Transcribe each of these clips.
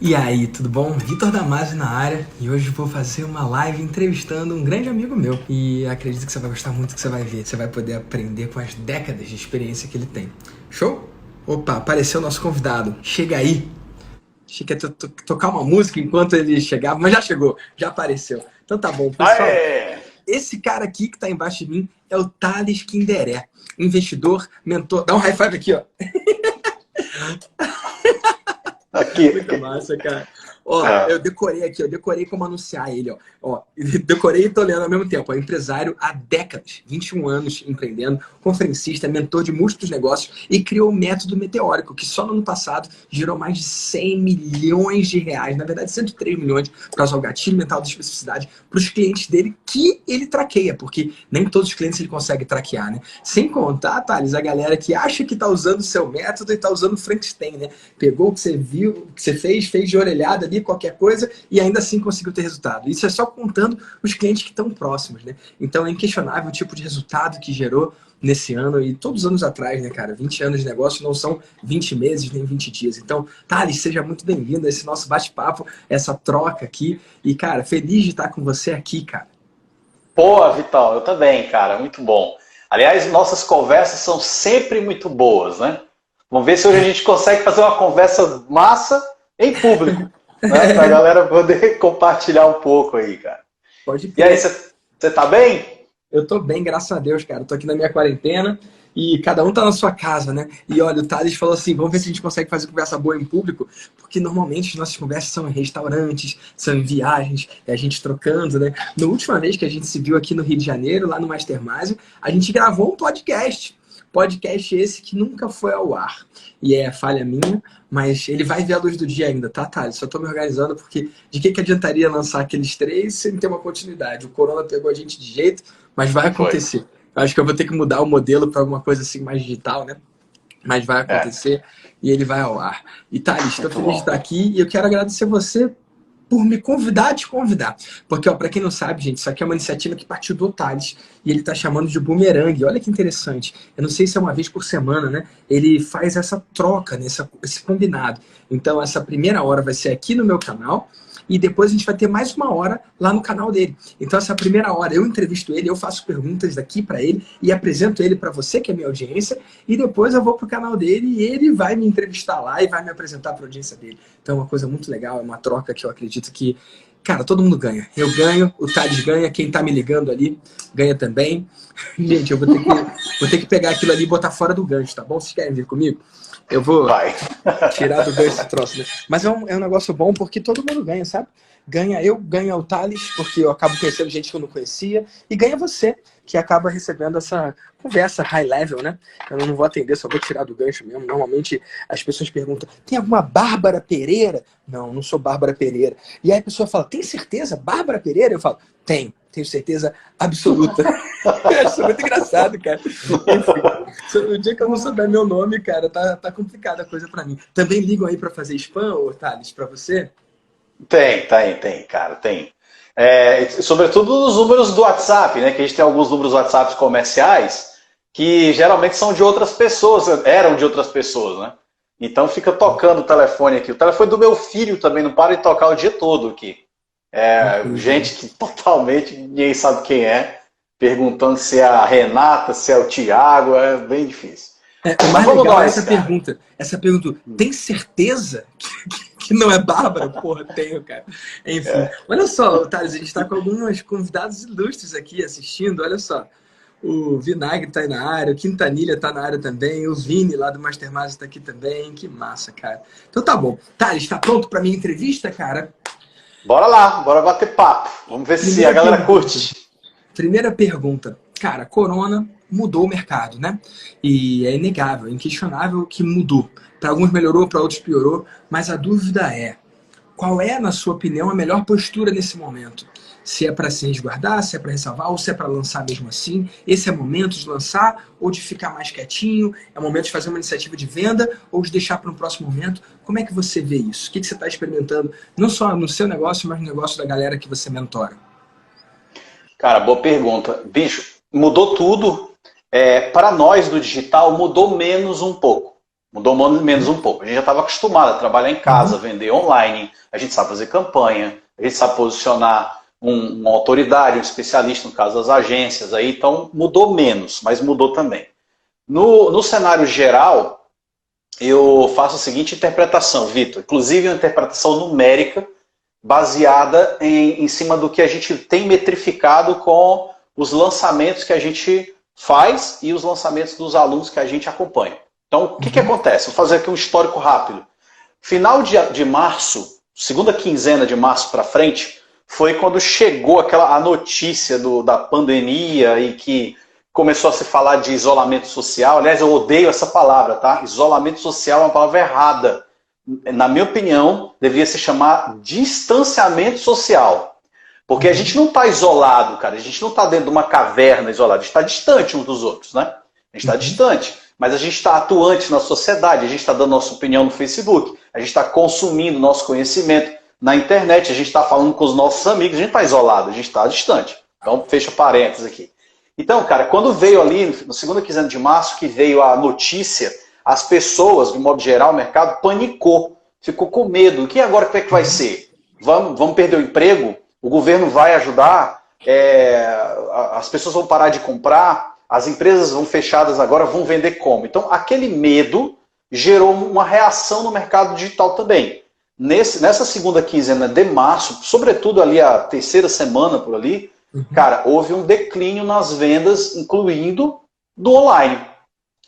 E aí, tudo bom? Vitor Damasio na área e hoje vou fazer uma live entrevistando um grande amigo meu e acredito que você vai gostar muito do que você vai ver. Você vai poder aprender com as décadas de experiência que ele tem. Show? Opa, apareceu o nosso convidado. Chega aí! Achei que ia tocar uma música enquanto ele chegava, mas já chegou, já apareceu. Então tá bom, pessoal. Aê! Esse cara aqui que tá embaixo de mim é o Thales Kinderé, investidor, mentor. Dá um high five aqui, ó. Aqui. Muito massa, cara. Ó, Ah. eu decorei aqui, eu decorei como anunciar ele, ó. Decorei e tô lendo ao mesmo tempo. É empresário há décadas, 21 anos empreendendo, conferencista, mentor de múltiplos negócios e criou o método meteórico, que só no ano passado gerou mais de 100 milhões de reais, na verdade 103 milhões, por causa do gatilho mental da especificidade, para os clientes dele que ele traqueia, porque nem todos os clientes ele consegue traquear, né? Sem contar, Thales, a galera que acha que tá usando o seu método e tá usando o Frankenstein, né? Pegou o que você viu, o que você fez de orelhada ali, qualquer coisa, e ainda assim conseguiu ter resultado. Isso é só contando os clientes que estão próximos, né? Então é inquestionável o tipo de resultado que gerou nesse ano e todos os anos atrás, né, cara? 20 anos de negócio não são 20 meses nem 20 dias. Então, Thales, seja muito bem-vindo a esse nosso bate-papo, essa troca aqui. E, cara, feliz de estar com você aqui, cara. Pô, Vital, eu também, cara, muito bom. Aliás, nossas conversas são sempre muito boas, né? Vamos ver se hoje a gente consegue fazer uma conversa massa em público, né? Pra galera poder compartilhar um pouco aí, cara. Pode E aí, crer. você tá bem? Eu tô bem, graças a Deus, cara. Tô aqui na minha quarentena e cada um tá na sua casa, né? E olha, o Thales falou assim, vamos ver se a gente consegue fazer conversa boa em público, porque normalmente as nossas conversas são em restaurantes, são em viagens, é a gente trocando, né? Na última vez que a gente se viu aqui no Rio de Janeiro, lá no Mastermásio, a gente gravou um podcast. Podcast esse que nunca foi ao ar. E é falha minha, mas ele vai ver a luz do dia ainda, tá, Thales? Só tô me organizando porque de que adiantaria lançar aqueles três sem ter uma continuidade? O Corona pegou a gente de jeito, mas vai Foi. acontecer. Eu acho que eu vou ter que mudar o modelo para alguma coisa assim mais digital, né? Mas vai É, acontecer e ele vai ao ar. E Thales, estou muito feliz de bom. estar aqui e eu quero agradecer você por me convidar a te convidar. Porque, ó, para quem não sabe, gente, isso aqui é uma iniciativa que partiu do Thales e ele tá chamando de bumerangue. Olha que interessante. Eu não sei se é uma vez por semana, né? Ele faz essa troca, né? Esse combinado. Então, essa primeira hora vai ser aqui no meu canal e depois a gente vai ter mais uma hora lá no canal dele. Então, essa primeira hora eu entrevisto ele, eu faço perguntas daqui para ele e apresento ele para você, que é minha audiência, e depois eu vou pro canal dele e ele vai me entrevistar lá e vai me apresentar para a audiência dele. Então, é uma coisa muito legal, é uma troca que eu acredito que, cara, todo mundo ganha. Eu ganho, o Thales ganha, quem tá me ligando ali ganha também. Gente, eu vou ter que pegar aquilo ali e botar fora do gancho, tá bom? Vocês querem vir comigo? Eu vou Vai. tirar do gancho esse troço, né? Mas é um negócio bom porque todo mundo ganha, sabe? Ganha eu, ganha o Thales, porque eu acabo conhecendo gente que eu não conhecia, e ganha você, que acaba recebendo essa conversa high level, né? Eu não vou atender, só vou tirar do gancho mesmo. Normalmente as pessoas perguntam, tem alguma Bárbara Pereira? Não, não sou Bárbara Pereira. E aí a pessoa fala, tem certeza? Bárbara Pereira? Eu falo, tenho certeza absoluta. Isso é muito engraçado, cara. Enfim, o dia que eu não souber meu nome, cara, tá complicada a coisa pra mim. Também ligam aí pra fazer spam, ô Thales, pra você? Tem, cara, tem. Sobretudo os números do WhatsApp, né? Que a gente tem alguns números do WhatsApp comerciais que geralmente são de outras pessoas, eram de outras pessoas, né? Então fica tocando o telefone aqui. O telefone do meu filho também não para de tocar o dia todo aqui. Entendi. Gente que totalmente ninguém sabe quem é, perguntando se é a Renata, se é o Tiago, é bem difícil. O Mas mais vamos legal é nós, cara. essa pergunta, tem certeza que não é Bárbara? Porra, tenho, cara. Enfim, olha só, Thales, a gente está com alguns convidados ilustres aqui assistindo, olha só. O Vinagre tá aí na área, o Quintanilha tá na área também, o Vini lá do Mastermind tá aqui também, que massa, cara. Então tá bom. Thales, tá pronto pra minha entrevista, cara? Bora lá, bora bater papo. Vamos ver se a Primeira galera pergunta. curte. Primeira pergunta. Cara, Corona mudou o mercado, né? E é inegável, é inquestionável que mudou. Para alguns melhorou, para outros piorou, mas a dúvida é, qual é, na sua opinião, a melhor postura nesse momento? Se é para se resguardar, se é para ressalvar, ou se é para lançar mesmo assim? Esse é o momento de lançar ou de ficar mais quietinho? É o momento de fazer uma iniciativa de venda ou de deixar para um próximo momento? Como é que você vê isso? O que você está experimentando, não só no seu negócio, mas no negócio da galera que você mentora? Cara, boa pergunta. Bicho, mudou tudo. Para nós do digital, mudou menos um pouco. Mudou menos um pouco. A gente já estava acostumado a trabalhar em casa, vender online, a gente sabe fazer campanha, a gente sabe posicionar uma autoridade, um especialista, no caso das agências, aí, então mudou menos, mas mudou também. No cenário geral, eu faço a seguinte interpretação, Vitor, inclusive uma interpretação numérica, baseada em cima do que a gente tem metrificado com os lançamentos que a gente faz e os lançamentos dos alunos que a gente acompanha. Então, o que acontece? Vou fazer aqui um histórico rápido. Final de março, segunda quinzena de março para frente, foi quando chegou a notícia da pandemia e que começou a se falar de isolamento social. Aliás, eu odeio essa palavra, tá? Isolamento social é uma palavra errada. Na minha opinião, deveria se chamar distanciamento social. Porque a gente não está isolado, cara. A gente não está dentro de uma caverna isolada. A gente está distante uns dos outros, né? A gente está distante. Mas a gente está atuante na sociedade. A gente está dando nossa opinião no Facebook. A gente está consumindo nosso conhecimento na internet. A gente está falando com os nossos amigos. A gente está isolado. A gente está distante. Então, fecha parênteses aqui. Então, cara, quando veio ali, na segunda quinzena de março, que veio a notícia, as pessoas, de modo geral, o mercado panicou. Ficou com medo. E agora como é que vai ser? Vamos perder o emprego? O governo vai ajudar, as pessoas vão parar de comprar, as empresas vão fechadas agora, vão vender como? Então, aquele medo gerou uma reação no mercado digital também. Nessa segunda quinzena de março, sobretudo ali a terceira semana por ali, cara, houve um declínio nas vendas, incluindo do online.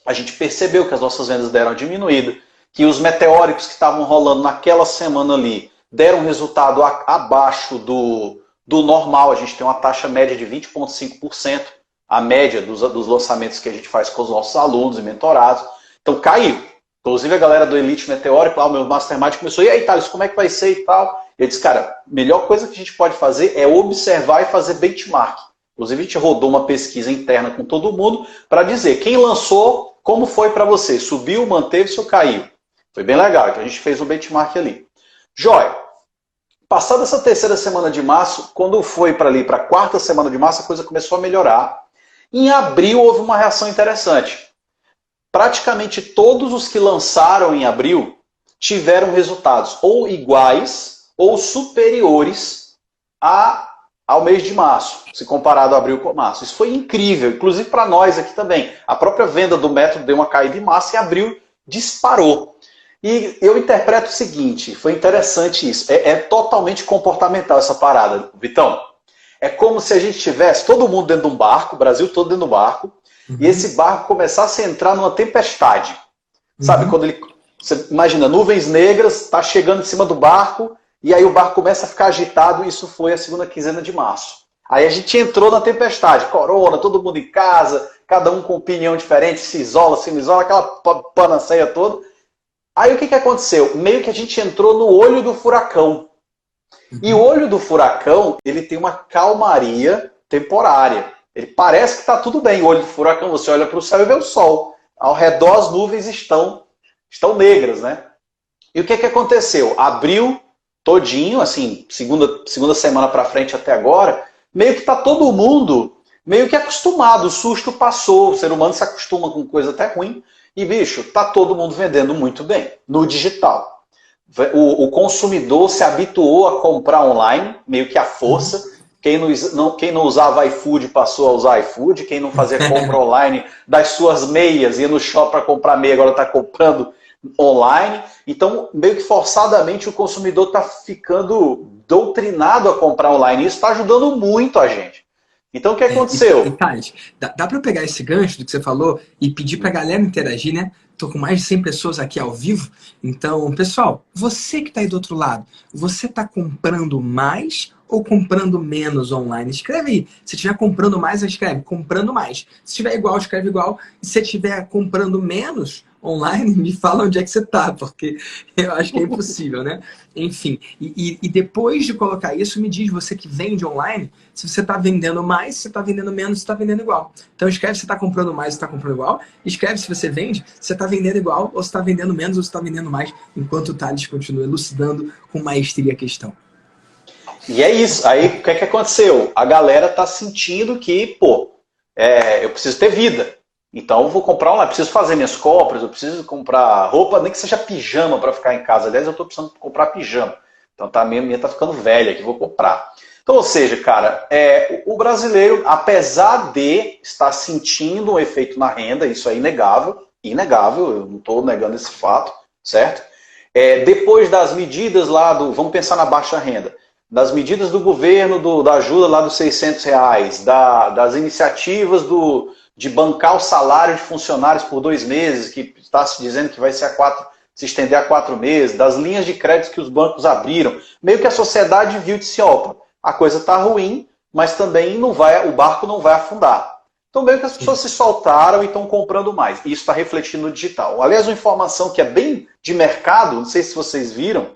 A gente percebeu que as nossas vendas deram uma diminuída, que os meteóricos que estavam rolando naquela semana ali deram um resultado abaixo do normal. A gente tem uma taxa média de 20,5%, a média dos lançamentos que a gente faz com os nossos alunos e mentorados. Então caiu. Inclusive a galera do Elite Meteórico, lá o meu Mastermind começou, e aí, Thales, como é que vai ser e tal? Eu disse, cara, a melhor coisa que a gente pode fazer é observar e fazer benchmark. Inclusive a gente rodou uma pesquisa interna com todo mundo para dizer quem lançou, como foi para você? Subiu, manteve-se ou caiu? Foi bem legal, que a gente fez um benchmark ali. Jóia. Passada essa terceira semana de março, quando foi para ali, para a quarta semana de março, a coisa começou a melhorar. Em abril houve uma reação interessante. Praticamente todos os que lançaram em abril tiveram resultados ou iguais ou superiores ao mês de março, se comparado a abril com março. Isso foi incrível, inclusive para nós aqui também. A própria venda do método deu uma caída em março e abril disparou. E eu interpreto o seguinte, foi interessante isso, é totalmente comportamental essa parada, Vitão. É como se a gente tivesse todo mundo dentro de um barco, o Brasil todo dentro de um barco, e esse barco começasse a entrar numa tempestade. Sabe, quando você imagina, nuvens negras, está chegando em cima do barco, e aí o barco começa a ficar agitado, e isso foi a segunda quinzena de março. Aí a gente entrou na tempestade, corona, todo mundo em casa, cada um com opinião diferente, se isola, se não isola, aquela panaceia toda. Aí o que aconteceu? Meio que a gente entrou no olho do furacão. E o olho do furacão, ele tem uma calmaria temporária. Ele parece que está tudo bem. O olho do furacão, você olha para o céu e vê o sol. Ao redor as nuvens estão negras, né? E o que aconteceu? Abril todinho, assim, segunda semana para frente até agora, meio que está todo mundo meio que acostumado. O susto passou, o ser humano se acostuma com coisa até ruim. E, bicho, tá todo mundo vendendo muito bem no digital. O consumidor se habituou a comprar online, meio que à força. Quem não usava iFood passou a usar iFood. Quem não fazia compra online das suas meias, ia no shopping para comprar meia, agora está comprando online. Então, meio que forçadamente, o consumidor está ficando doutrinado a comprar online. Isso está ajudando muito a gente. Então, o que aconteceu? Thales, dá para eu pegar esse gancho do que você falou e pedir para a galera interagir, né? Estou com mais de 100 pessoas aqui ao vivo. Então, pessoal, você que está aí do outro lado, você está comprando mais ou comprando menos online? Escreve aí. Se estiver comprando mais, escreve comprando mais. Se estiver igual, escreve igual. E se estiver comprando menos online, me fala onde é que você está, porque eu acho que é impossível, né? Enfim, e depois de colocar isso, me diz, você que vende online, se você está vendendo mais, se está vendendo menos, se está vendendo igual. Então escreve se está comprando mais, se está comprando igual. Escreve se você vende, se está vendendo igual, ou se está vendendo menos, ou se está vendendo mais, enquanto o Thales continua elucidando com maestria a questão. E é isso. Aí, o que aconteceu? A galera tá sentindo que, eu preciso ter vida. Então eu vou comprar online, preciso fazer minhas compras, eu preciso comprar roupa, nem que seja pijama para ficar em casa. Aliás, eu estou precisando comprar pijama. Então tá, minha tá ficando velha aqui, vou comprar. Então, ou seja, cara, o brasileiro, apesar de estar sentindo um efeito na renda, isso é inegável, inegável, eu não estou negando esse fato, certo? Depois das medidas lá vamos pensar na baixa renda, das medidas do governo, da ajuda lá dos R$ 600, das iniciativas de bancar o salário de funcionários por 2 meses, que está se dizendo que vai ser se estender a 4 meses, das linhas de crédito que os bancos abriram, meio que a sociedade viu e disse, opa, a coisa está ruim, mas também o barco não vai afundar. Então meio que as pessoas se soltaram e estão comprando mais. E isso está refletindo no digital. Aliás, uma informação que é bem de mercado, não sei se vocês viram,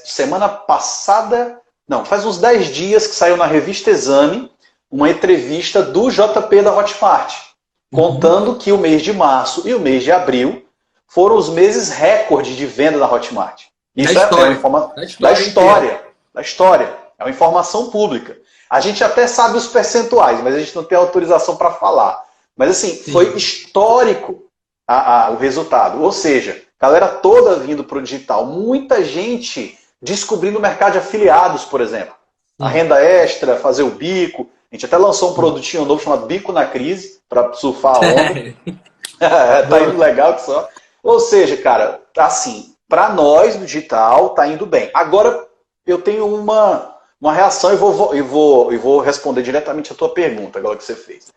semana passada, não, faz uns 10 dias que saiu na revista Exame, uma entrevista do JP da Hotmart, contando que o mês de março e o mês de abril foram os meses recorde de venda da Hotmart. Isso é uma informação da história. É uma informação pública. A gente até sabe os percentuais, mas a gente não tem autorização para falar. Mas assim, sim, foi histórico o resultado. Ou seja, galera toda vindo para o digital. Muita gente descobrindo o mercado de afiliados, por exemplo. A renda extra, fazer o bico. A gente até lançou um produtinho novo chamado Bico na Crise, para surfar a onda. Tá indo legal que só. Ou seja, cara, assim, para nós no digital tá indo bem. Agora eu tenho uma reação e vou responder diretamente a tua pergunta, agora que você fez.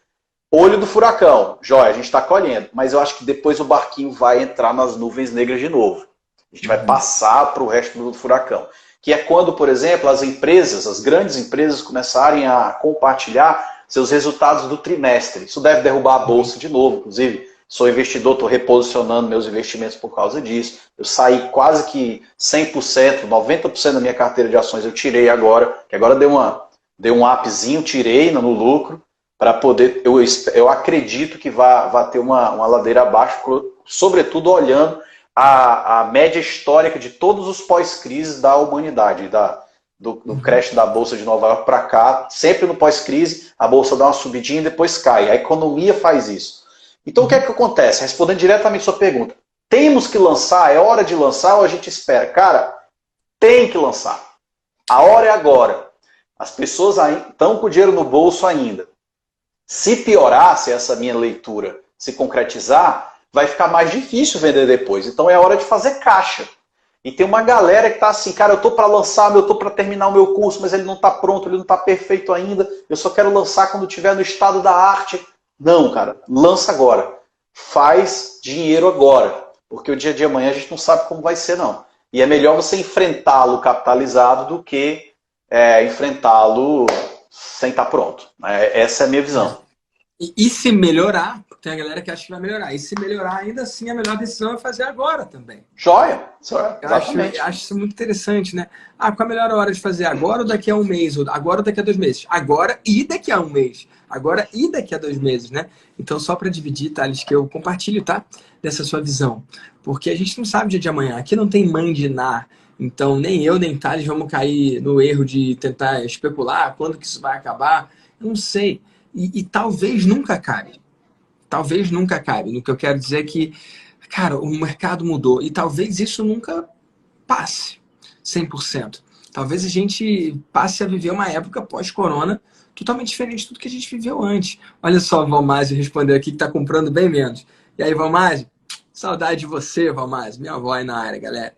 Olho do furacão, joia, a gente está colhendo, mas eu acho que depois o barquinho vai entrar nas nuvens negras de novo. A gente vai passar para o resto do furacão. Que é quando, por exemplo, as grandes empresas começarem a compartilhar seus resultados do trimestre. Isso deve derrubar a bolsa de novo, inclusive. Sou investidor, estou reposicionando meus investimentos por causa disso. Eu saí quase que 100%, 90% da minha carteira de ações eu tirei agora, que agora deu um upzinho, tirei no lucro, para poder, eu acredito que vai ter uma ladeira abaixo, sobretudo olhando a média histórica de todos os pós-crises da humanidade, do crash da Bolsa de Nova York para cá, sempre no pós-crise, a Bolsa dá uma subidinha e depois cai. A economia faz isso. Então o que é que acontece? Respondendo diretamente a sua pergunta, temos que lançar, é hora de lançar ou a gente espera? Cara, tem que lançar. A hora é agora. As pessoas estão com o dinheiro no bolso ainda. Se piorar, se essa minha leitura se concretizar, vai ficar mais difícil vender depois. Então é hora de fazer caixa. E tem uma galera que está assim, cara, eu estou para lançar, eu estou para terminar o meu curso, mas ele não está pronto, ele não está perfeito ainda, eu só quero lançar quando estiver no estado da arte. Não, cara, lança agora. Faz dinheiro agora. Porque o dia de amanhã a gente não sabe como vai ser, não. E é melhor você enfrentá-lo capitalizado do que enfrentá-lo sem estar pronto. Essa é a minha visão. E se melhorar, tem a galera que acha que vai melhorar. E se melhorar, ainda assim, a melhor decisão é fazer agora também. Joia. Eu acho isso muito interessante, né? Qual a melhor hora de fazer? Agora ou daqui a um mês? Ou agora ou daqui a 2 meses? Agora e daqui a um mês. Agora e daqui a 2 meses, né? Então, só para dividir, Thales, que eu compartilho, tá? Dessa sua visão. Porque a gente não sabe o dia de amanhã. Aqui não tem mãe de Ná. Então, nem eu, nem Thales vamos cair no erro de tentar especular quando que isso vai acabar. Eu não sei. E talvez nunca acabe. Talvez nunca acabe. No que eu quero dizer é que, cara, o mercado mudou. E talvez isso nunca passe 100%. Talvez a gente passe a viver uma época pós-corona totalmente diferente de tudo que a gente viveu antes. Olha só o Valmásio respondeu aqui que está comprando bem menos. E aí, Valmásio? Saudade de você, Valmásio. Minha avó aí na área, galera.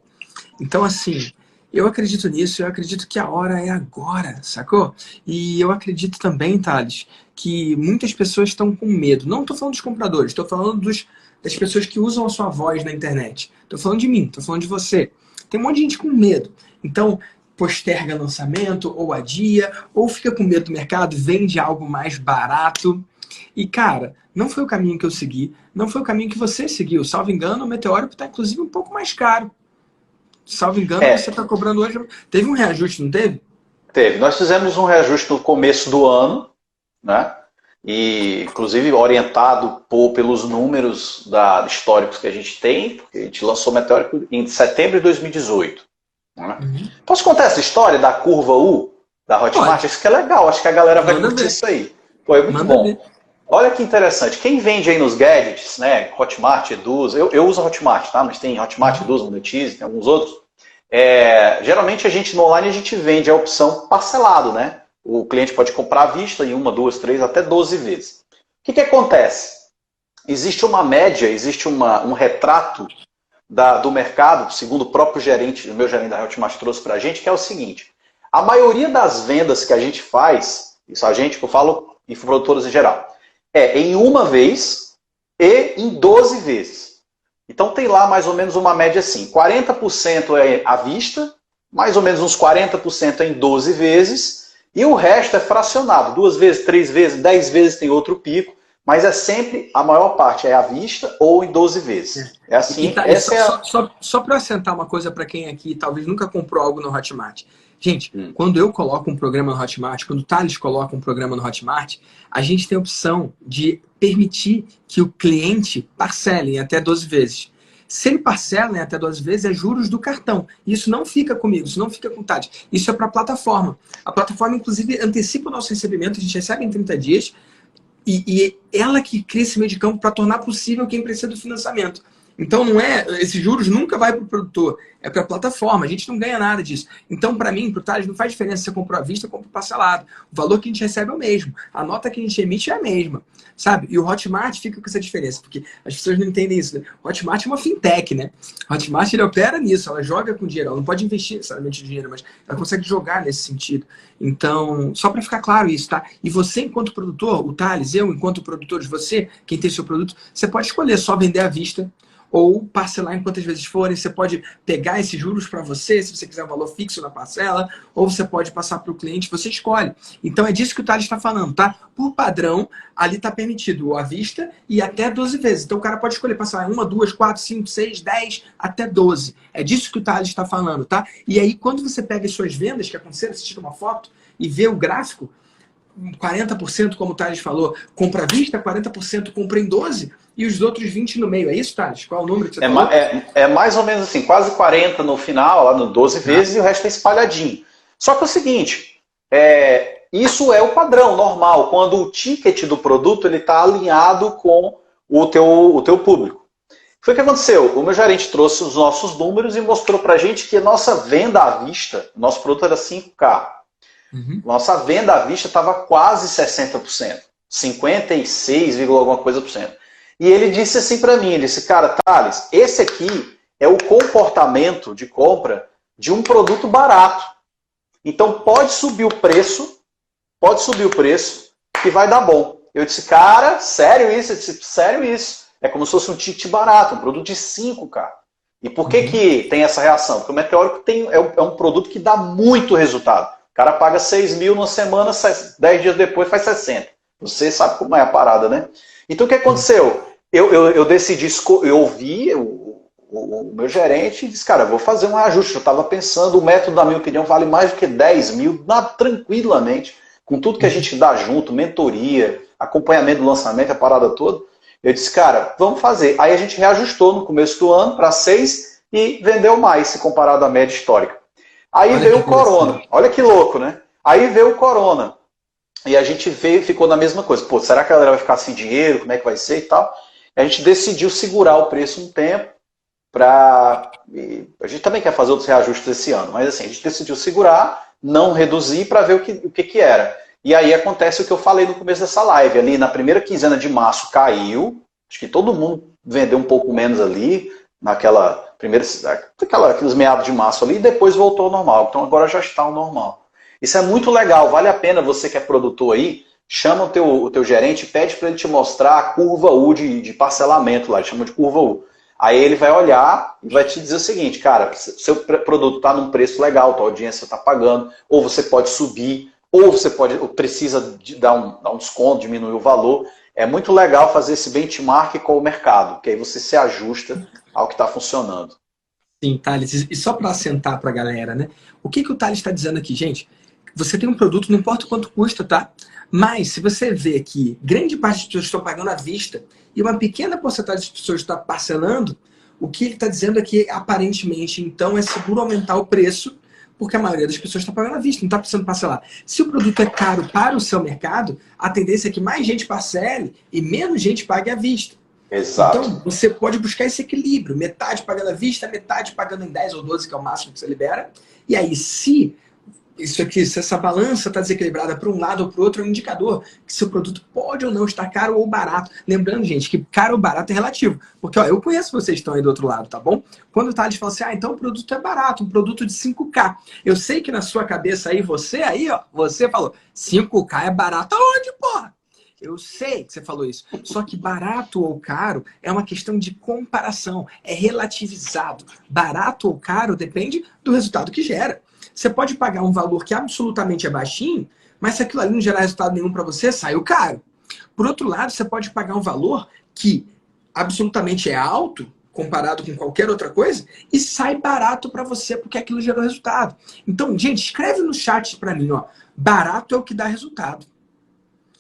Então, assim, eu acredito nisso. Eu acredito que a hora é agora, sacou? E eu acredito também, Thales, que muitas pessoas estão com medo. Não estou falando dos compradores, estou falando das pessoas que usam a sua voz na internet. Estou falando de mim, estou falando de você. Tem um monte de gente com medo. Então, posterga lançamento, ou adia, ou fica com medo do mercado, vende algo mais barato. E, cara, não foi o caminho que eu segui, não foi o caminho que você seguiu. Salvo engano, o Meteórico está, inclusive, um pouco mais caro. Salvo engano, você está cobrando hoje... Teve um reajuste, não teve? Teve. Nós fizemos um reajuste no começo do ano, né? E, inclusive, orientado pelos números históricos que a gente tem, porque a gente lançou o Meteórico em setembro de 2018. Né? Posso contar essa história da curva U, da Hotmart? Isso que é legal, acho que a galera vai curtir isso aí. Foi muito bom. Olha que interessante. Quem vende aí nos gadgets, né? Hotmart, Eduz, eu uso Hotmart, tá? Mas tem Hotmart, Eduz, Monetize, tem alguns outros. Geralmente a gente no online a gente vende a opção parcelado, né? O cliente pode comprar à vista em 1, 2, 3, até 12 vezes. O que acontece? Existe uma média, existe um retrato do mercado, segundo o próprio gerente, o meu gerente da Hotmart trouxe para a gente, que é o seguinte: a maioria das vendas que a gente faz, isso a gente que eu falo, infoprodutores em geral, é em uma vez e em 12 vezes. Então tem lá mais ou menos uma média assim, 40% é à vista, mais ou menos uns 40% é em 12 vezes, e o resto é fracionado, 2 vezes, 3 vezes, 10 vezes tem outro pico, mas é sempre, a maior parte é à vista ou em 12 vezes. É assim, só para assentar uma coisa para quem aqui talvez nunca comprou algo no Hotmart. Gente, quando eu coloco um programa no Hotmart, quando o Thales coloca um programa no Hotmart, a gente tem a opção de permitir que o cliente parcele em até 12 vezes. Se ele parcela em até 12 vezes, é juros do cartão. Isso não fica comigo, isso não fica com o Thales. Isso é para a plataforma. A plataforma, inclusive, antecipa o nosso recebimento, a gente recebe em 30 dias, e ela que cria esse meio de campo para tornar possível quem precisa do financiamento. Então, não é, esses juros nunca vai para o produtor, é para a plataforma, a gente não ganha nada disso. Então, para mim, para o Thales, não faz diferença se você comprou à vista ou comprou parcelado. O valor que a gente recebe é o mesmo, a nota que a gente emite é a mesma, sabe? E o Hotmart fica com essa diferença, porque as pessoas não entendem isso, né? O Hotmart é uma fintech, né? O Hotmart, ele opera nisso, ela joga com dinheiro, ela não pode investir necessariamente dinheiro, mas ela consegue jogar nesse sentido. Então, só para ficar claro isso, tá? E você, enquanto produtor, o Thales, eu, enquanto produtores, você, quem tem seu produto, você pode escolher só vender à vista, ou parcelar em quantas vezes forem. Você pode pegar esses juros para você, se você quiser um valor fixo na parcela, ou você pode passar para o cliente, você escolhe. Então é disso que o Thales está falando, tá? Por padrão, ali está permitido o à vista e até 12 vezes. Então o cara pode escolher parcelar em 1, 2, 4, 5, 6, 10, até 12. É disso que o Thales está falando, tá? E aí quando você pega as suas vendas que aconteceram, você tira uma foto e vê o gráfico, 40%, como o Thales falou, compra à vista, 40% compra em 12 e os outros 20 no meio. É isso, Thales? Qual é o número que você falou? É mais ou menos assim, quase 40 no final, lá no 12 vezes, e o resto é espalhadinho. Só que é o seguinte, isso é o padrão normal, quando o ticket do produto está alinhado com o teu público. Foi o que aconteceu. O meu gerente trouxe os nossos números e mostrou para a gente que a nossa venda à vista, nosso produto era 5K. Nossa venda à vista estava quase 60%. 56, alguma coisa por cento. E ele disse assim para mim, ele disse, cara, Thales, esse aqui é o comportamento de compra de um produto barato. Então pode subir o preço que vai dar bom. Eu disse, cara, sério isso? Eu disse, sério isso. É como se fosse um ticket barato, um produto de 5K. E por que tem essa reação? Porque o Meteórico é um produto que dá muito resultado. O cara paga 6 mil numa semana, 10 dias depois faz 60. Você sabe como é a parada, né? Então o que aconteceu? Eu decidi, eu ouvi o meu gerente e disse, cara, vou fazer um ajuste. Eu estava pensando, o método, na minha opinião, vale mais do que 10 mil, tranquilamente, com tudo que a gente dá junto, mentoria, acompanhamento do lançamento, a parada toda. Eu disse, cara, vamos fazer. Aí a gente reajustou no começo do ano para 6 e vendeu mais, se comparado à média histórica. Aí veio o corona. Olha que louco, né? Aí veio o corona. E a gente ficou na mesma coisa. Pô, será que a galera vai ficar sem dinheiro? Como é que vai ser e tal? A gente decidiu segurar o preço um tempo para... A gente também quer fazer outros reajustes esse ano, mas assim, a gente decidiu segurar, não reduzir para ver o que era. E aí acontece o que eu falei no começo dessa live. Ali na primeira quinzena de março caiu, acho que todo mundo vendeu um pouco menos ali, aqueles meados de março ali, e depois voltou ao normal. Então agora já está ao normal. Isso é muito legal, vale a pena você que é produtor aí, chama o teu gerente, pede para ele te mostrar a curva U de parcelamento lá, ele chama de curva U. Aí ele vai olhar e vai te dizer o seguinte, cara, seu produto está num preço legal, tua audiência está pagando, ou você pode subir, ou você precisa dar um desconto, diminuir o valor. É muito legal fazer esse benchmark com o mercado, que aí você se ajusta ao que está funcionando. Sim, Thales. E só para assentar para a galera, né? O que o Thales está dizendo aqui, gente? Você tem um produto, não importa quanto custa, tá? Mas se você vê que grande parte das pessoas estão pagando à vista e uma pequena porcentagem das pessoas está parcelando, o que ele está dizendo é que, aparentemente, então, é seguro aumentar o preço, Porque a maioria das pessoas está pagando à vista, não está precisando parcelar. Se o produto é caro para o seu mercado, a tendência é que mais gente parcele e menos gente pague à vista. Exato. Então, você pode buscar esse equilíbrio. Metade pagando à vista, metade pagando em 10 ou 12, que é o máximo que você libera. E aí, se essa balança está desequilibrada para um lado ou para o outro, é um indicador que seu produto pode ou não estar caro ou barato. Lembrando, gente, que caro ou barato é relativo. Porque ó, eu conheço vocês que estão aí do outro lado, tá bom? Quando o Thales fala assim, então o produto é barato, um produto de 5K. Eu sei que na sua cabeça aí, você falou, 5K é barato aonde, porra? Eu sei que você falou isso. Só que barato ou caro é uma questão de comparação. É relativizado. Barato ou caro depende do resultado que gera. Você pode pagar um valor que absolutamente é baixinho, mas se aquilo ali não gerar resultado nenhum para você, saiu caro. Por outro lado, você pode pagar um valor que absolutamente é alto, comparado com qualquer outra coisa, e sai barato para você porque aquilo gerou resultado. Então, gente, escreve no chat para mim, ó. Barato é o que dá resultado.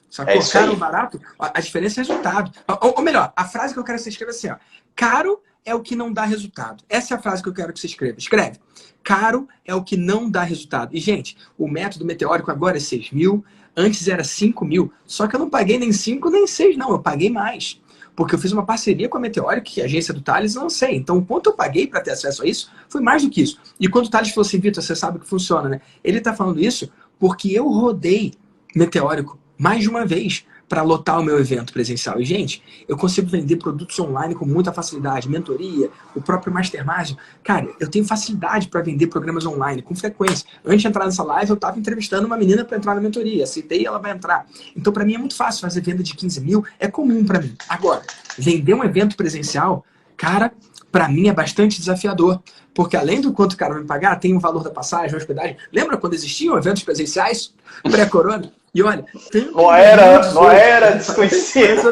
Sacou? É caro ou barato, a diferença é resultado. Ou melhor, a frase que eu quero que você escreva é assim, ó. Caro é o que não dá resultado. Essa é a frase que eu quero que você escreva. Escreve. Caro é o que não dá resultado. E, gente, o método meteórico agora é 6 mil. Antes era 5 mil. Só que eu não paguei nem 5 nem 6, não. Eu paguei mais. Porque eu fiz uma parceria com a Meteórico, que é a agência do Thales, não sei. Então, o quanto eu paguei para ter acesso a isso foi mais do que isso. E quando o Thales falou assim, Vitor, você sabe que funciona, né? Ele está falando isso porque eu rodei Meteórico mais de uma vez para lotar o meu evento presencial. E, gente, eu consigo vender produtos online com muita facilidade, mentoria, o próprio Mastermind. Cara, eu tenho facilidade para vender programas online com frequência. Antes de entrar nessa live, eu estava entrevistando uma menina para entrar na mentoria. Aceitei e ela vai entrar. Então, para mim é muito fácil fazer venda de 15 mil. É comum para mim. Agora, vender um evento presencial, cara, para mim é bastante desafiador. Porque além do quanto o cara vai me pagar, tem o valor da passagem, a hospedagem. Lembra quando existiam eventos presenciais pré-corona? E olha, tanto não era desconhecido.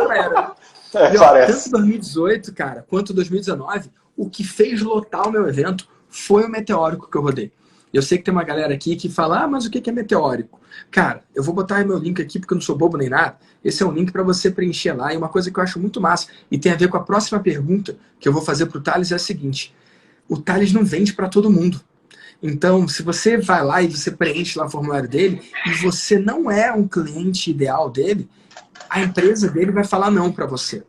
E, ó, tanto 2018, cara, quanto 2019, o que fez lotar o meu evento foi o meteórico que eu rodei. Eu sei que tem uma galera aqui que fala, mas o que é meteórico? Cara, eu vou botar meu link aqui porque eu não sou bobo nem nada. Esse é um link para você preencher lá. E uma coisa que eu acho muito massa, e tem a ver com a próxima pergunta que eu vou fazer para o Thales, é a seguinte. O Thales não vende para todo mundo. Então, se você vai lá e você preenche lá o formulário dele e você não é um cliente ideal dele, a empresa dele vai falar não para você.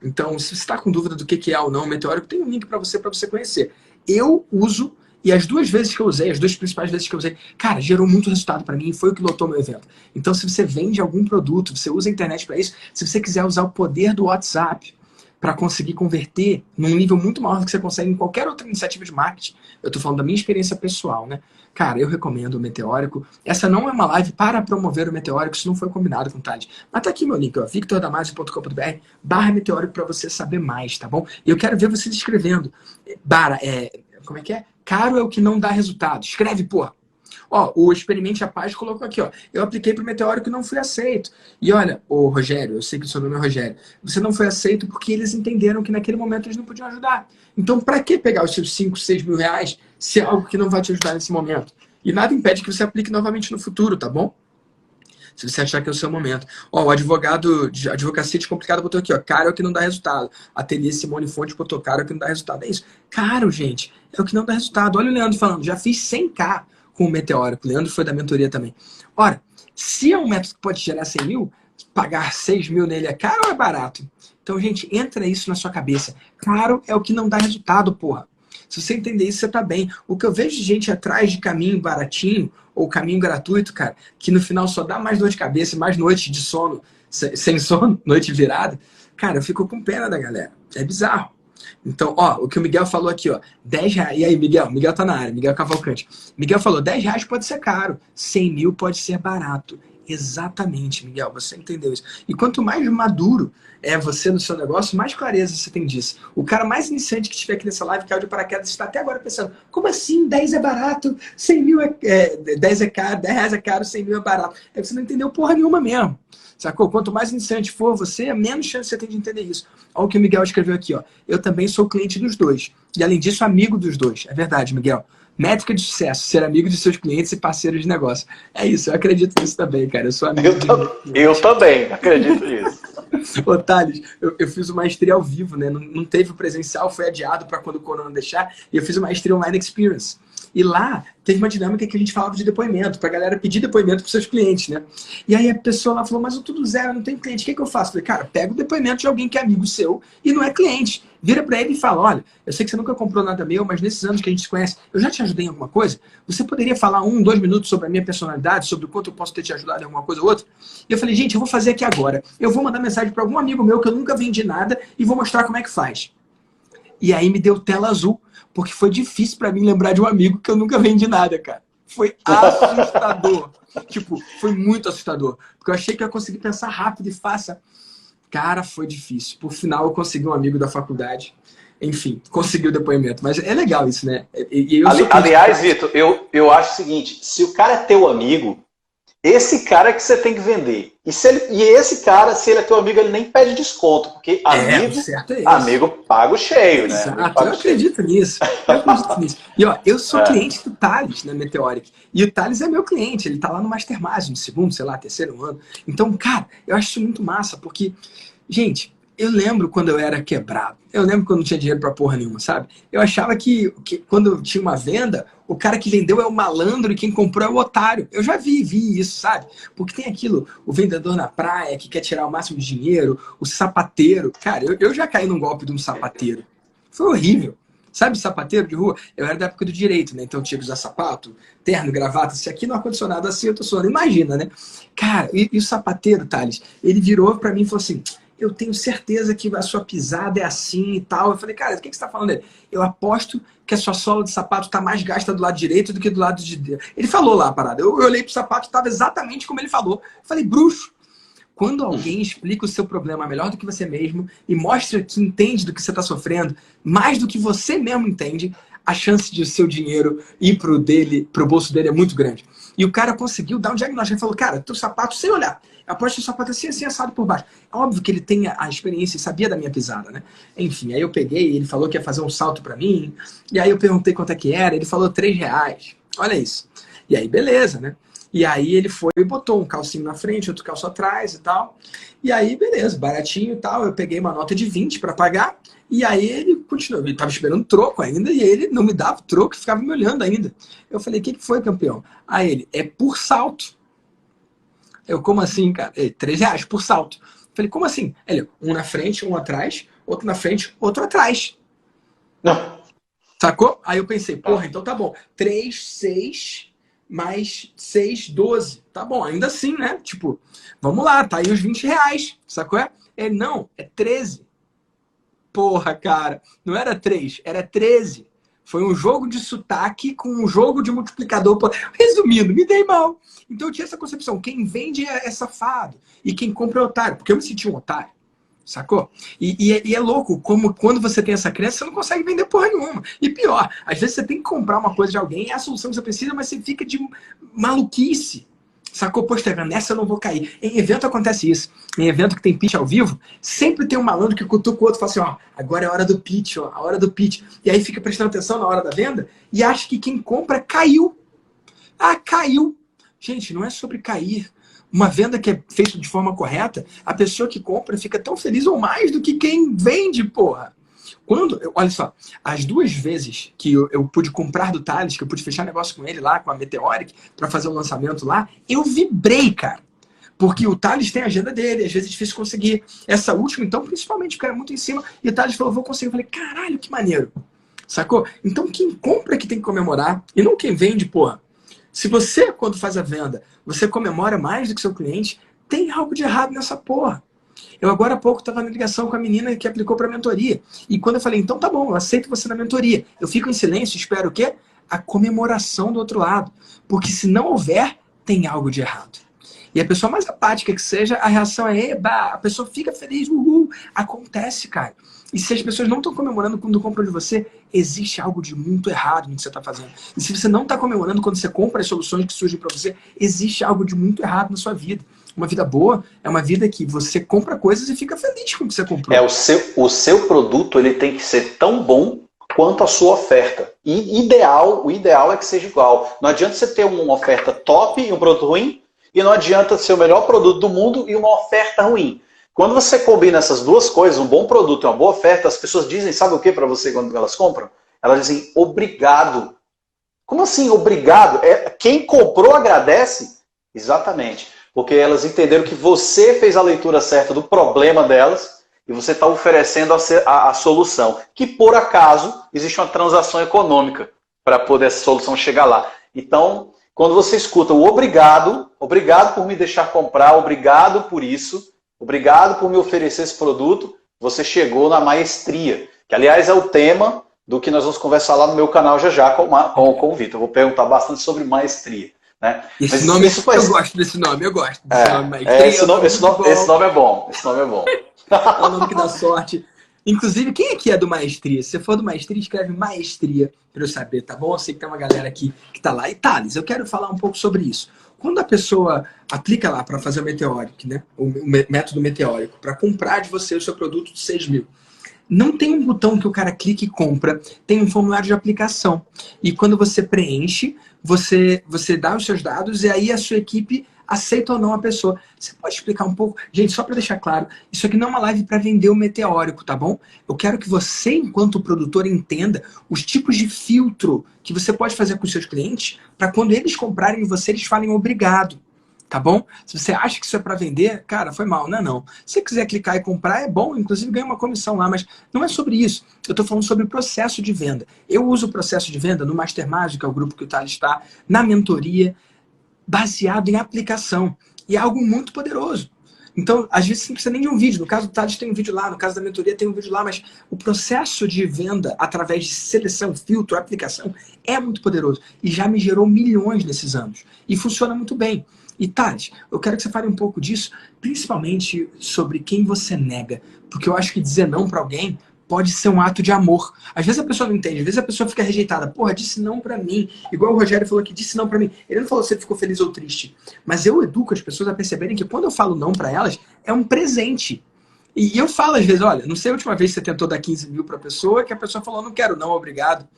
Então, se você está com dúvida do que é ou não o meteórico, tem um link para você conhecer. Eu uso, e as duas vezes que eu usei, as duas principais vezes que eu usei, cara, gerou muito resultado para mim e foi o que lotou meu evento. Então, se você vende algum produto, você usa a internet para isso, se você quiser usar o poder do WhatsApp para conseguir converter num nível muito maior do que você consegue em qualquer outra iniciativa de marketing. Eu estou falando da minha experiência pessoal, né? Cara, eu recomendo o Meteórico. Essa não é uma live para promover o Meteórico, isso não foi combinado com o Thales. Mas tá aqui meu link, ó, victordamasio.com.br/meteórico para você saber mais, tá bom? E eu quero ver vocês escrevendo. Como é que é? Caro é o que não dá resultado. Escreve, porra. Ó, o Experimente a Paz colocou aqui, ó. Eu apliquei para o Meteórico e não fui aceito. E olha, ô Rogério, eu sei que o seu nome é Rogério. Você não foi aceito porque eles entenderam que naquele momento eles não podiam ajudar. Então, para que pegar os seus 5, 6 mil reais se é algo que não vai te ajudar nesse momento? E nada impede que você aplique novamente no futuro, tá bom? Se você achar que é o seu momento. Ó, o advogado de advocacia complicado botou aqui, ó. Caro é o que não dá resultado. Ateliê Simone Fonte botou caro é o que não dá resultado. É isso. Caro, gente, é o que não dá resultado. Olha o Leandro falando, já fiz 100K com o Meteórico. O Leandro foi da mentoria também. Ora, se é um método que pode gerar 100 mil, pagar 6 mil nele é caro ou é barato? Então, gente, entra isso na sua cabeça. Caro é o que não dá resultado, porra. Se você entender isso, você tá bem. O que eu vejo de gente atrás de caminho baratinho ou caminho gratuito, cara, que no final só dá mais dor de cabeça e mais noite de sono, sem sono, noite virada, cara, eu fico com pena da galera. É bizarro. Então, ó, o que o Miguel falou aqui, ó, 10 reais. E aí, Miguel? Miguel tá na área, Miguel Cavalcante. Miguel falou, 10 reais pode ser caro, 100 mil pode ser barato. Exatamente, Miguel, você entendeu isso. E quanto mais maduro é você no seu negócio, mais clareza você tem disso. O cara mais iniciante que estiver aqui nessa live, que é o de paraquedas, está até agora pensando, como assim 10 é barato, 100 mil 10 é caro, 10 reais é caro, 100 mil é barato. É que você não entendeu porra nenhuma mesmo. Sacou? Quanto mais iniciante for você, menos chance você tem de entender isso. Olha o que o Miguel escreveu aqui, ó. Eu também sou cliente dos dois. E além disso, amigo dos dois. É verdade, Miguel. Métrica de sucesso, ser amigo de seus clientes e parceiros de negócio. É isso, eu acredito nisso também, cara. Eu sou amigo eu também acredito nisso. Ô, Thales, eu fiz uma maestria ao vivo, né? Não teve o presencial, foi adiado para quando o corona deixar. E eu fiz uma maestria online experience. E lá teve uma dinâmica que a gente falava de depoimento, pra galera pedir depoimento pros seus clientes, né? E aí a pessoa lá falou, mas eu tudo zero, eu não tenho cliente, o que eu faço? Eu falei, cara, pega o depoimento de alguém que é amigo seu e não é cliente. Vira pra ele e fala, olha, eu sei que você nunca comprou nada meu, mas nesses anos que a gente se conhece, eu já te ajudei em alguma coisa? Você poderia falar 1, 2 minutos sobre a minha personalidade, sobre o quanto eu posso ter te ajudado em alguma coisa ou outra? E eu falei, gente, eu vou fazer aqui agora. Eu vou mandar mensagem pra algum amigo meu que eu nunca vendi nada e vou mostrar como é que faz. E aí me deu tela azul, porque foi difícil pra mim lembrar de um amigo que eu nunca vendi nada, cara. Foi assustador. Tipo, foi muito assustador. Porque eu achei que eu ia conseguir pensar rápido e fácil. Cara, foi difícil. Por final, eu consegui um amigo da faculdade. Enfim, consegui o depoimento. Mas é legal isso, né? Aliás, Vitor, eu acho o seguinte, se o cara é teu amigo, esse cara é que você tem que vender. E esse cara, se ele é teu amigo, ele nem pede desconto, porque amigo paga o cheio, né? Exato, eu acredito nisso. E ó, eu sou cliente do Thales na Meteoric. E o Thales é meu cliente, ele tá lá no Mastermind, no segundo, sei lá, terceiro ano. Então, cara, eu acho isso muito massa, porque, gente, eu lembro quando eu era quebrado. Eu lembro quando não tinha dinheiro pra porra nenhuma, sabe? Eu achava que quando tinha uma venda, o cara que vendeu é o malandro e quem comprou é o otário. Eu já vi isso, sabe? Porque tem aquilo, o vendedor na praia que quer tirar o máximo de dinheiro, o sapateiro. Cara, eu já caí num golpe de um sapateiro. Foi horrível. Sabe sapateiro de rua? Eu era da época do direito, né? Então tinha que usar sapato, terno, gravata. Se aqui no ar-condicionado assim, eu tô suando. Imagina, né? Cara, e o sapateiro, Thales, ele virou pra mim e falou assim... Eu tenho certeza que a sua pisada é assim e tal. Eu falei, cara, o que você está falando dele? Eu aposto que a sua sola de sapato está mais gasta do lado direito do que do lado de dentro. Ele falou lá a parada. Eu olhei pro sapato e estava exatamente como ele falou. Eu falei, bruxo. Quando alguém explica o seu problema melhor do que você mesmo e mostra que entende do que você está sofrendo, mais do que você mesmo entende, a chance de o seu dinheiro ir pro bolso dele é muito grande. E o cara conseguiu dar um diagnóstico. Ele falou, cara, teu sapato, sem olhar, aposto que o sapato assim, assim, assado por baixo. É óbvio que ele tem a experiência e sabia da minha pisada, né? Enfim, aí eu peguei, ele falou que ia fazer um salto pra mim, e aí eu perguntei quanto é que era, ele falou R$3. Olha isso. E aí, beleza, né? E aí ele foi e botou um calcinho na frente, outro calço atrás e tal. E aí, beleza, baratinho e tal. Eu peguei uma nota de 20 para pagar. E aí ele continuou. Ele tava esperando troco ainda. E ele não me dava troco, ficava me olhando ainda. Eu falei, o que foi, campeão? Aí ele, é por salto. Eu, como assim, cara? R$3 por salto. Eu falei, como assim? Ele, um na frente, um atrás. Outro na frente, outro atrás. Não. Sacou? Aí eu pensei, porra, então tá bom. 3, 6... mais 6, 12. Tá bom, ainda assim, né? Tipo, vamos lá, tá aí os R$20, sacou? Ele, não, é 13. Porra, cara, não era 3, era 13. Foi um jogo de sotaque com um jogo de multiplicador. Resumindo, me dei mal. Então eu tinha essa concepção, quem vende é safado e quem compra é otário, porque eu me senti um otário. Sacou? E é louco, como quando você tem essa crença, você não consegue vender porra nenhuma. E pior, às vezes você tem que comprar uma coisa de alguém, é a solução que você precisa, mas você fica de maluquice. Sacou? Poxa, nessa eu não vou cair. Em evento acontece isso. Em evento que tem pitch ao vivo, sempre tem um malandro que cutuca o outro e fala assim, ó, agora é a hora do pitch, ó, a hora do pitch. E aí fica prestando atenção na hora da venda e acha que quem compra caiu. Ah, caiu. Gente, não é sobre cair. Uma venda que é feita de forma correta, a pessoa que compra fica tão feliz ou mais do que quem vende, porra. Olha só, as 2 vezes que eu pude comprar do Thales, que eu pude fechar negócio com ele lá, com a Meteoric, para fazer o lançamento lá, eu vibrei, cara. Porque o Thales tem a agenda dele, às vezes é difícil conseguir. Essa última, então, principalmente, porque era muito em cima, e o Thales falou, vou conseguir. Eu falei, caralho, que maneiro. Sacou? Então, quem compra é que tem que comemorar, e não quem vende, porra. Se você, quando faz a venda, você comemora mais do que seu cliente, tem algo de errado nessa porra. Eu agora há pouco estava na ligação com a menina que aplicou para a mentoria. E quando eu falei, então tá bom, eu aceito você na mentoria. Eu fico em silêncio e espero o quê? A comemoração do outro lado. Porque se não houver, tem algo de errado. E a pessoa mais apática que seja, a reação é, eba, a pessoa fica feliz, uhul. Acontece, cara. E se as pessoas não estão comemorando quando compram de você, existe algo de muito errado no que você está fazendo. E se você não está comemorando quando você compra as soluções que surgem para você, existe algo de muito errado na sua vida. Uma vida boa é uma vida que você compra coisas e fica feliz com o que você comprou. O seu produto ele tem que ser tão bom quanto a sua oferta. E o ideal é que seja igual. Não adianta você ter uma oferta top e um produto ruim, e não adianta ser o melhor produto do mundo e uma oferta ruim. Quando você combina essas duas coisas, um bom produto e uma boa oferta, as pessoas dizem, sabe o que para você quando elas compram? Elas dizem, obrigado. Como assim, obrigado? Quem comprou agradece? Exatamente. Porque elas entenderam que você fez a leitura certa do problema delas e você está oferecendo a solução. Que, por acaso, existe uma transação econômica para poder essa solução chegar lá. Então, quando você escuta o obrigado, obrigado por me deixar comprar, obrigado por isso, obrigado por me oferecer esse produto, você chegou na maestria. Que, aliás, é o tema do que nós vamos conversar lá no meu canal já com o Vitor. Eu vou perguntar bastante sobre maestria. Né? Esse nome, eu gosto desse nome, eu gosto desse nome. Maestria, esse nome é bom. Esse nome é bom. É o nome que dá sorte. Inclusive, quem aqui é do Maestria? Se você for do Maestria, escreve Maestria para eu saber, tá bom? Eu sei que tem uma galera aqui que tá lá. E Thales, eu quero falar um pouco sobre isso. Quando a pessoa aplica lá para fazer o meteórico, né? O método meteórico, para comprar de você o seu produto de 6 mil, não tem um botão que o cara clica e compra, tem um formulário de aplicação. E quando você preenche, você dá os seus dados e aí a sua equipe aceita ou não a pessoa. Você pode explicar um pouco? Gente, só para deixar claro, isso aqui não é uma live para vender o meteórico, tá bom? Eu quero que você, enquanto produtor, entenda os tipos de filtro que você pode fazer com os seus clientes para quando eles comprarem de você, eles falem obrigado. Tá bom? Se você acha que isso é para vender, cara, foi mal, não é não. Se você quiser clicar e comprar, é bom, inclusive ganha uma comissão lá, mas não é sobre isso. Eu estou falando sobre o processo de venda. Eu uso o processo de venda no Mastermind, que é o grupo que o Thales está, na mentoria, baseado em aplicação. E é algo muito poderoso. Então, às vezes, você não precisa nem de um vídeo. No caso do Thales tem um vídeo lá, no caso da mentoria tem um vídeo lá, mas o processo de venda através de seleção, filtro, aplicação, é muito poderoso. E já me gerou milhões nesses anos. E funciona muito bem. E Thales, eu quero que você fale um pouco disso, principalmente sobre quem você nega. Porque eu acho que dizer não para alguém pode ser um ato de amor. Às vezes a pessoa não entende, às vezes a pessoa fica rejeitada. Porra, disse não pra mim. Igual o Rogério falou que disse não pra mim. Ele não falou se ele ficou feliz ou triste. Mas eu educo as pessoas a perceberem que quando eu falo não pra elas, é um presente. E eu falo às vezes, olha, não sei a última vez que você tentou dar 15 mil pra pessoa, que a pessoa falou, não quero não, obrigado.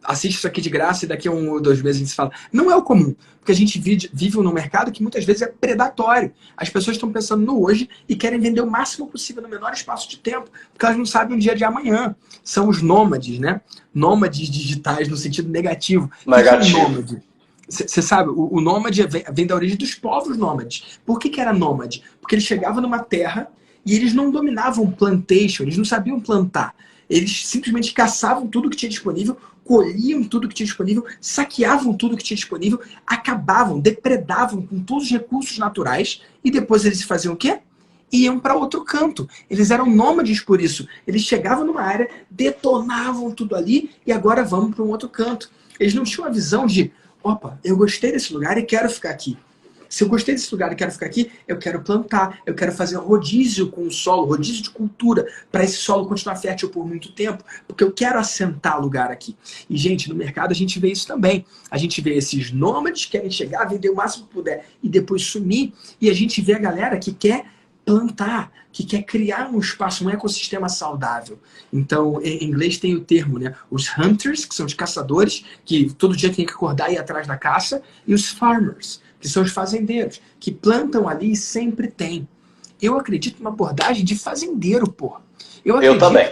Assiste isso aqui de graça e daqui a 1 ou 2 meses a gente se fala. Não é o comum, porque a gente vive num mercado que muitas vezes é predatório. As pessoas estão pensando no hoje e querem vender o máximo possível no menor espaço de tempo, porque elas não sabem o dia de amanhã. São os nômades, né? Nômades digitais no sentido negativo. Negativo. O que é um nômade? Você sabe, o nômade vem da origem dos povos nômades. Por que era nômade? Porque eles chegavam numa terra e eles não dominavam plantation, eles não sabiam plantar. Eles simplesmente caçavam tudo que tinha disponível, colhiam tudo que tinha disponível, saqueavam tudo que tinha disponível, acabavam, depredavam com todos os recursos naturais e depois eles faziam o quê? Iam para outro canto. Eles eram nômades por isso. Eles chegavam numa área, detonavam tudo ali e agora vamos para um outro canto. Eles não tinham a visão de, opa, eu gostei desse lugar e quero ficar aqui. Se eu gostei desse lugar e quero ficar aqui, eu quero plantar, eu quero fazer rodízio com o solo, rodízio de cultura, para esse solo continuar fértil por muito tempo, porque eu quero assentar lugar aqui. E, gente, no mercado a gente vê isso também. A gente vê esses nômades que querem chegar, vender o máximo que puder e depois sumir, e a gente vê a galera que quer plantar, que quer criar um espaço, um ecossistema saudável. Então, em inglês tem o termo, né? Os hunters, que são os caçadores, que todo dia tem que acordar e ir atrás da caça, e os farmers, que são os fazendeiros, que plantam ali e sempre tem. Eu acredito numa abordagem de fazendeiro, porra. Eu também.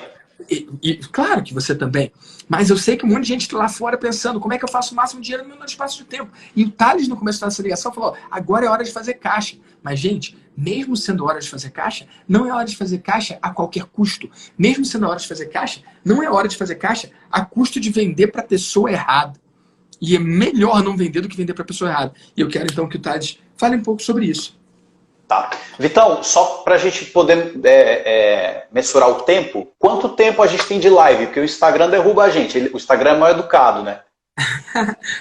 E claro que você também. Mas eu sei que um monte de gente está lá fora pensando como é que eu faço o máximo dinheiro no menor espaço de tempo. E o Thales, no começo dessa ligação, falou, agora é hora de fazer caixa. Mas, gente, mesmo sendo hora de fazer caixa, não é hora de fazer caixa a qualquer custo. Mesmo sendo hora de fazer caixa, não é hora de fazer caixa a custo de vender para a pessoa errada. E é melhor não vender do que vender para a pessoa errada. E eu quero, então, que o Thales fale um pouco sobre isso. Tá. Vitão, só para a gente poder mensurar o tempo, quanto tempo a gente tem de live? Porque o Instagram derruba a gente. O Instagram é mal educado, né?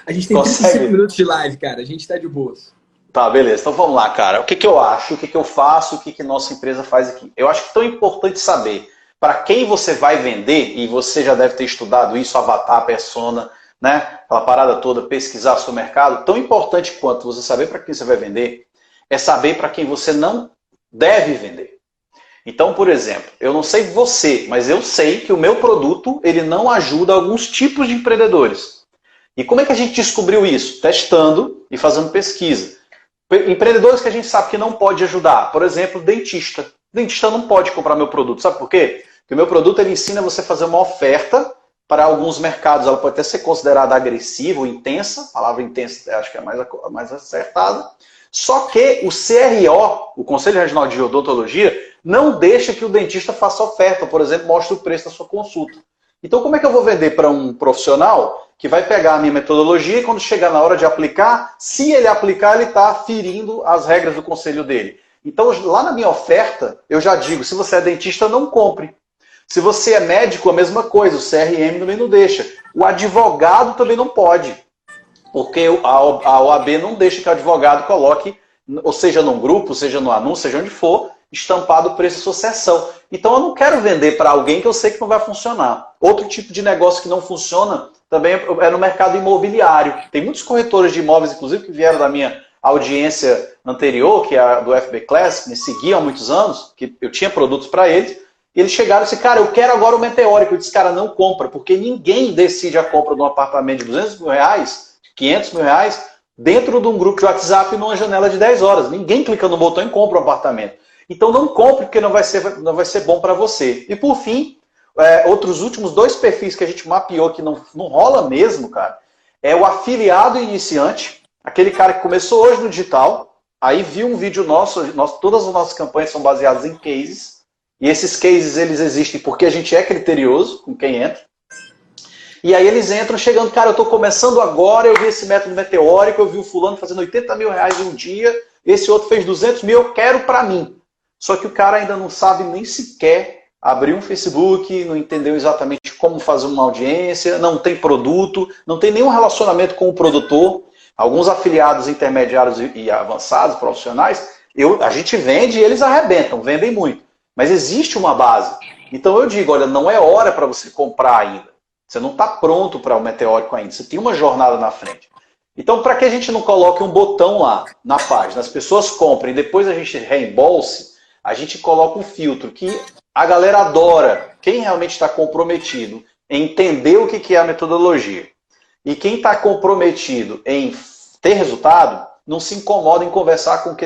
A gente tem 35 minutos de live, cara. A gente está de boas. Tá, beleza. Então vamos lá, cara. O que eu acho, o que eu faço, o que nossa empresa faz aqui? Eu acho que é tão importante saber para quem você vai vender, e você já deve ter estudado isso, avatar, persona, né? Aquela parada toda, pesquisar o seu mercado. Tão importante quanto você saber para quem você vai vender, é saber para quem você não deve vender. Então, por exemplo, eu não sei você, mas eu sei que o meu produto ele não ajuda alguns tipos de empreendedores. E como é que a gente descobriu isso? Testando e fazendo pesquisa. Empreendedores que a gente sabe que não pode ajudar. Por exemplo, dentista. Dentista não pode comprar meu produto. Sabe por quê? Porque o meu produto ele ensina você a fazer uma oferta para alguns mercados ela pode até ser considerada agressiva ou intensa, a palavra intensa acho que é mais acertada, só que o CRO, o Conselho Regional de Odontologia, não deixa que o dentista faça oferta, por exemplo, mostre o preço da sua consulta. Então como é que eu vou vender para um profissional que vai pegar a minha metodologia e quando chegar na hora de aplicar, se ele aplicar, ele está ferindo as regras do conselho dele. Então lá na minha oferta, eu já digo, se você é dentista, não compre. Se você é médico, a mesma coisa, o CRM também não deixa. O advogado também não pode, porque a OAB não deixa que o advogado coloque, ou seja num grupo, seja no anúncio, seja onde for, estampado o preço da sucessão. Então eu não quero vender para alguém que eu sei que não vai funcionar. Outro tipo de negócio que não funciona também é no mercado imobiliário. Tem muitos corretores de imóveis, inclusive, que vieram da minha audiência anterior, que é a do FB Classic, me seguiam há muitos anos, que eu tinha produtos para eles. Eles chegaram e disseram, cara, eu quero agora o meteórico. Eu disse, cara, não compra, porque ninguém decide a compra de um apartamento de 200 mil reais, 500 mil reais, dentro de um grupo de WhatsApp numa janela de 10 horas. Ninguém clica no botão e compra um apartamento. Então não compre, porque não vai ser bom para você. E por fim, outros últimos 2 perfis que a gente mapeou que não rola mesmo, cara, é o afiliado iniciante, aquele cara que começou hoje no digital, aí viu um vídeo nosso, todas as nossas campanhas são baseadas em cases, e esses cases eles existem porque a gente é criterioso com quem entra. E aí eles entram chegando, cara, eu estou começando agora, eu vi esse método meteórico, eu vi o fulano fazendo 80 mil reais em um dia, esse outro fez 200 mil, eu quero para mim. Só que o cara ainda não sabe nem sequer abrir um Facebook, não entendeu exatamente como fazer uma audiência, não tem produto, não tem nenhum relacionamento com o produtor. Alguns afiliados intermediários e avançados, profissionais, a gente vende e eles arrebentam, vendem muito. Mas existe uma base. Então eu digo, olha, não é hora para você comprar ainda. Você não está pronto para o meteórico ainda. Você tem uma jornada na frente. Então, para que a gente não coloque um botão lá na página, as pessoas comprem e depois a gente reembolse, a gente coloca um filtro que a galera adora. Quem realmente está comprometido em entender o que é a metodologia. E quem está comprometido em ter resultado, não se incomoda em conversar com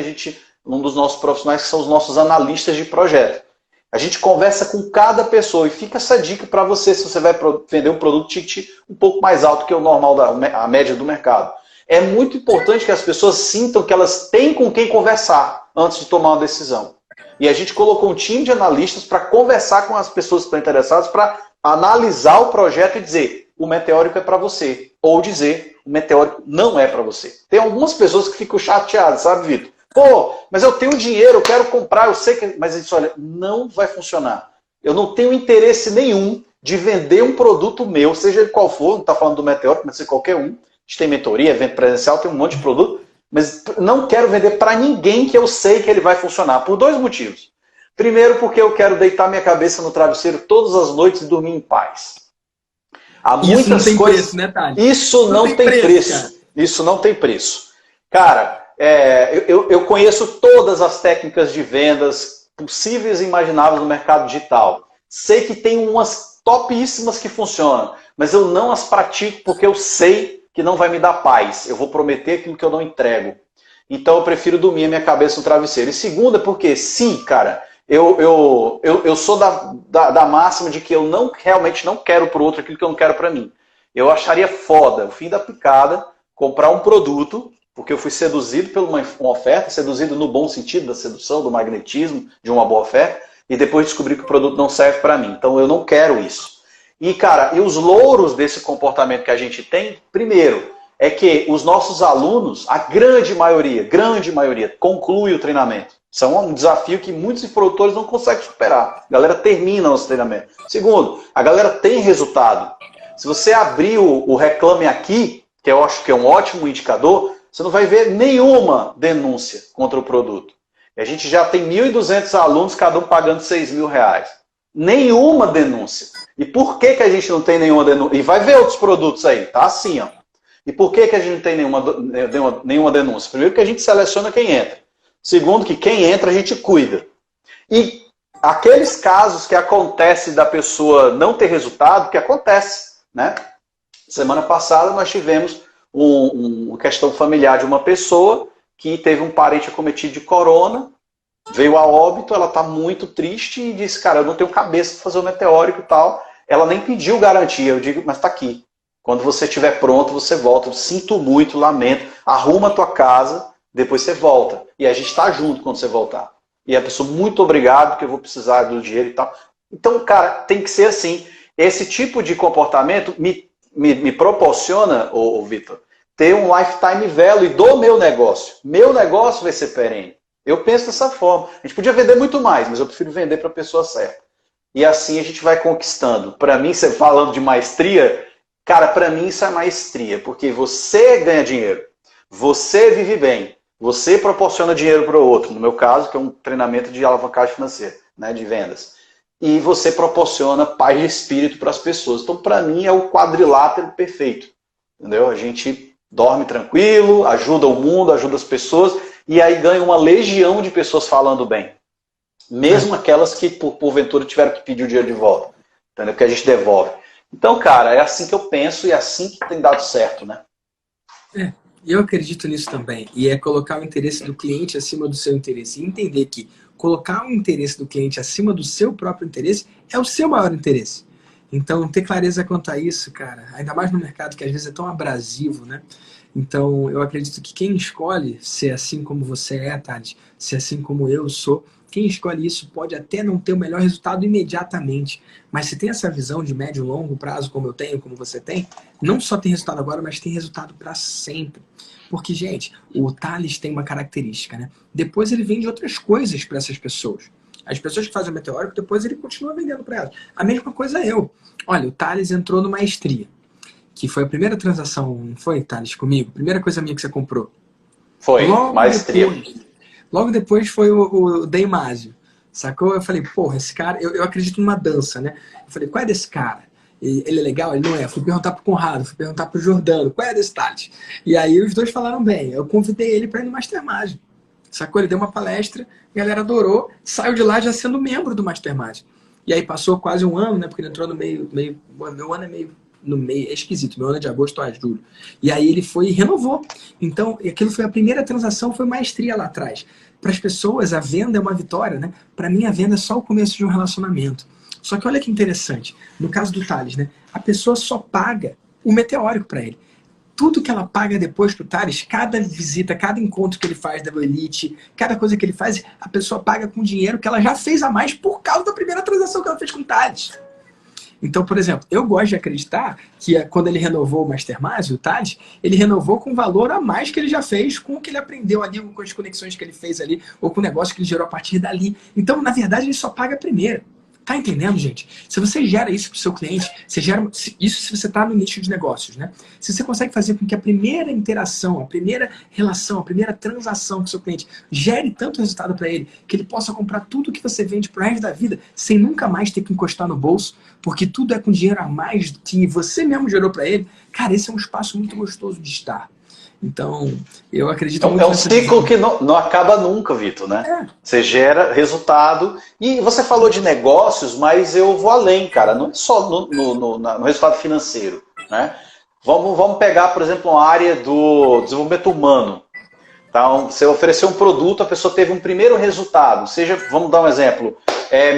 um dos nossos profissionais, que são os nossos analistas de projeto. A gente conversa com cada pessoa e fica essa dica para você, se você vai vender um produto ticket um pouco mais alto que o normal, a média do mercado. É muito importante que as pessoas sintam que elas têm com quem conversar antes de tomar uma decisão. E a gente colocou um time de analistas para conversar com as pessoas que estão interessadas, para analisar o projeto e dizer, o meteórico é para você. Ou dizer, o meteórico não é para você. Tem algumas pessoas que ficam chateadas, sabe, Vitor? Pô, mas eu tenho dinheiro, eu quero comprar, eu sei que... Mas isso, olha, não vai funcionar. Eu não tenho interesse nenhum de vender um produto meu, seja ele qual for, não está falando do meteórico, pode ser qualquer um. A gente tem mentoria, evento presencial, tem um monte de produto. Mas não quero vender para ninguém que eu sei que ele vai funcionar, por 2 motivos. Primeiro, porque eu quero deitar minha cabeça no travesseiro todas as noites e dormir em paz. Há isso muitas não tem coisas... preço, né, Thales? Isso não tem preço. Isso não tem preço. Cara, eu conheço todas as técnicas de vendas possíveis e imagináveis no mercado digital. Sei que tem umas topíssimas que funcionam, mas eu não as pratico porque eu sei que não vai me dar paz. Eu vou prometer aquilo que eu não entrego. Então eu prefiro dormir a minha cabeça no travesseiro. E segunda, porque sim, cara, eu sou da máxima de que eu realmente não quero para o outro aquilo que eu não quero para mim. Eu acharia foda, o fim da picada, comprar um produto, porque eu fui seduzido por uma oferta, seduzido no bom sentido da sedução, do magnetismo, de uma boa oferta, e depois descobri que o produto não serve para mim. Então eu não quero isso. E, cara, os louros desse comportamento que a gente tem, primeiro, é que os nossos alunos, a grande maioria, conclui o treinamento. Isso é um desafio que muitos produtores não conseguem superar. A galera termina o treinamento. Segundo, a galera tem resultado. Se você abrir o Reclame Aqui, que eu acho que é um ótimo indicador, você não vai ver nenhuma denúncia contra o produto. E a gente já tem 1.200 alunos, cada um pagando 6 mil reais. Nenhuma denúncia. E por que a gente não tem nenhuma denúncia? E vai ver outros produtos aí, tá assim, ó. E por que a gente não tem nenhuma denúncia? Primeiro que a gente seleciona quem entra. Segundo que quem entra a gente cuida. E aqueles casos que acontece da pessoa não ter resultado, que acontece, né? Semana passada nós tivemos uma questão familiar de uma pessoa que teve um parente acometido de corona, veio a óbito, ela está muito triste e disse, cara, eu não tenho cabeça para fazer o meteórico e tal. ela nem pediu garantia. Eu digo, mas tá aqui. Quando você estiver pronto, você volta. Eu sinto muito, lamento. Arruma a tua casa, depois você volta. E a gente está junto quando você voltar. E a pessoa, muito obrigado, porque eu vou precisar do dinheiro e tal. Então, cara, tem que ser assim. Esse tipo de comportamento me proporciona, ô Vitor, ter um lifetime value do meu negócio. Meu negócio vai ser perene. Eu penso dessa forma. A gente podia vender muito mais, mas eu prefiro vender para a pessoa certa. E assim a gente vai conquistando. Para mim, você falando de maestria, cara, para mim isso é maestria, porque você ganha dinheiro, você vive bem, você proporciona dinheiro para o outro, no meu caso, que é um treinamento de alavancagem financeira, né, de vendas. E você proporciona paz de espírito para as pessoas. Então, para mim, é o quadrilátero perfeito. Entendeu? A gente dorme tranquilo, ajuda o mundo, ajuda as pessoas, e aí ganha uma legião de pessoas falando bem. Mesmo aquelas que, porventura, tiveram que pedir o dinheiro de volta. Entendeu? Que a gente devolve. Então, cara, é assim que eu penso e é assim que tem dado certo, né? Eu acredito nisso também. E é colocar o interesse do cliente acima do seu interesse. E entender que colocar o interesse do cliente acima do seu próprio interesse é o seu maior interesse. Então, ter clareza quanto a isso, cara, ainda mais no mercado que às vezes é tão abrasivo, né? Então, eu acredito que quem escolhe ser assim como você é, Thales, ser assim como eu sou, quem escolhe isso pode até não ter o melhor resultado imediatamente, mas se tem essa visão de médio e longo prazo, como eu tenho, como você tem, não só tem resultado agora, mas tem resultado para sempre. Porque, gente, o Thales tem uma característica, né? Depois ele vende outras coisas para essas pessoas. As pessoas que fazem o meteórico, depois ele continua vendendo para elas. A mesma coisa eu. Olha, o Thales entrou no Maestria, que foi a primeira transação, não foi, Thales, comigo? Primeira coisa minha que você comprou. Foi, Maestria. Logo depois foi o Deimásio, sacou? Eu falei, porra, esse cara, eu acredito numa dança, né? Eu falei, qual é desse cara? Ele é legal? Ele não é. Fui perguntar pro Conrado, fui perguntar pro Jordano, qual é desse Thales? E aí os dois falaram bem, eu convidei ele para ir no Mastermind, sacou? Ele deu uma palestra, a galera adorou, saiu de lá já sendo membro do Mastermind. E aí passou quase um ano, né? Porque ele entrou no meio meu ano é meio no meio, é esquisito, meu ano é de agosto a julho. E aí ele foi e renovou. Então, aquilo foi a primeira transação, foi maestria lá atrás. Para as pessoas, a venda é uma vitória, né? Para mim, a venda é só o começo de um relacionamento. Só que olha que interessante, no caso do Thales, né? A pessoa só paga o meteórico para ele. Tudo que ela paga depois pro Thales, cada visita, cada encontro que ele faz da Elite, cada coisa que ele faz, a pessoa paga com dinheiro que ela já fez a mais por causa da primeira transação que ela fez com o Thales. Então, por exemplo, eu gosto de acreditar que quando ele renovou o Mastermind, o Thales, ele renovou com valor a mais que ele já fez, com o que ele aprendeu ali, com as conexões que ele fez ali, ou com o negócio que ele gerou a partir dali. Então, na verdade, ele só paga primeiro. Tá entendendo, gente? Se você gera isso para o seu cliente, você gera isso se você está no nicho de negócios, né? Se você consegue fazer com que a primeira interação, a primeira relação, a primeira transação com o seu cliente gere tanto resultado para ele, que ele possa comprar tudo que você vende pro resto da vida, sem nunca mais ter que encostar no bolso, porque tudo é com dinheiro a mais que você mesmo gerou para ele, cara, esse é um espaço muito gostoso de estar. Então, eu acredito muito. É um ciclo que não acaba nunca, Vitor, né? É. Você gera resultado. E você falou de negócios, mas eu vou além, cara. Não é só no resultado financeiro, né? Vamos pegar, por exemplo, uma área do desenvolvimento humano. Então, você ofereceu um produto, a pessoa teve um primeiro resultado. Seja, vamos dar um exemplo,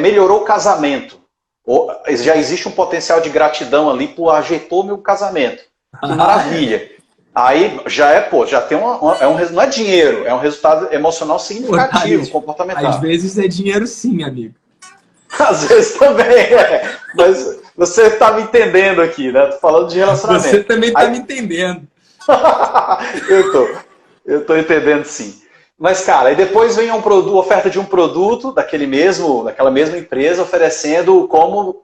melhorou o casamento. Ou, já existe um potencial de gratidão ali por ajeitou meu casamento. Que maravilha. Aí já tem não é dinheiro, é um resultado emocional significativo, comportamental. Às vezes é dinheiro sim, amigo. Às vezes também mas você está me entendendo aqui, né? Tô falando de relacionamento. Você também está me entendendo. eu tô entendendo sim. Mas, cara, aí depois vem oferta de um produto daquela mesma empresa oferecendo como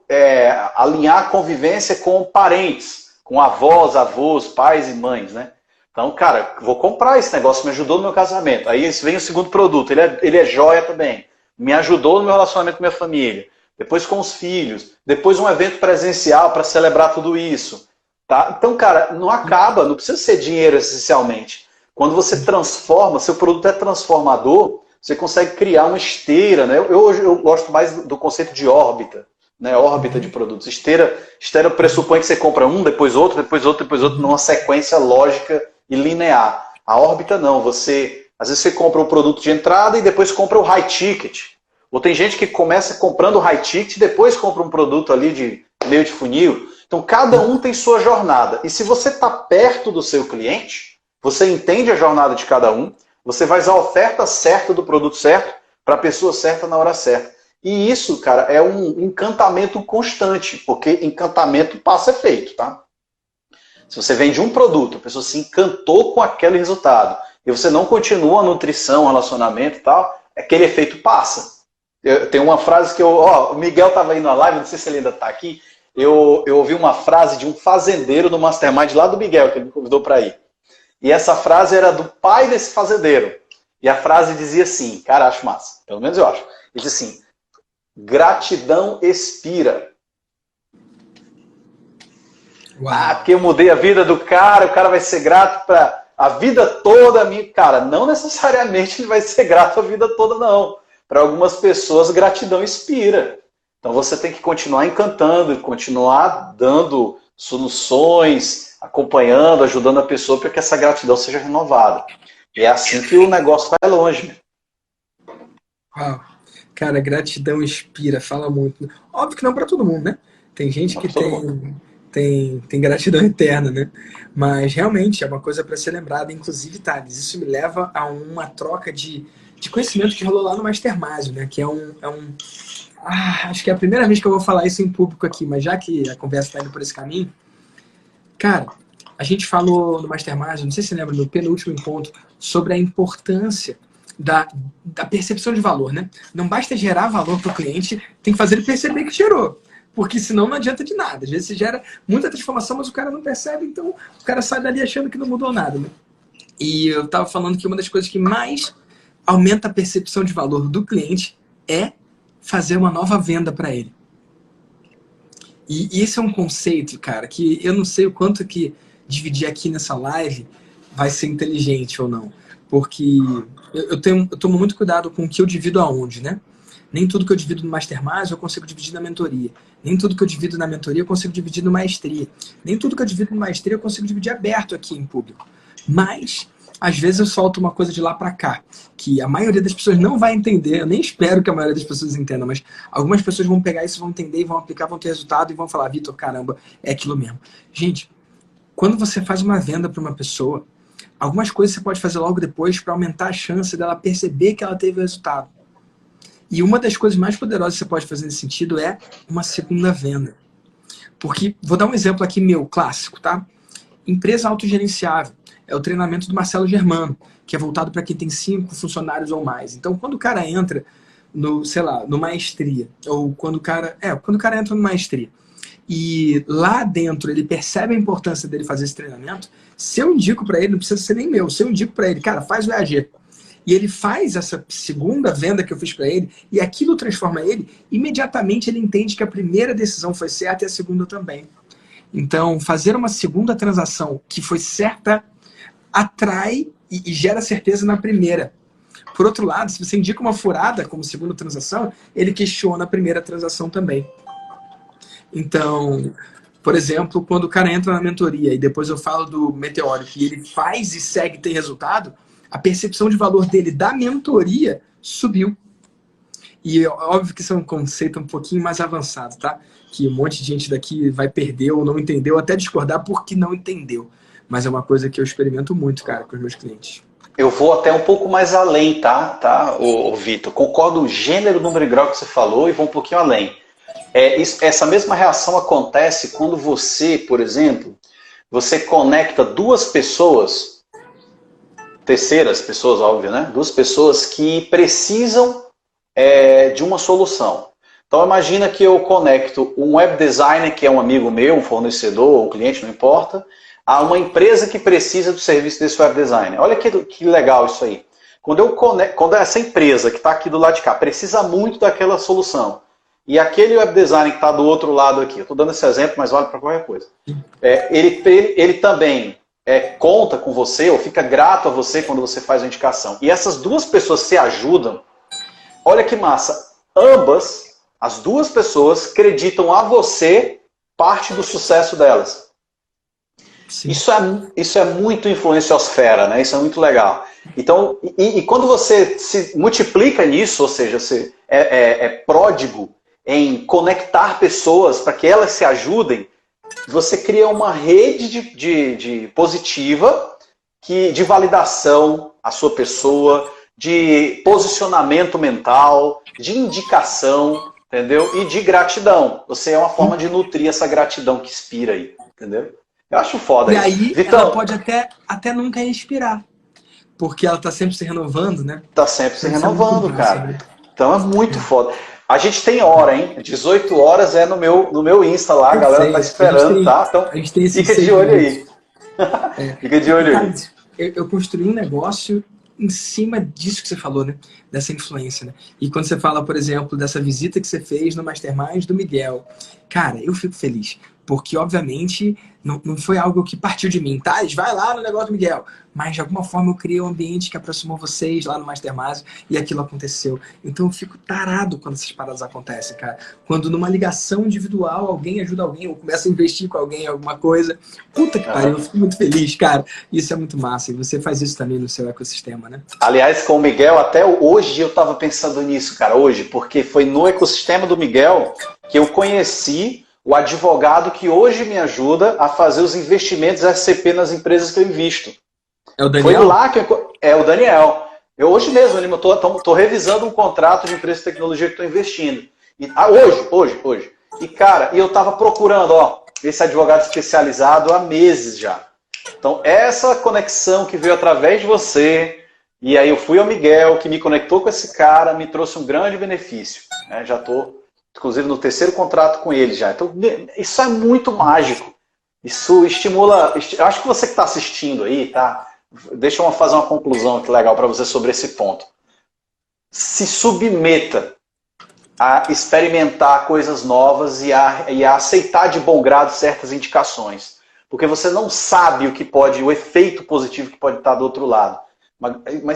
alinhar a convivência com parentes. Com avós, pais e mães, né? Então, cara, vou comprar esse negócio, me ajudou no meu casamento. Aí vem o segundo produto, ele é joia também. Me ajudou no meu relacionamento com minha família. Depois com os filhos. Depois um evento presencial para celebrar tudo isso. Tá? Então, cara, não acaba, não precisa ser dinheiro essencialmente. Quando você transforma, seu produto é transformador, você consegue criar uma esteira, né? Eu gosto mais do conceito de órbita. Né, órbita de produtos. Esteira pressupõe que você compra um, depois outro, depois outro, depois outro, numa sequência lógica e linear. A órbita não, às vezes você compra o produto de entrada e depois compra o high ticket. Ou tem gente que começa comprando o high ticket e depois compra um produto ali de meio de funil. Então, cada um tem sua jornada. E se você está perto do seu cliente, você entende a jornada de cada um, você vai usar a oferta certa do produto certo para a pessoa certa na hora certa. E isso, cara, é um encantamento constante, porque encantamento passa efeito, tá? Se você vende um produto, a pessoa se encantou com aquele resultado, e você não continua a nutrição, relacionamento e tal, aquele efeito passa. Tem uma frase que o Miguel estava aí na live, não sei se ele ainda está aqui, eu ouvi uma frase de um fazendeiro no Mastermind lá do Miguel, que ele me convidou para ir. E essa frase era do pai desse fazendeiro. E a frase dizia assim, cara, acho massa, pelo menos eu acho. Ele dizia assim, gratidão expira. Uau. Ah, porque eu mudei a vida do cara, o cara vai ser grato para a vida toda. Cara, não necessariamente ele vai ser grato a vida toda, não. Para algumas pessoas, gratidão expira. Então você tem que continuar encantando, continuar dando soluções, acompanhando, ajudando a pessoa para que essa gratidão seja renovada. E é assim que o negócio vai longe. Uau. Cara, gratidão inspira, fala muito. Óbvio que não para todo mundo, né? Tem gente que tem gratidão eterna, né? Mas realmente é uma coisa para ser lembrada. Inclusive, Thales, isso me leva a uma troca de conhecimento que rolou lá no Mastermind, né? Que acho que é a primeira vez que eu vou falar isso em público aqui, mas já que a conversa está indo por esse caminho, cara, a gente falou no Mastermind, não sei se você lembra, no penúltimo encontro, sobre a importância da percepção de valor, né? Não basta gerar valor para o cliente, tem que fazer ele perceber que gerou. Porque senão não adianta de nada. Às vezes você gera muita transformação, mas o cara não percebe, então o cara sai dali achando que não mudou nada, né? E eu estava falando que uma das coisas que mais aumenta a percepção de valor do cliente é fazer uma nova venda para ele. E esse é um conceito, cara, que eu não sei o quanto que dividir aqui nessa live vai ser inteligente ou não. Porque eu tomo muito cuidado com o que eu divido aonde, né? Nem tudo que eu divido no Mastermind eu consigo dividir na mentoria. Nem tudo que eu divido na mentoria eu consigo dividir no maestria. Nem tudo que eu divido no maestria eu consigo dividir aberto aqui em público. Mas às vezes eu solto uma coisa de lá para cá, que a maioria das pessoas não vai entender, eu nem espero que a maioria das pessoas entenda, mas algumas pessoas vão pegar isso, vão entender, vão aplicar, vão ter resultado e vão falar, Vitor, caramba, é aquilo mesmo. Gente, quando você faz uma venda para uma pessoa, algumas coisas você pode fazer logo depois para aumentar a chance dela perceber que ela teve o resultado. E uma das coisas mais poderosas que você pode fazer nesse sentido é uma segunda venda. Porque, vou dar um exemplo aqui meu, clássico, tá? Empresa autogerenciável. É o treinamento do Marcelo Germano, que é voltado para quem tem 5 funcionários ou mais. Então, quando o cara entra no, sei lá, no maestria, ou quando o cara entra no maestria, e lá dentro ele percebe a importância dele fazer esse treinamento, se eu indico para ele, não precisa ser nem meu, se eu indico para ele, cara, faz o EAG, e ele faz essa segunda venda que eu fiz para ele, e aquilo transforma ele, imediatamente ele entende que a primeira decisão foi certa e a segunda também. Então, fazer uma segunda transação que foi certa atrai e gera certeza na primeira. Por outro lado, se você indica uma furada como segunda transação, ele questiona a primeira transação também. Então, por exemplo, quando o cara entra na mentoria e depois eu falo do meteórico e ele faz e segue e tem resultado, a percepção de valor dele da mentoria subiu. E óbvio que isso é um conceito um pouquinho mais avançado, tá? Que um monte de gente daqui vai perder ou não entendeu, até discordar porque não entendeu. Mas é uma coisa que eu experimento muito, cara, com os meus clientes. Eu vou até um pouco mais além, tá, Vitor? Concordo o gênero, número e grau que você falou e vou um pouquinho além. Essa mesma reação acontece quando você, por exemplo, você conecta duas pessoas, terceiras pessoas, óbvio, né? Duas pessoas que precisam de uma solução. Então imagina que eu conecto um web designer, que é um amigo meu, um fornecedor, um cliente, não importa, a uma empresa que precisa do serviço desse web designer. Olha que legal isso aí. Quando essa empresa que está aqui do lado de cá precisa muito daquela solução, e aquele web designer que está do outro lado aqui, eu estou dando esse exemplo, mas vale para qualquer coisa, ele também conta com você, ou fica grato a você quando você faz a indicação. E essas duas pessoas se ajudam. Olha que massa. Ambas, as duas pessoas, acreditam a você parte do sucesso delas. Isso é muito influenciosfera, né? Isso é muito legal. Então, e quando você se multiplica nisso, ou seja, você é pródigo em conectar pessoas para que elas se ajudem, você cria uma rede de positiva de validação à sua pessoa, de posicionamento mental, de indicação, entendeu? E de gratidão. Você é uma forma de nutrir essa gratidão que inspira aí, entendeu? Eu acho foda E isso. aí Vitão, ela pode até nunca inspirar, porque ela tá sempre se renovando, né? tá sempre se Então, isso é muito renovando, massa, cara. né? Então é muito foda. A gente tem hora, hein? 18 horas é no meu Insta lá, a galera tá esperando, tá? Então A gente tem esses fica 6 de olho minutos. aí. Fica de olho Cara, aí. eu construí um negócio em cima disso que você falou, né? Dessa influência, né? E quando você fala, por exemplo, dessa visita que você fez no Mastermind do Miguel, cara, eu fico feliz. Porque, obviamente, não foi algo que partiu de mim, tá? Vai lá no negócio do Miguel. Mas, de alguma forma, eu criei um ambiente que aproximou vocês lá no Mastermind e aquilo aconteceu. Então, eu fico tarado quando essas paradas acontecem, cara. Quando numa ligação individual, alguém ajuda alguém ou começa a investir com alguém em alguma coisa. Puta que pariu, eu fico muito feliz, cara. Isso é muito massa. E você faz isso também no seu ecossistema, né? Aliás, com o Miguel, até hoje eu estava pensando nisso, cara, hoje, porque foi no ecossistema do Miguel que eu conheci o advogado que hoje me ajuda a fazer os investimentos SCP nas empresas que eu invisto. É o Daniel? Foi lá que é o Daniel. Eu hoje mesmo, eu estou revisando um contrato de empresa de tecnologia que estou investindo. Hoje. E, cara, eu estava procurando, esse advogado especializado há meses já. Então, essa conexão que veio através de você, e aí eu fui ao Miguel, que me conectou com esse cara, me trouxe um grande benefício. Né? Já estou, inclusive, no 3º contrato com ele já. Então, isso é muito mágico. Isso estimula... Acho que você que está assistindo aí, tá? Deixa eu fazer uma conclusão aqui legal para você sobre esse ponto. Se submeta a experimentar coisas novas e a aceitar de bom grado certas indicações. Porque você não sabe o efeito positivo que pode estar do outro lado.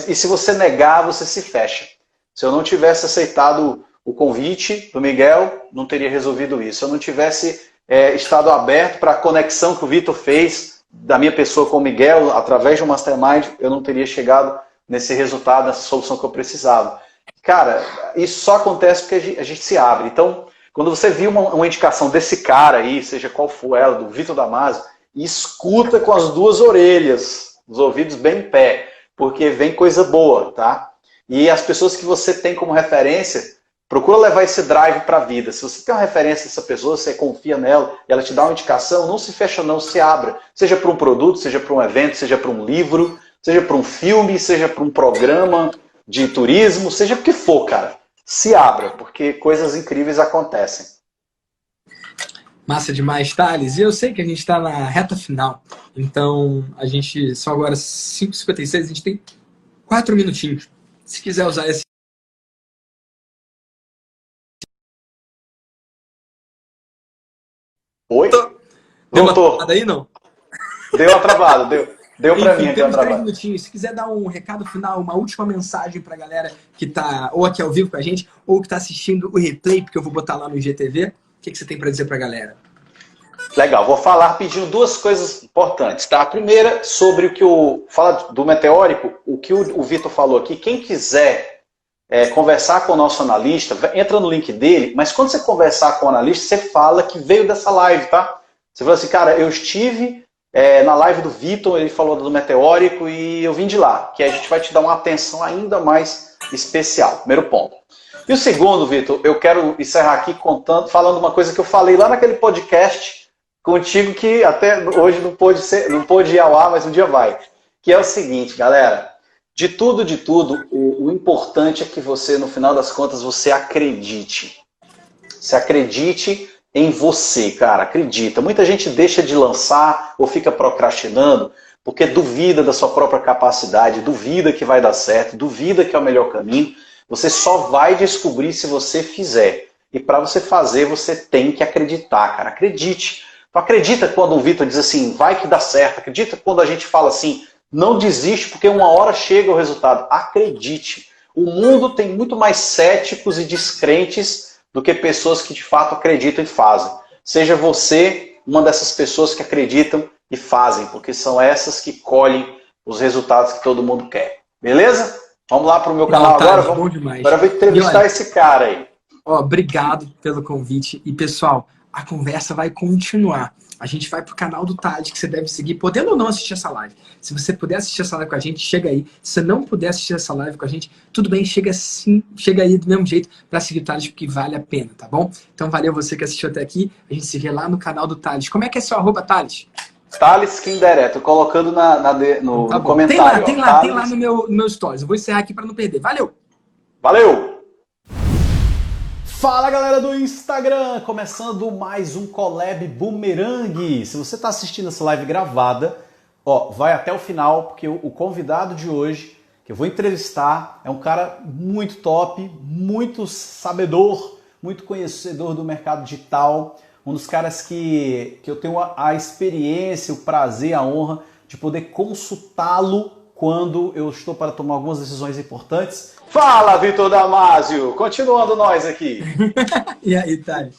E se você negar, você se fecha. Se eu não tivesse aceitado o convite do Miguel, não teria resolvido isso. Se eu não tivesse estado aberto para a conexão que o Vitor fez da minha pessoa com o Miguel, através de um Mastermind, eu não teria chegado nesse resultado, nessa solução que eu precisava. Cara, isso só acontece porque a gente se abre. Então, quando você viu uma indicação desse cara aí, seja qual for ela, do Vitor Damasio, escuta com as 2 orelhas, os ouvidos bem em pé, porque vem coisa boa, tá? E as pessoas que você tem como referência, procura levar esse drive para a vida. Se você tem uma referência dessa pessoa, você confia nela, e ela te dá uma indicação, não se fecha não, se abra. Seja para um produto, seja para um evento, seja para um livro, seja para um filme, seja para um programa de turismo, seja o que for, cara. Se abra, porque coisas incríveis acontecem. Massa demais, Thales. E eu sei que a gente está na reta final. Então, a gente só agora 5h56, a gente tem 4 minutinhos. Se quiser usar esse... Oi? Deu uma travada aí, não? Deu uma travada, deu para mim aqui uma temos 3 travada. minutinhos. Se quiser dar um recado final, uma última mensagem para a galera que está ou aqui ao vivo com a gente, ou que está assistindo o replay, porque eu vou botar lá no IGTV, o que você tem para dizer para a galera? Legal, vou falar pedindo 2 coisas importantes, tá? A primeira, sobre fala do meteórico, o que o Vitor falou aqui. Quem quiser conversar com o nosso analista, entra no link dele, mas quando você conversar com o analista, você fala que veio dessa live, tá? Você fala assim, cara, eu estive na live do Vitor, ele falou do meteórico e eu vim de lá, que a gente vai te dar uma atenção ainda mais especial. Primeiro ponto. E o segundo, Vitor, eu quero encerrar aqui falando uma coisa que eu falei lá naquele podcast contigo, que até hoje não pôde ir ao ar, mas um dia vai. Que é o seguinte, galera, de tudo, o importante é que você, no final das contas, você acredite. Você acredite em você, cara, acredita. Muita gente deixa de lançar ou fica procrastinando porque duvida da sua própria capacidade, duvida que vai dar certo, duvida que é o melhor caminho. Você só vai descobrir se você fizer. E para você fazer, você tem que acreditar, cara. Acredite. Então acredita quando o Vitor diz assim, vai que dá certo. Acredita quando a gente fala assim, não desiste porque uma hora chega o resultado. Acredite. O mundo tem muito mais céticos e descrentes do que pessoas que de fato acreditam e fazem. Seja você uma dessas pessoas que acreditam e fazem, porque são essas que colhem os resultados que todo mundo quer. Beleza? Vamos lá para o meu canal agora. Agora eu vou entrevistar esse cara aí. Ó, obrigado pelo convite. E, pessoal, a conversa vai continuar. A gente vai pro canal do Thales, que você deve seguir, podendo ou não assistir essa live. Se você puder assistir essa live com a gente, chega aí. Se você não puder assistir essa live com a gente, tudo bem, chega sim, chega aí do mesmo jeito para seguir o Thales, porque vale a pena, tá bom? Então, valeu você que assistiu até aqui. A gente se vê lá no canal do Thales. Como é que é seu arroba, Thales? Thales Kinderé, tô colocando no Tá bom. comentário. Tem lá no meu stories. Eu vou encerrar aqui para não perder. Valeu! Valeu! Fala galera do Instagram, começando mais um Collab Boomerang. Se você está assistindo essa live gravada, ó, vai até o final, porque o convidado de hoje, que eu vou entrevistar, é um cara muito top, muito sabedor, muito conhecedor do mercado digital, um dos caras que eu tenho a experiência, o prazer, a honra de poder consultá-lo quando eu estou para tomar algumas decisões importantes. Fala, Vitor Damasio! Continuando nós aqui. E aí, Thales?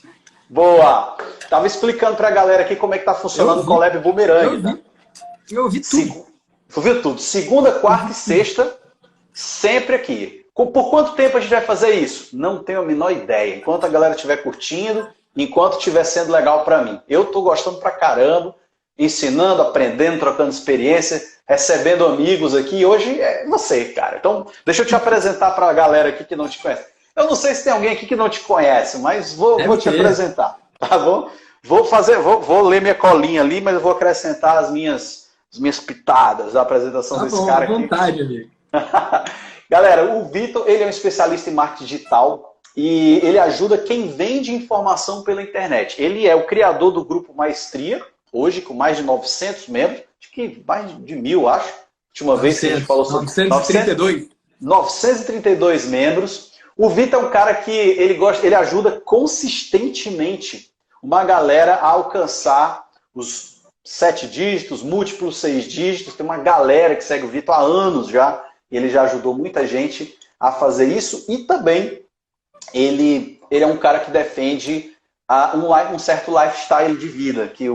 Boa! Tava explicando para a galera aqui como é que tá funcionando o Collab Boomerang. Eu ouvi tudo. Ouviu tudo. Segunda, quarta e sexta, sempre aqui. Por quanto tempo a gente vai fazer isso? Não tenho a menor ideia. Enquanto a galera estiver curtindo, enquanto estiver sendo legal para mim. Eu tô gostando pra caramba, ensinando, aprendendo, trocando experiência, recebendo amigos aqui. Hoje é você, cara. Então, deixa eu te apresentar para a galera aqui que não te conhece. Eu não sei se tem alguém aqui que não te conhece, mas vou te apresentar, tá bom? Vou ler minha colinha ali, mas eu vou acrescentar as minhas pitadas da apresentação desse cara aqui. À vontade, amigo. Galera, o Vitor, ele é um especialista em marketing digital e ele ajuda quem vende informação pela internet. Ele é o criador do grupo Maestria, hoje com mais de 900 membros, acho que mais de 1.000, acho. Última vez que a gente falou sobre 932. 932 membros. O Vitor é um cara que ele ajuda consistentemente uma galera a alcançar os 7 dígitos, múltiplos 6 dígitos. Tem uma galera que segue o Vitor há anos já. E ele já ajudou muita gente a fazer isso. E também ele é um cara que defende um certo lifestyle de vida, que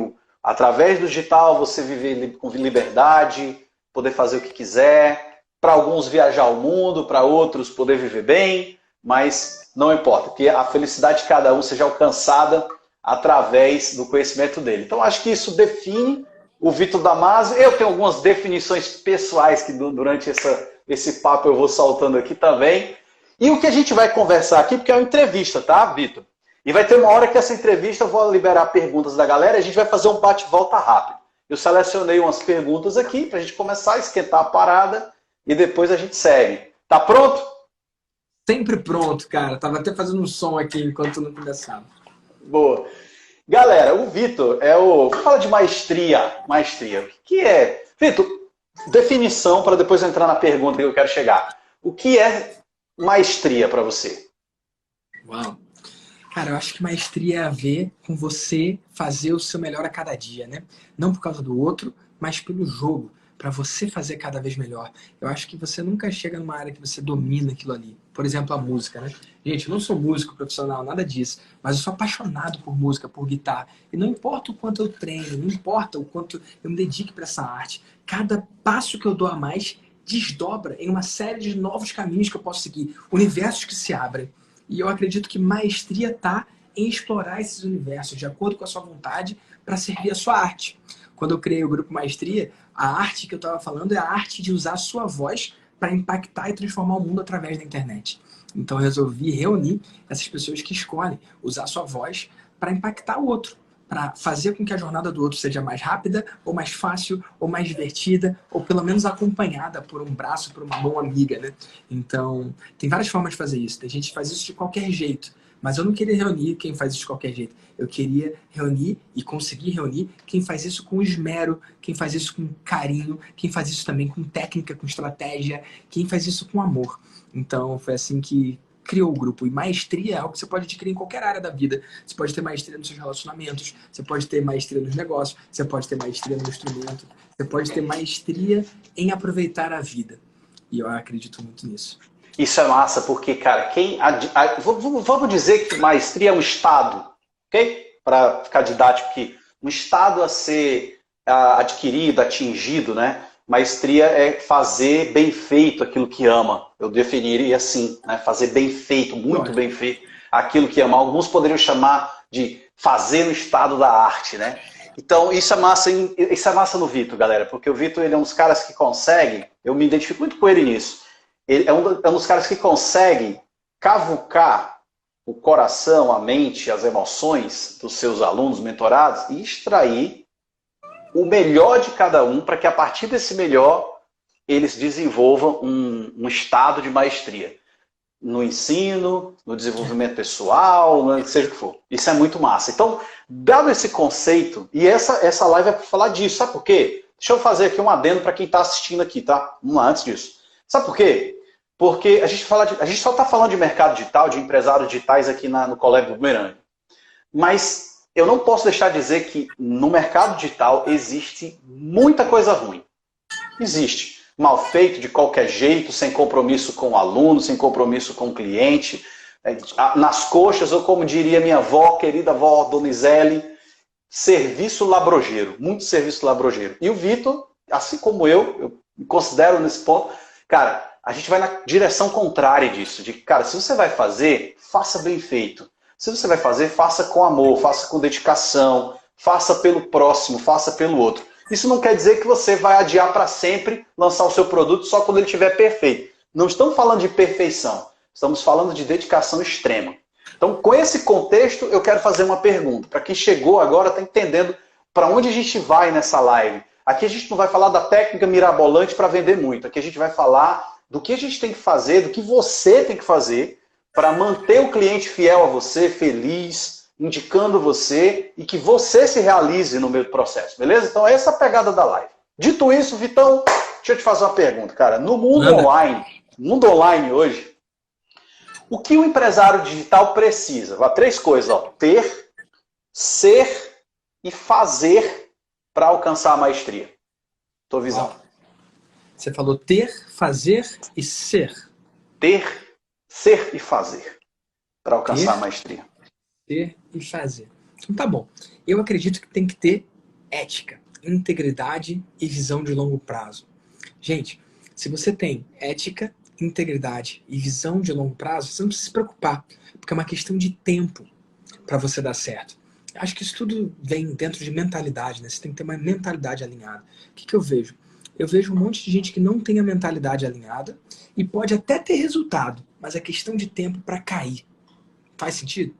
através do digital você viver com liberdade, poder fazer o que quiser, para alguns viajar o mundo, para outros poder viver bem, mas não importa, porque a felicidade de cada um seja alcançada através do conhecimento dele. Então acho que isso define o Vitor Damasio. Eu tenho algumas definições pessoais que durante esse papo eu vou saltando aqui também. E o que a gente vai conversar aqui, porque é uma entrevista, tá, Vitor? E vai ter uma hora que essa entrevista eu vou liberar perguntas da galera e a gente vai fazer um bate-volta rápido. Eu selecionei umas perguntas aqui para a gente começar a esquentar a parada e depois a gente segue. Tá pronto? Sempre pronto, cara. Tava até fazendo um som aqui enquanto não começava. Boa. Galera, o Vitor fala de maestria. Maestria. O que é? Vitor, definição para depois entrar na pergunta que eu quero chegar. O que é maestria para você? Uau. Cara, eu acho que maestria é a ver com você fazer o seu melhor a cada dia, né? Não por causa do outro, mas pelo jogo, para você fazer cada vez melhor. Eu acho que você nunca chega numa área que você domina aquilo ali. Por exemplo, a música, né? Gente, eu não sou músico profissional, nada disso, mas eu sou apaixonado por música, por guitarra. E não importa o quanto eu treino, não importa o quanto eu me dedique para essa arte. Cada passo que eu dou a mais desdobra em uma série de novos caminhos que eu posso seguir, universos que se abrem. E eu acredito que maestria está em explorar esses universos de acordo com a sua vontade para servir a sua arte. Quando eu criei o Grupo Maestria, a arte que eu estava falando é a arte de usar a sua voz para impactar e transformar o mundo através da internet. Então eu resolvi reunir essas pessoas que escolhem usar a sua voz para impactar o outro, para fazer com que a jornada do outro seja mais rápida, ou mais fácil, ou mais divertida, ou pelo menos acompanhada por um braço, por uma mão amiga, né? Então, tem várias formas de fazer isso. Tem gente que faz isso de qualquer jeito, mas eu não queria reunir quem faz isso de qualquer jeito. Eu queria reunir e conseguir reunir quem faz isso com esmero, quem faz isso com carinho, quem faz isso também com técnica, com estratégia, quem faz isso com amor. Então, foi assim que criou o grupo. E maestria é algo que você pode adquirir em qualquer área da vida. Você pode ter maestria nos seus relacionamentos, você pode ter maestria nos negócios, você pode ter maestria no instrumento, você pode ter maestria em aproveitar a vida. E eu acredito muito nisso. Isso é massa, porque, cara, vamos dizer que maestria é um estado, ok? Para ficar didático aqui. Um estado a ser adquirido, atingido, né? Maestria é fazer bem feito aquilo que ama. Eu definiria assim, né? Fazer bem feito, muito bem feito. aquilo que ama. Alguns poderiam chamar de fazer no estado da arte, né? Então, isso é massa no Vitor, galera, porque o Vitor, ele é um dos caras que consegue, eu me identifico muito com ele nisso, ele é um dos caras que consegue cavucar o coração, a mente, as emoções dos seus alunos mentorados e extrair o melhor de cada um para que a partir desse melhor eles desenvolvam um estado de maestria no ensino, no desenvolvimento pessoal, seja o que for. Isso é muito massa. Então, dado esse conceito, e essa live é para falar disso, sabe por quê? Deixa eu fazer aqui um adendo para quem está assistindo aqui, tá? Vamos lá, antes disso. Sabe por quê? Porque a gente só está falando de mercado digital, de empresários digitais aqui no Colégio do Bumerangue. Mas eu não posso deixar de dizer que no mercado digital existe muita coisa ruim. Existe. Mal feito, de qualquer jeito, sem compromisso com o aluno, sem compromisso com o cliente, nas coxas, ou como diria minha avó, querida avó Donizete, serviço labrogeiro, muito serviço labrogeiro. E o Vitor, assim como eu me considero nesse ponto, cara, a gente vai na direção contrária disso, de, cara, se você vai fazer, faça bem feito. Se você vai fazer, faça com amor, faça com dedicação, faça pelo próximo, faça pelo outro. Isso não quer dizer que você vai adiar para sempre lançar o seu produto só quando ele estiver perfeito. Não estamos falando de perfeição, estamos falando de dedicação extrema. Então, com esse contexto, eu quero fazer uma pergunta. Para quem chegou agora, está entendendo para onde a gente vai nessa live. Aqui a gente não vai falar da técnica mirabolante para vender muito. Aqui a gente vai falar do que a gente tem que fazer, do que você tem que fazer para manter o cliente fiel a você, feliz, indicando você e que você se realize no meio do processo, beleza? Então essa é a pegada da live. Dito isso, Vitão, deixa eu te fazer uma pergunta, cara. No mundo online hoje, o que o empresário digital precisa? Há 3 coisas, ó. Ter, ser e fazer para alcançar a maestria. Tua visão. Você falou ter, fazer e ser. Ter, ser e fazer para alcançar a maestria. Ter e fazer. Então tá bom. Eu acredito que tem que ter ética, integridade e visão de longo prazo. Gente, se você tem ética, integridade e visão de longo prazo, você não precisa se preocupar, porque é uma questão de tempo para você dar certo. Acho que isso tudo vem dentro de mentalidade, né? Você tem que ter uma mentalidade alinhada. O que eu vejo? Eu vejo um monte de gente que não tem a mentalidade alinhada e pode até ter resultado, mas é questão de tempo para cair. Faz sentido?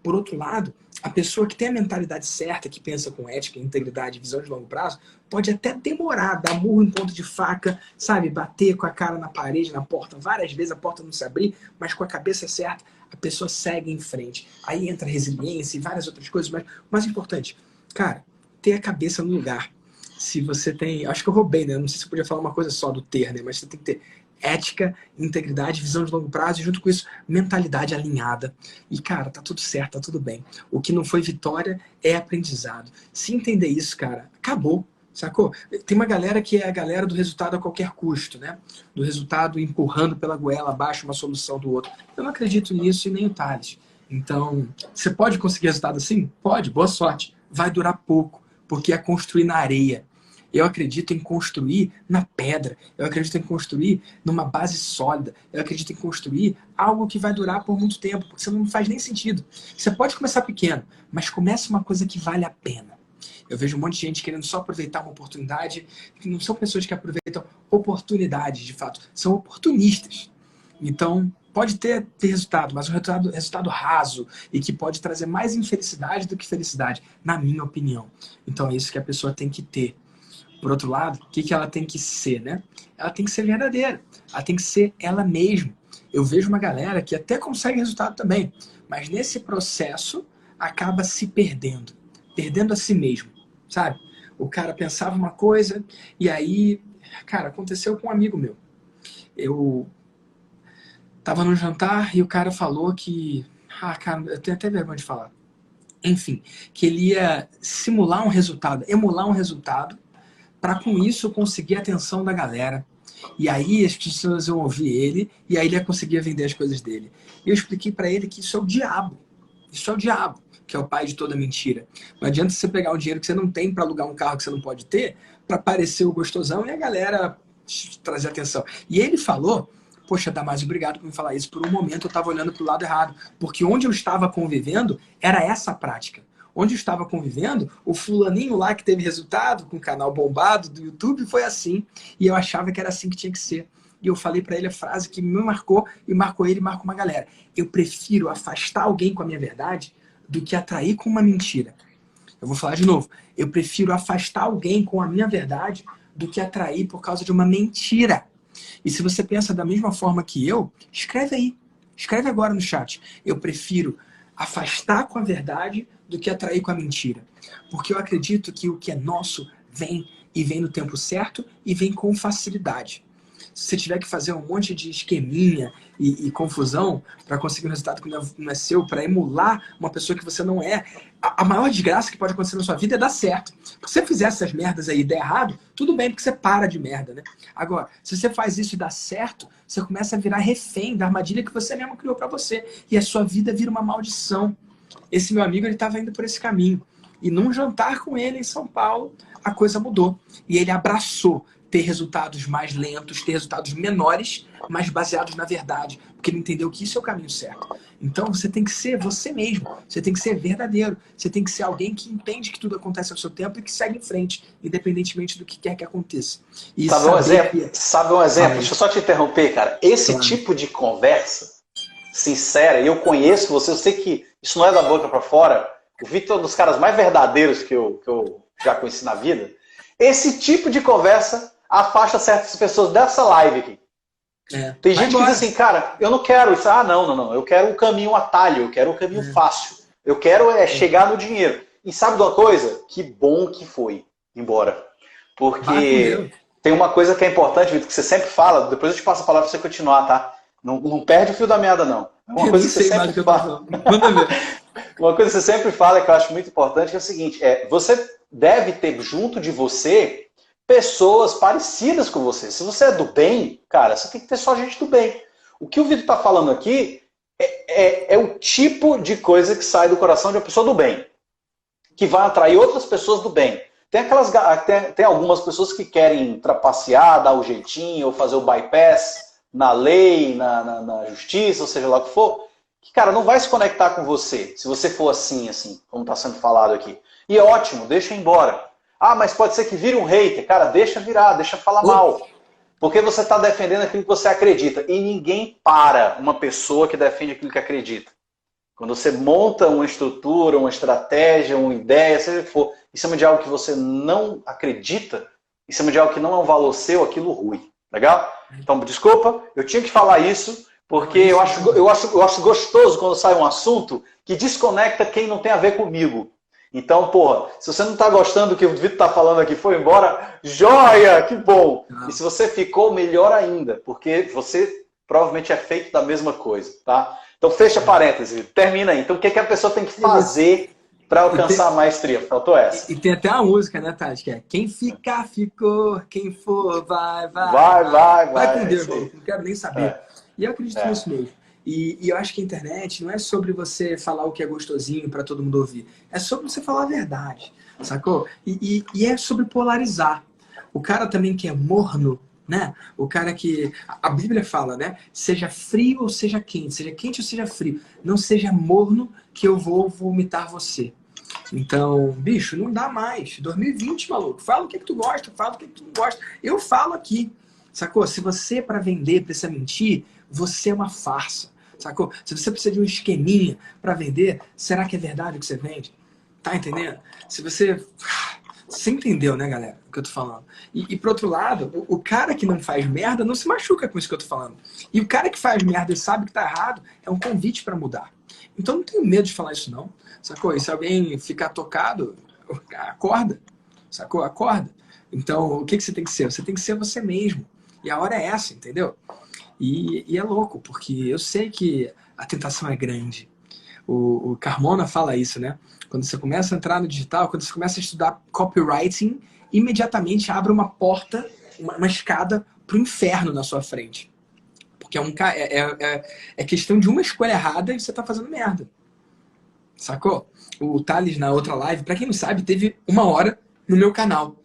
Por outro lado, a pessoa que tem a mentalidade certa, que pensa com ética, integridade e visão de longo prazo, pode até demorar, dar murro em ponta de faca, sabe? Bater com a cara na parede, na porta, várias vezes a porta não se abrir, mas com a cabeça certa, a pessoa segue em frente. Aí entra resiliência e várias outras coisas, mas o mais importante, cara, ter a cabeça no lugar. Se você tem... Acho que eu roubei, né? Não sei se eu podia falar uma coisa só do ter, né? Mas você tem que ter ética, integridade, visão de longo prazo e junto com isso, mentalidade alinhada. E cara, tá tudo certo, tá tudo bem. O que não foi vitória é aprendizado. Se entender isso, cara, acabou. Sacou? Tem uma galera que é a galera do resultado a qualquer custo, né? Do resultado empurrando pela goela abaixo uma solução do outro. Eu não acredito nisso e nem o Thales. Então, você pode conseguir resultado assim? Pode, boa sorte. Vai durar pouco, porque é construir na areia. Eu acredito em construir na pedra. Eu acredito em construir numa base sólida. Eu acredito em construir algo que vai durar por muito tempo, porque senão não faz nem sentido. Você pode começar pequeno, mas comece uma coisa que vale a pena. Eu vejo um monte de gente querendo só aproveitar uma oportunidade, que não são pessoas que aproveitam oportunidades, de fato. São oportunistas. Então, pode ter resultado, mas um resultado raso e que pode trazer mais infelicidade do que felicidade, na minha opinião. Então, é isso que a pessoa tem que ter. Por outro lado, o que ela tem que ser, né? Ela tem que ser verdadeira. Ela tem que ser ela mesma. Eu vejo uma galera que até consegue resultado também, mas nesse processo acaba se perdendo. Perdendo a si mesmo, sabe? O cara pensava uma coisa e aí, cara, aconteceu com um amigo meu. Eu tava num jantar e o cara falou que... cara, eu tenho até vergonha de falar. Enfim, que ele ia simular um resultado, emular um resultado, para com isso conseguir a atenção da galera. E aí as pessoas iam ouvir ele, e aí ele ia conseguir vender as coisas dele. E eu expliquei para ele que isso é o diabo. Isso é o diabo, que é o pai de toda mentira. Não adianta você pegar um dinheiro que você não tem para alugar um carro que você não pode ter, para parecer o gostosão e a galera trazer atenção. E ele falou poxa, Damásio, obrigado por me falar isso. Por um momento eu estava olhando para o lado errado. Porque onde eu estava convivendo, era essa prática. Onde eu estava convivendo, o fulaninho lá que teve resultado, com o canal bombado do YouTube, foi assim. E eu achava que era assim que tinha que ser. E eu falei para ele a frase que me marcou, e marcou ele, e marcou uma galera. Eu prefiro afastar alguém com a minha verdade do que atrair com uma mentira. Eu vou falar de novo. Eu prefiro afastar alguém com a minha verdade do que atrair por causa de uma mentira. E se você pensa da mesma forma que eu, escreve aí. Escreve agora no chat. Eu prefiro afastar com a verdade do que atrair com a mentira. Porque eu acredito que o que é nosso vem, e vem no tempo certo, e vem com facilidade. Se você tiver que fazer um monte de esqueminha e confusão para conseguir um resultado que não é seu, para emular uma pessoa que você não é, a maior desgraça que pode acontecer na sua vida é dar certo. Se você fizer essas merdas aí e der errado, tudo bem, porque você para de merda, né? Agora, se você faz isso e dá certo, você começa a virar refém da armadilha que você mesmo criou para você. E a sua vida vira uma maldição. Esse meu amigo, ele estava indo por esse caminho. E num jantar com ele em São Paulo, a coisa mudou. E ele abraçou ter resultados mais lentos, ter resultados menores, mas baseados na verdade. Porque ele entendeu que isso é o caminho certo. Então você tem que ser você mesmo. Você tem que ser verdadeiro. Você tem que ser alguém que entende que tudo acontece ao seu tempo e que segue em frente, independentemente do que quer que aconteça. E sabe um exemplo? Sabe um exemplo? Deixa eu só te interromper, cara. Esse tipo de conversa sincera, e eu conheço você, eu sei que isso não é da boca para fora. O Victor é um dos caras mais verdadeiros que eu já conheci na vida. Esse tipo de conversa afasta certas pessoas dessa live aqui. Tem gente que diz assim, cara, eu não quero isso. Ah, não. Eu quero um caminho atalho, eu quero um caminho fácil. Eu quero chegar no dinheiro. E sabe de uma coisa? Que bom que foi embora. Porque tem uma coisa que é importante, Vitor, que você sempre fala, depois eu te passo a palavra para você continuar, tá? Não perde o fio da meada, não. Uma coisa que você sempre fala. Manda ver. Uma coisa que você sempre fala, que eu acho muito importante, que é o seguinte, você deve ter junto de você pessoas parecidas com você. Se você é do bem, cara, você tem que ter só gente do bem. O que o Vitor está falando aqui é o tipo de coisa que sai do coração de uma pessoa do bem, que vai atrair outras pessoas do bem. Tem algumas pessoas que querem trapacear, dar o jeitinho, ou fazer o bypass na lei, na justiça, ou seja lá o que for, que, cara, não vai se conectar com você, se você for assim, como está sendo falado aqui. E é ótimo, deixa embora. Ah, mas pode ser que vire um hater. Cara, deixa virar, deixa falar mal. Porque você está defendendo aquilo que você acredita. E ninguém para uma pessoa que defende aquilo que acredita. Quando você monta uma estrutura, uma estratégia, uma ideia, seja o que for, em cima de algo que você não acredita, em cima de algo que não é um valor seu, aquilo rui. Legal? Então, desculpa, eu tinha que falar isso, porque eu acho gostoso quando sai um assunto que desconecta quem não tem a ver comigo. Então, porra, se você não está gostando do que o Vitor está falando aqui, foi embora, joia, que bom! E se você ficou, melhor ainda, porque você provavelmente é feito da mesma coisa, tá? Então, fecha parênteses, termina aí. Então, o que a pessoa tem que fazer para alcançar a maestria? Faltou essa. E tem até uma música, né, Tati? Que é quem ficar, ficou, quem for, vai. Vai com Deus, não quero nem saber. E eu acredito nisso mesmo. E eu acho que a internet não é sobre você falar o que é gostosinho para todo mundo ouvir. É sobre você falar a verdade, sacou? E é sobre polarizar. O cara também que é morno, né? O cara que... A Bíblia fala, né? Seja frio ou seja quente ou seja frio. Não seja morno que eu vou vomitar você. Então, bicho, não dá mais. 2020, maluco. Fala o que tu gosta, fala o que tu não gosta. Eu falo aqui, sacou? Se você, para vender, precisa mentir, você é uma farsa. Sacou? Se você precisa de um esqueminha para vender, será que é verdade o que você vende? Tá entendendo? Se você... Você entendeu, né, galera, o que eu tô falando? E por outro lado, o cara que não faz merda não se machuca com isso que eu tô falando. E o cara que faz merda e sabe que tá errado é um convite para mudar. Então não tenho medo de falar isso não, sacou? E se alguém ficar tocado, acorda, sacou? Acorda. Então o que você tem que ser? Você tem que ser você mesmo. E a hora é essa, entendeu? E é louco, porque eu sei que a tentação é grande. O Carmona fala isso, né? Quando você começa a entrar no digital, quando você começa a estudar copywriting, imediatamente abre uma porta, uma escada para o inferno na sua frente. Porque é questão de uma escolha errada e você está fazendo merda. Sacou? O Thales, na outra live, para quem não sabe, teve 1 hora no meu canal.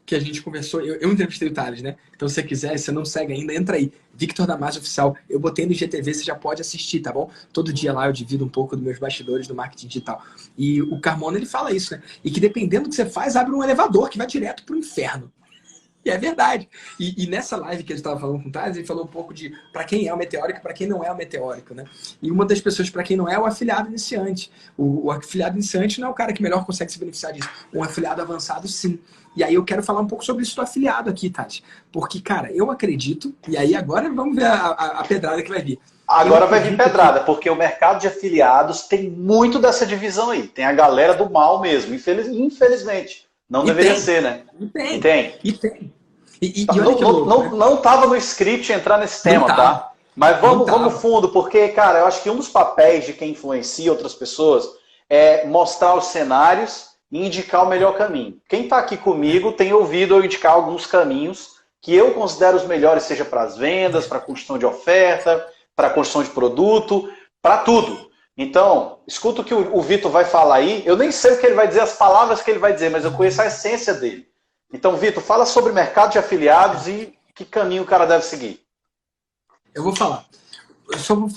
que a gente conversou, eu entrevistei o Thales, né? Então, se você quiser, se você não segue ainda, entra aí. Victor Damasio Oficial. Eu botei no IGTV, você já pode assistir, tá bom? Todo dia lá eu divido um pouco dos meus bastidores do marketing digital. E o Carmona, ele fala isso, né? E que dependendo do que você faz, abre um elevador que vai direto pro inferno. E é verdade. E nessa live que ele estava falando com o Thales, ele falou um pouco de para quem é o meteórico e para quem não é o meteórico, né? E uma das pessoas para quem não é o afiliado iniciante. O afiliado iniciante não é o cara que melhor consegue se beneficiar disso. Um afiliado avançado, sim. E aí eu quero falar um pouco sobre isso do afiliado aqui, Thales. Porque, cara, eu acredito, e aí agora vamos ver a pedrada que vai vir. Agora vai vir pedrada, porque o mercado de afiliados tem muito dessa divisão aí. Tem a galera do mal mesmo, infelizmente. Não deveria ser, né? E tem. Tem. E tem. Não estava no script entrar nesse tema, tá? Mas vamos fundo, porque, cara, eu acho que um dos papéis de quem influencia outras pessoas é mostrar os cenários e indicar o melhor caminho. Quem está aqui comigo tem ouvido eu indicar alguns caminhos que eu considero os melhores, seja para as vendas, para a construção de oferta, para a construção de produto, para tudo. Então, escuta o que o Vitor vai falar aí. Eu nem sei o que ele vai dizer, as palavras que ele vai dizer, mas eu conheço a essência dele. Então, Vitor, fala sobre mercado de afiliados e que caminho o cara deve seguir. Eu vou falar.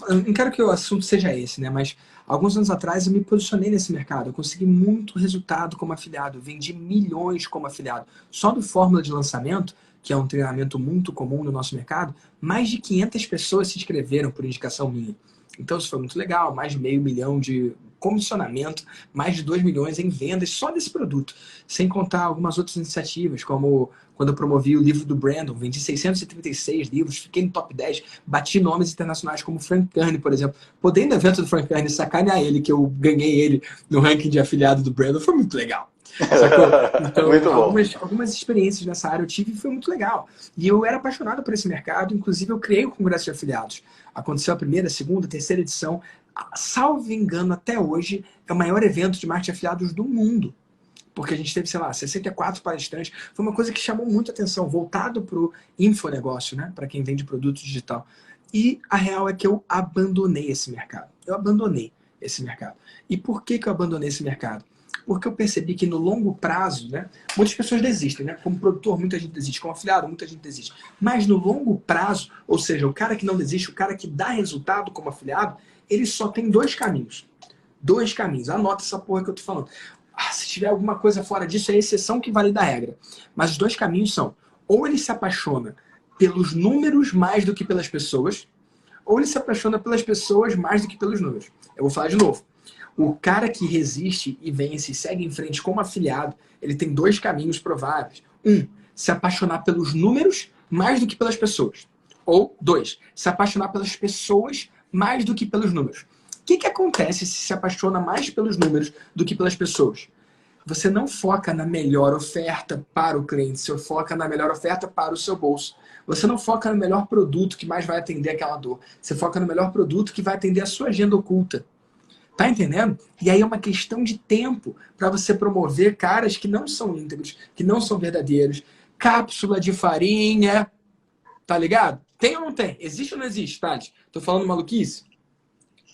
Eu não quero que o assunto seja esse, né? Mas alguns anos atrás eu me posicionei nesse mercado. Eu consegui muito resultado como afiliado. Eu vendi milhões como afiliado. Só do Fórmula de Lançamento, que é um treinamento muito comum no nosso mercado, mais de 500 pessoas se inscreveram por indicação minha. Então isso foi muito legal, mais de $500 mil de comissionamento, mais de 2 milhões em vendas só desse produto. Sem contar algumas outras iniciativas, como quando eu promovi o livro do Brandon, vendi 636 livros, fiquei no top 10, bati nomes internacionais como Frank Kern, por exemplo. Podei no evento do Frank Kern sacanear ele, que eu ganhei ele no ranking de afiliado do Brandon, foi muito legal. Então, muito algumas experiências nessa área eu tive e foi muito legal. E eu era apaixonado por esse mercado, inclusive eu criei o Congresso de Afiliados. Aconteceu a primeira, segunda, terceira edição. Salvo engano, até hoje, é o maior evento de marketing de afiliados do mundo. Porque a gente teve, sei lá, 64 palestrantes. Foi uma coisa que chamou muita atenção, voltado para o infonegócio, né? Para quem vende produto digital. E a real é que eu abandonei esse mercado. Eu abandonei esse mercado. E por que eu abandonei esse mercado? Porque eu percebi que no longo prazo, né, muitas pessoas desistem, né? Como produtor, muita gente desiste. Como afiliado, muita gente desiste. Mas no longo prazo, ou seja, o cara que não desiste, o cara que dá resultado como afiliado, ele só tem dois caminhos. Dois caminhos. Anota essa porra que eu tô falando. Se tiver alguma coisa fora disso, é exceção que valida a regra. Mas os dois caminhos são, ou ele se apaixona pelos números mais do que pelas pessoas, ou ele se apaixona pelas pessoas mais do que pelos números. Eu vou falar de novo. O cara que resiste e vence e segue em frente como afiliado, ele tem dois caminhos prováveis. Um, se apaixonar pelos números mais do que pelas pessoas. Ou, dois, se apaixonar pelas pessoas mais do que pelos números. O que acontece se se apaixona mais pelos números do que pelas pessoas? Você não foca na melhor oferta para o cliente, você foca na melhor oferta para o seu bolso. Você não foca no melhor produto que mais vai atender aquela dor. Você foca no melhor produto que vai atender a sua agenda oculta. Tá entendendo? E aí é uma questão de tempo para você promover caras que não são íntegros, que não são verdadeiros. Cápsula de farinha, tá ligado? Tem ou não tem? Existe ou não existe, Tati? Tô falando maluquice?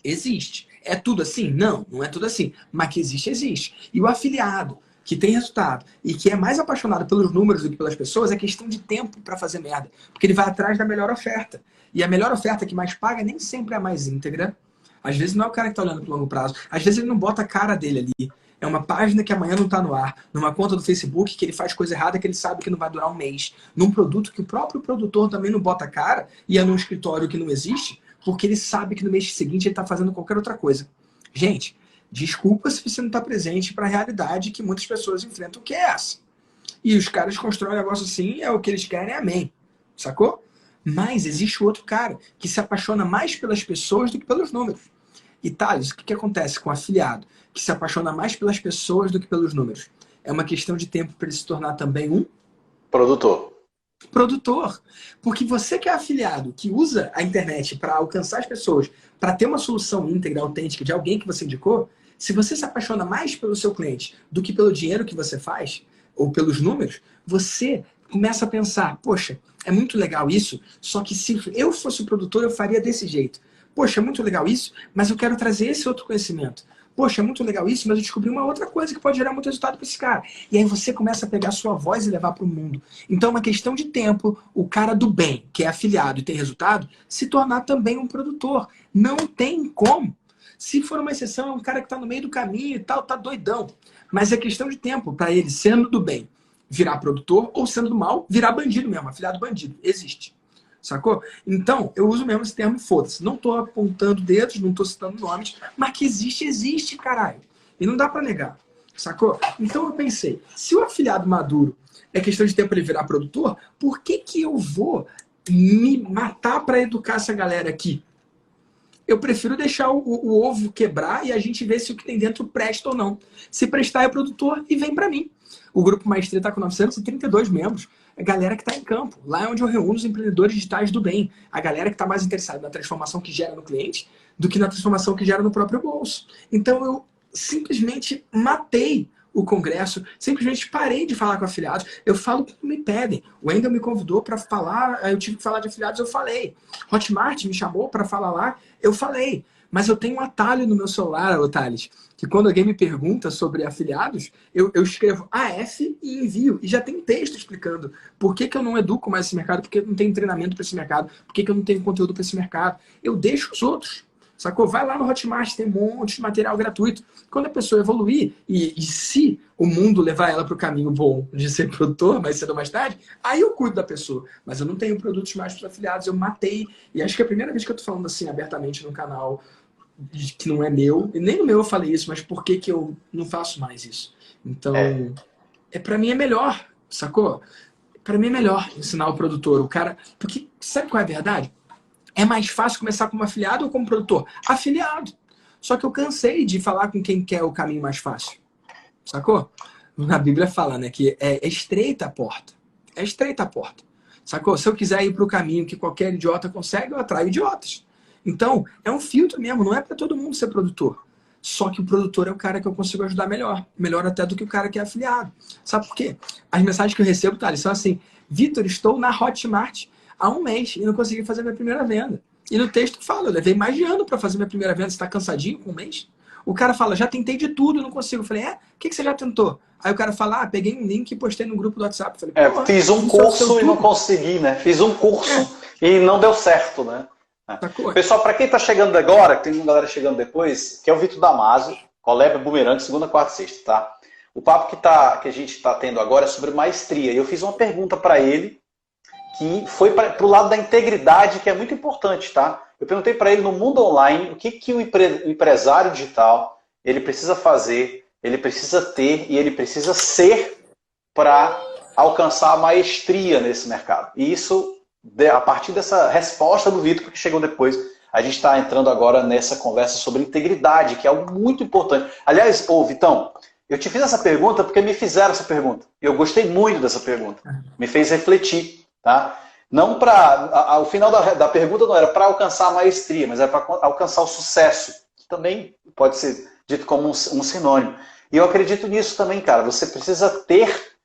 Existe. É tudo assim? Não, não é tudo assim. Mas que existe, existe. E o afiliado que tem resultado e que é mais apaixonado pelos números do que pelas pessoas, é questão de tempo para fazer merda. Porque ele vai atrás da melhor oferta. E a melhor oferta que mais paga nem sempre é a mais íntegra. Às vezes não é o cara que está olhando para o longo prazo. Às vezes ele não bota a cara dele ali. É uma página que amanhã não está no ar. Numa conta do Facebook que ele faz coisa errada que ele sabe que não vai durar um mês. Num produto que o próprio produtor também não bota a cara e é num escritório que não existe, porque ele sabe que no mês seguinte ele está fazendo qualquer outra coisa. Gente, desculpa se você não está presente para a realidade que muitas pessoas enfrentam, que é essa. E os caras constroem um negócio assim, é o que eles querem, amém. Sacou? Mas existe o outro cara que se apaixona mais pelas pessoas do que pelos números. E Thales, o que acontece com o afiliado que se apaixona mais pelas pessoas do que pelos números? É uma questão de tempo para ele se tornar também um produtor. Porque você que é afiliado, que usa a internet para alcançar as pessoas, para ter uma solução íntegra, autêntica de alguém que você indicou, se você se apaixona mais pelo seu cliente do que pelo dinheiro que você faz, ou pelos números, você começa a pensar, poxa, é muito legal isso, só que se eu fosse o produtor, eu faria desse jeito. Poxa, é muito legal isso, mas eu quero trazer esse outro conhecimento. Poxa, é muito legal isso, mas eu descobri uma outra coisa que pode gerar muito resultado para esse cara. E aí você começa a pegar a sua voz e levar para o mundo. Então é uma questão de tempo, o cara do bem, que é afiliado e tem resultado, se tornar também um produtor. Não tem como. Se for uma exceção, é um cara que está no meio do caminho e tal, tá doidão. Mas é questão de tempo para ele, sendo do bem, virar produtor, ou sendo do mal, virar bandido mesmo, afiliado bandido. Existe. Sacou? Então, eu uso mesmo esse termo, foda-se. Não tô apontando dedos, não tô citando nomes, mas que existe, existe, caralho. E não dá pra negar. Sacou? Então eu pensei, se o afiliado maduro é questão de tempo ele virar produtor, por que que eu vou me matar pra educar essa galera aqui? Eu prefiro deixar o ovo quebrar e a gente ver se o que tem dentro presta ou não. Se prestar é produtor e vem pra mim. O Grupo Maestria está com 932 membros. A galera que está em campo. Lá é onde eu reúno os empreendedores digitais do bem. A galera que está mais interessada na transformação que gera no cliente do que na transformação que gera no próprio bolso. Então eu simplesmente matei o congresso, simplesmente parei de falar com afiliados. Eu falo quando me pedem. O Wendel me convidou para falar, eu tive que falar de afiliados, eu falei. Hotmart me chamou para falar lá, eu falei. Mas eu tenho um atalho no meu celular, Thales, que quando alguém me pergunta sobre afiliados, eu escrevo AF e envio. E já tem texto explicando por que eu não educo mais esse mercado, por que eu não tenho treinamento para esse mercado, por que eu não tenho conteúdo para esse mercado. Eu deixo os outros. Sacou? Vai lá no Hotmart, tem um monte de material gratuito. Quando a pessoa evoluir, e se o mundo levar ela para o caminho bom de ser produtor, mais cedo ou mais tarde, aí eu cuido da pessoa. Mas eu não tenho produtos mais para afiliados, eu matei. E acho que é a primeira vez que eu estou falando assim abertamente no canal, que não é meu, e nem no meu eu falei isso, mas por que que eu não faço mais isso? Então, para mim é melhor, sacou? Para mim é melhor ensinar o produtor, o cara... Porque sabe qual é a verdade? É mais fácil começar como afiliado ou como produtor? Afiliado. Só que eu cansei de falar com quem quer o caminho mais fácil. Sacou? Na Bíblia fala, né, que é estreita a porta. É estreita a porta. Sacou? Se eu quiser ir para o caminho que qualquer idiota consegue, eu atraio idiotas. Então, é um filtro mesmo, não é para todo mundo ser produtor. Só que o produtor é o cara que eu consigo ajudar melhor. Melhor até do que o cara que é afiliado. Sabe por quê? As mensagens que eu recebo, tá, são assim: Vitor, estou na Hotmart há um mês e não consegui fazer minha primeira venda. E no texto fala, eu levei mais de ano para fazer minha primeira venda, você está cansadinho com um mês? O cara fala, já tentei de tudo, não consigo. Eu falei, o que você já tentou? Aí o cara fala, peguei um link e postei no grupo do WhatsApp. Eu falei, fiz um curso e não consegui, né? Fiz um curso e não deu certo, né? Pessoal, para quem está chegando agora, tem uma galera chegando depois, que é o Vitor Damasio, Coleba Bumerangue, segunda, quarta e sexta, tá? O papo que a gente está tendo agora é sobre maestria. E eu fiz uma pergunta para ele, que foi para o lado da integridade, que é muito importante, tá? Eu perguntei para ele no mundo online o que o empresário digital ele precisa fazer, ele precisa ter e ele precisa ser para alcançar a maestria nesse mercado. E isso, a partir dessa resposta do Vitor, que chegou depois, a gente está entrando agora nessa conversa sobre integridade, que é algo muito importante. Aliás, Vitão, eu te fiz essa pergunta porque me fizeram essa pergunta. E eu gostei muito dessa pergunta. Me fez refletir. Tá? Não para o final da pergunta não era para alcançar a maestria, mas era para alcançar o sucesso, que também pode ser dito como um sinônimo. E eu acredito nisso também, cara. Você precisa ter,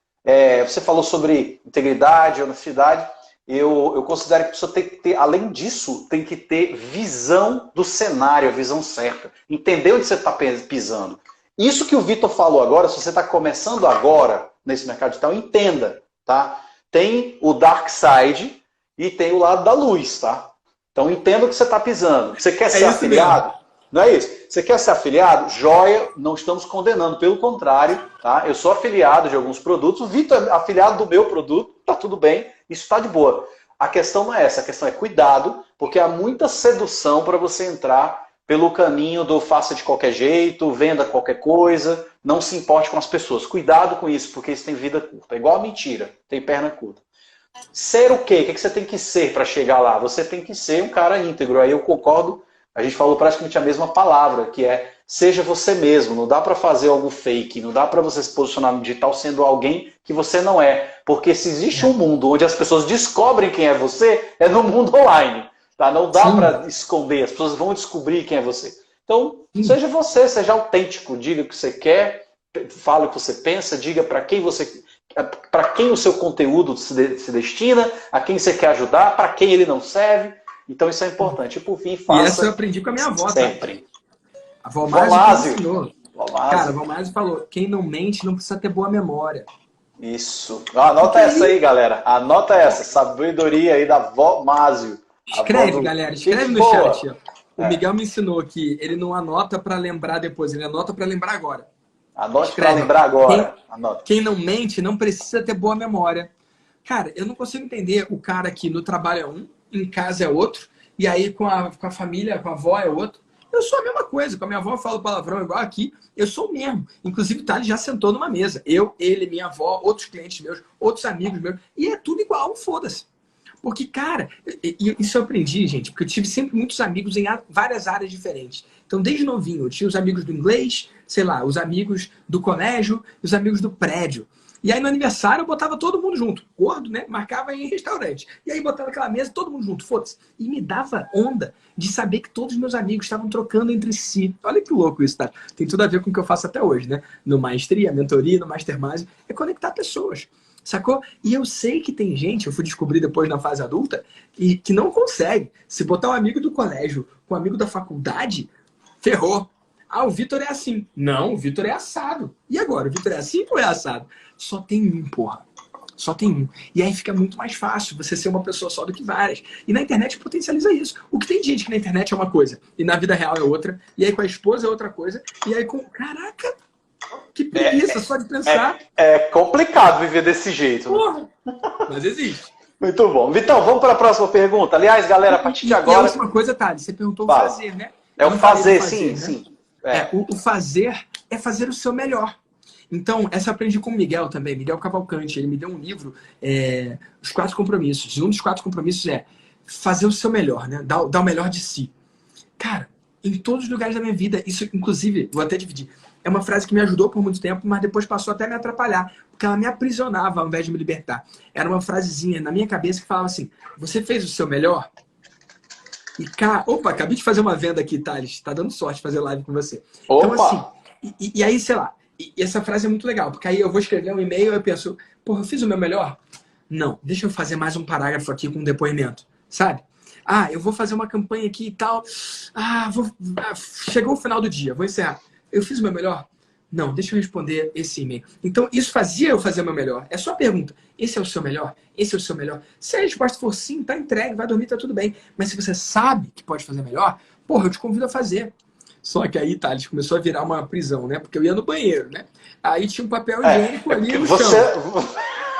você falou sobre integridade, honestidade, eu considero que a pessoa tem que ter, além disso, tem que ter visão do cenário, a visão certa, entender onde você está pisando. Isso que o Vitor falou agora, se você está começando agora nesse mercado digital, entenda, tá? Tem o dark side e tem o lado da luz, tá? Então entenda o que você está pisando. Você quer ser afiliado? Mesmo. Não é isso? Você quer ser afiliado? Joia, não estamos condenando. Pelo contrário, tá? Eu sou afiliado de alguns produtos. O Vitor é afiliado do meu produto. Tá tudo bem. Isso está de boa. A questão não é essa. A questão é cuidado, porque há muita sedução para você entrar pelo caminho do faça de qualquer jeito, venda qualquer coisa, não se importe com as pessoas. Cuidado com isso, porque isso tem vida curta. É igual a mentira, tem perna curta. Ser o quê? O que você tem que ser para chegar lá? Você tem que ser um cara íntegro. Aí eu concordo, a gente falou praticamente a mesma palavra, que é seja você mesmo. Não dá para fazer algo fake, não dá para você se posicionar no digital sendo alguém que você não é. Porque se existe um mundo onde as pessoas descobrem quem é você, é no mundo online. Tá? Não dá para esconder, as pessoas vão descobrir quem é você. Então, seja você, seja autêntico, diga o que você quer, fale o que você pensa, diga para quem o seu conteúdo se destina, a quem você quer ajudar, para quem ele não serve. Então isso é importante. E por fim, faça. E essa eu aprendi com a minha avó. Sempre. Tá? A Valmásio ensinou. Cara, a Valmásio. Valmásio falou, quem não mente não precisa ter boa memória. Isso. Anota essa aí, galera. Anota essa. Sabedoria aí da Valmásio. Escreve, galera. Escreve Gente no boa. chat. Ó. O Miguel me ensinou que ele não anota para lembrar depois, ele anota para lembrar agora. Anote para lembrar agora. Quem não mente não precisa ter boa memória. Cara, eu não consigo entender o cara que no trabalho é um, em casa é outro, e aí com a família, com a avó é outro. Eu sou a mesma coisa. Com a minha avó eu falo palavrão igual aqui. Eu sou o mesmo. Inclusive, o Thales já sentou numa mesa. Eu, ele, minha avó, outros clientes meus, outros amigos meus. E é tudo igual, foda-se. Porque, cara, isso eu aprendi, gente, porque eu tive sempre muitos amigos em várias áreas diferentes. Então, desde novinho, eu tinha os amigos do inglês, sei lá, os amigos do colégio, os amigos do prédio. E aí, no aniversário, eu botava todo mundo junto. Gordo, né? Marcava em restaurante. E aí, botava aquela mesa, todo mundo junto, foda-se. E me dava onda de saber que todos os meus amigos estavam trocando entre si. Olha que louco isso, tá? Tem tudo a ver com o que eu faço até hoje, né? No Maestria, Mentoria, no Mastermind, é conectar pessoas. Sacou? E eu sei que tem gente, eu fui descobrir depois na fase adulta, e que não consegue. Se botar um amigo do colégio com um amigo da faculdade, ferrou. Ah, o Vitor é assim. Não, o Vitor é assado. E agora? O Vitor é assim ou é assado? Só tem um, porra. Só tem um. E aí fica muito mais fácil você ser uma pessoa só do que várias. E na internet potencializa isso. O que tem gente que na internet é uma coisa, e na vida real é outra, e aí com a esposa é outra coisa, e aí com... Caraca! Que preguiça só de pensar. É complicado viver desse jeito. Porra! Mas existe. Muito bom. Vitão, vamos para a próxima pergunta. Aliás, galera, a partir de agora... E a última coisa, Thales, você perguntou o fazer, né? É o fazer, sim, sim. O fazer é fazer o seu melhor. Então, essa eu aprendi com o Miguel também, Miguel Cavalcante. Ele me deu um livro, Os 4 Compromissos. E um dos 4 compromissos é fazer o seu melhor, né? Dar o melhor de si. Cara, em todos os lugares da minha vida, isso, inclusive, vou até dividir. É uma frase que me ajudou por muito tempo, mas depois passou até a me atrapalhar, porque ela me aprisionava ao invés de me libertar. Era uma frasezinha na minha cabeça que falava assim: você fez o seu melhor? E opa, acabei de fazer uma venda aqui, Thales. Tá dando sorte fazer live com você. Opa. Então, assim, e aí, sei lá, e essa frase é muito legal, porque aí eu vou escrever um e-mail e eu penso, porra, eu fiz o meu melhor? Não, deixa eu fazer mais um parágrafo aqui com um depoimento, sabe? Ah, eu vou fazer uma campanha aqui e tal. Chegou o final do dia, vou encerrar. Eu fiz o meu melhor? Não, deixa eu responder esse e-mail. Então, isso fazia eu fazer o meu melhor. É só a pergunta. Esse é o seu melhor? Esse é o seu melhor? Se a resposta for sim, tá entregue, vai dormir, tá tudo bem. Mas se você sabe que pode fazer melhor, porra, eu te convido a fazer. Só que aí, Thales, começou a virar uma prisão, né? Porque eu ia no banheiro, né? Aí tinha um papel higiênico ali no chão.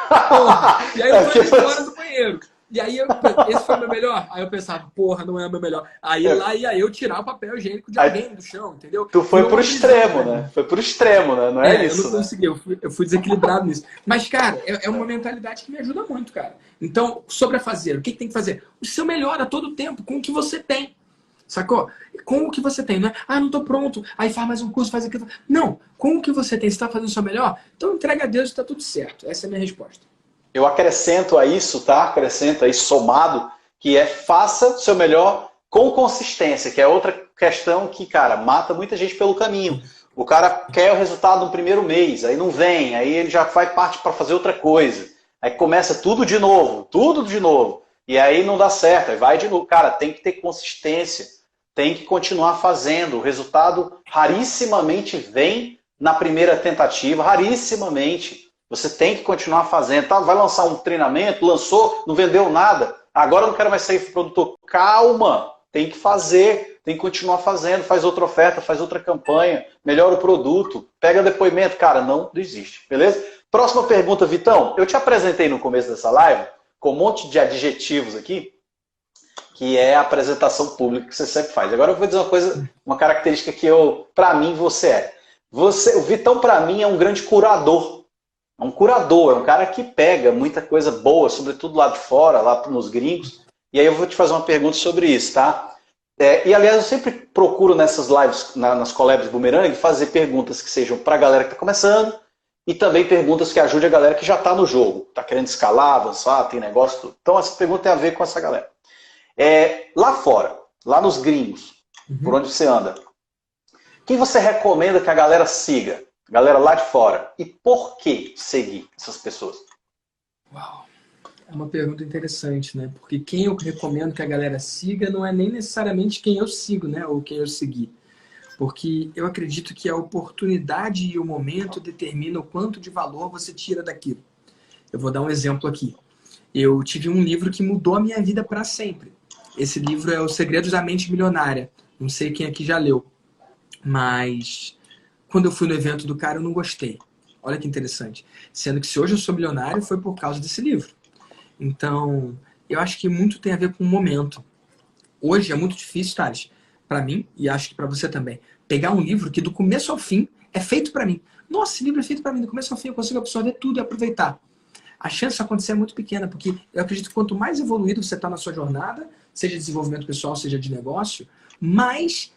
Porra, e aí eu fui embora do banheiro. E aí, esse foi o meu melhor? Aí eu pensava, porra, não é o meu melhor. Aí lá ia eu tirar o papel higiênico de alguém do chão, entendeu? Tu foi pro extremo, né? Foi pro extremo, né? Não é isso? Eu não consegui, eu fui desequilibrado nisso. Mas, cara, é uma mentalidade que me ajuda muito, cara. Então, sobre a fazer, o que tem que fazer? O seu melhor a todo tempo, com o que você tem. Sacou? Com o que você tem, não é? Ah, não tô pronto. Aí faz mais um curso, faz aquilo. Não, com o que você tem, você tá fazendo o seu melhor? Então entrega a Deus e tá tudo certo. Essa é a minha resposta. Eu acrescento a isso, tá? Acrescento aí somado, que é faça o seu melhor com consistência, que é outra questão que, cara, mata muita gente pelo caminho. O cara quer o resultado no primeiro mês, aí não vem, aí ele já vai parte para fazer outra coisa. Aí começa tudo de novo. E aí não dá certo, aí vai de novo. Cara, tem que ter consistência, tem que continuar fazendo. O resultado rarissimamente vem na primeira tentativa, rarissimamente. Você tem que continuar fazendo. Tá? Vai lançar um treinamento, lançou, não vendeu nada. Agora eu não quero mais sair produtor. Calma, tem que fazer, tem que continuar fazendo. Faz outra oferta, faz outra campanha, melhora o produto, pega depoimento. Cara, não desiste, beleza? Próxima pergunta, Vitão. Eu te apresentei no começo dessa live com um monte de adjetivos aqui, que é a apresentação pública que você sempre faz. Agora eu vou dizer uma coisa, uma característica que para mim, você é. O Vitão, para mim, é um grande curador. É um curador, é um cara que pega muita coisa boa, sobretudo lá de fora, lá nos gringos. E aí eu vou te fazer uma pergunta sobre isso, tá? E aliás, eu sempre procuro nessas lives, nas collabs Boomerang, fazer perguntas que sejam para a galera que está começando e também perguntas que ajudem a galera que já está no jogo, está querendo escalar, avançar, tem negócio, tudo. Então essa pergunta tem a ver com essa galera. Lá fora, lá nos gringos, por onde você anda, quem você recomenda que a galera siga? Galera lá de fora. E por que seguir essas pessoas? Uau. É uma pergunta interessante, né? Porque quem eu recomendo que a galera siga não é nem necessariamente quem eu sigo, né? Ou quem eu segui. Porque eu acredito que a oportunidade e o momento determinam o quanto de valor você tira daquilo. Eu vou dar um exemplo aqui. Eu tive um livro que mudou a minha vida para sempre. Esse livro é Os Segredos da Mente Milionária. Não sei quem aqui já leu. Mas quando eu fui no evento do cara, eu não gostei. Olha que interessante. Sendo que se hoje eu sou milionário, foi por causa desse livro. Então, eu acho que muito tem a ver com o momento. Hoje é muito difícil, Thales, para mim, e acho que para você também, pegar um livro que do começo ao fim é feito para mim. Nossa, esse livro é feito para mim, do começo ao fim eu consigo absorver tudo e aproveitar. A chance de acontecer é muito pequena, porque eu acredito que quanto mais evoluído você está na sua jornada, seja de desenvolvimento pessoal, seja de negócio, mais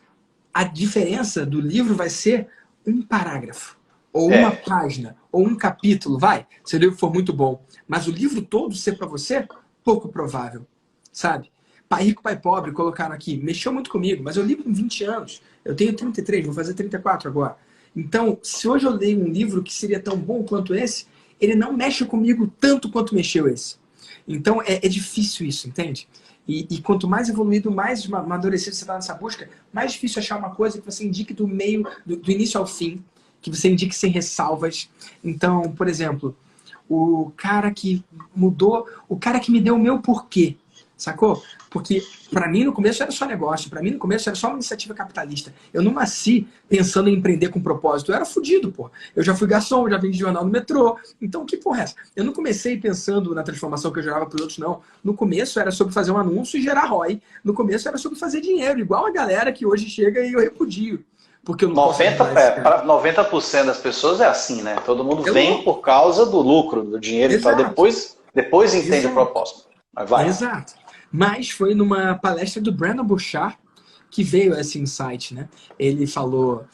a diferença do livro vai ser um parágrafo, ou uma página, ou um capítulo, vai, se o livro for muito bom. Mas o livro todo ser para você, pouco provável, sabe? Pai Rico, Pai Pobre, colocaram aqui, mexeu muito comigo, mas eu li com 20 anos, eu tenho 33, vou fazer 34 agora. Então, se hoje eu leio um livro que seria tão bom quanto esse, ele não mexe comigo tanto quanto mexeu esse. Então, é difícil isso, entende? E quanto mais evoluído, mais amadurecido você está nessa busca, mais difícil achar uma coisa que você indique do meio, do início ao fim, que você indique sem ressalvas. Então, por exemplo, o cara que mudou, o cara que me deu o meu porquê, sacou? Porque para mim no começo era só negócio, para mim no começo era só uma iniciativa capitalista. Eu não nasci pensando em empreender com propósito, eu era fodido, pô. Eu já fui garçom, já vendi jornal no metrô. Então que porra é essa? Eu não comecei pensando na transformação que eu gerava para os outros, não. No começo era sobre fazer um anúncio e gerar ROI. No começo era sobre fazer dinheiro, igual a galera que hoje chega e eu repudio. Porque eu não 90% das pessoas é assim, né? Todo mundo vem por causa do lucro, do dinheiro, então depois entende o propósito. Mas vai. Exato. Mas foi numa palestra do Brandon Burchard que veio esse insight, né? Ele falou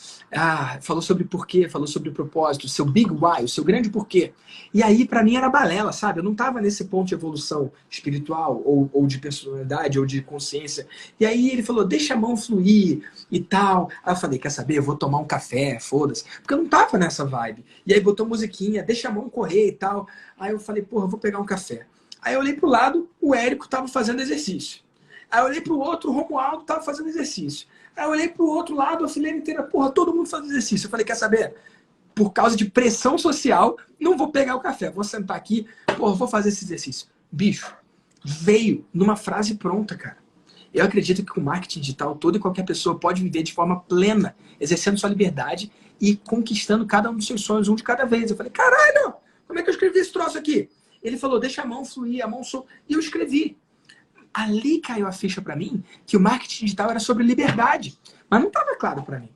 sobre porquê, falou sobre o propósito, o seu big why, o seu grande porquê. E aí, para mim, era balela, sabe? Eu não tava nesse ponto de evolução espiritual, ou de personalidade, ou de consciência. E aí ele falou, deixa a mão fluir e tal. Aí eu falei, quer saber? Eu vou tomar um café, foda-se. Porque eu não tava nessa vibe. E aí botou musiquinha, deixa a mão correr e tal. Aí eu falei, porra, eu vou pegar um café. Aí eu olhei pro lado, o Érico estava fazendo exercício. Aí eu olhei pro outro, o Romualdo estava fazendo exercício. Aí eu olhei pro outro lado, a fileira inteira, porra, todo mundo fazendo exercício. Eu falei, quer saber? Por causa de pressão social, não vou pegar o café. Vou sentar aqui, porra, vou fazer esse exercício. Bicho, veio numa frase pronta, cara. Eu acredito que com o marketing digital, toda e qualquer pessoa pode viver de forma plena, exercendo sua liberdade e conquistando cada um dos seus sonhos, um de cada vez. Eu falei, caralho, como é que eu escrevi esse troço aqui? Ele falou, deixa a mão fluir, a mão solta. E eu escrevi. Ali caiu a ficha pra mim que o marketing digital era sobre liberdade. Mas não estava claro pra mim.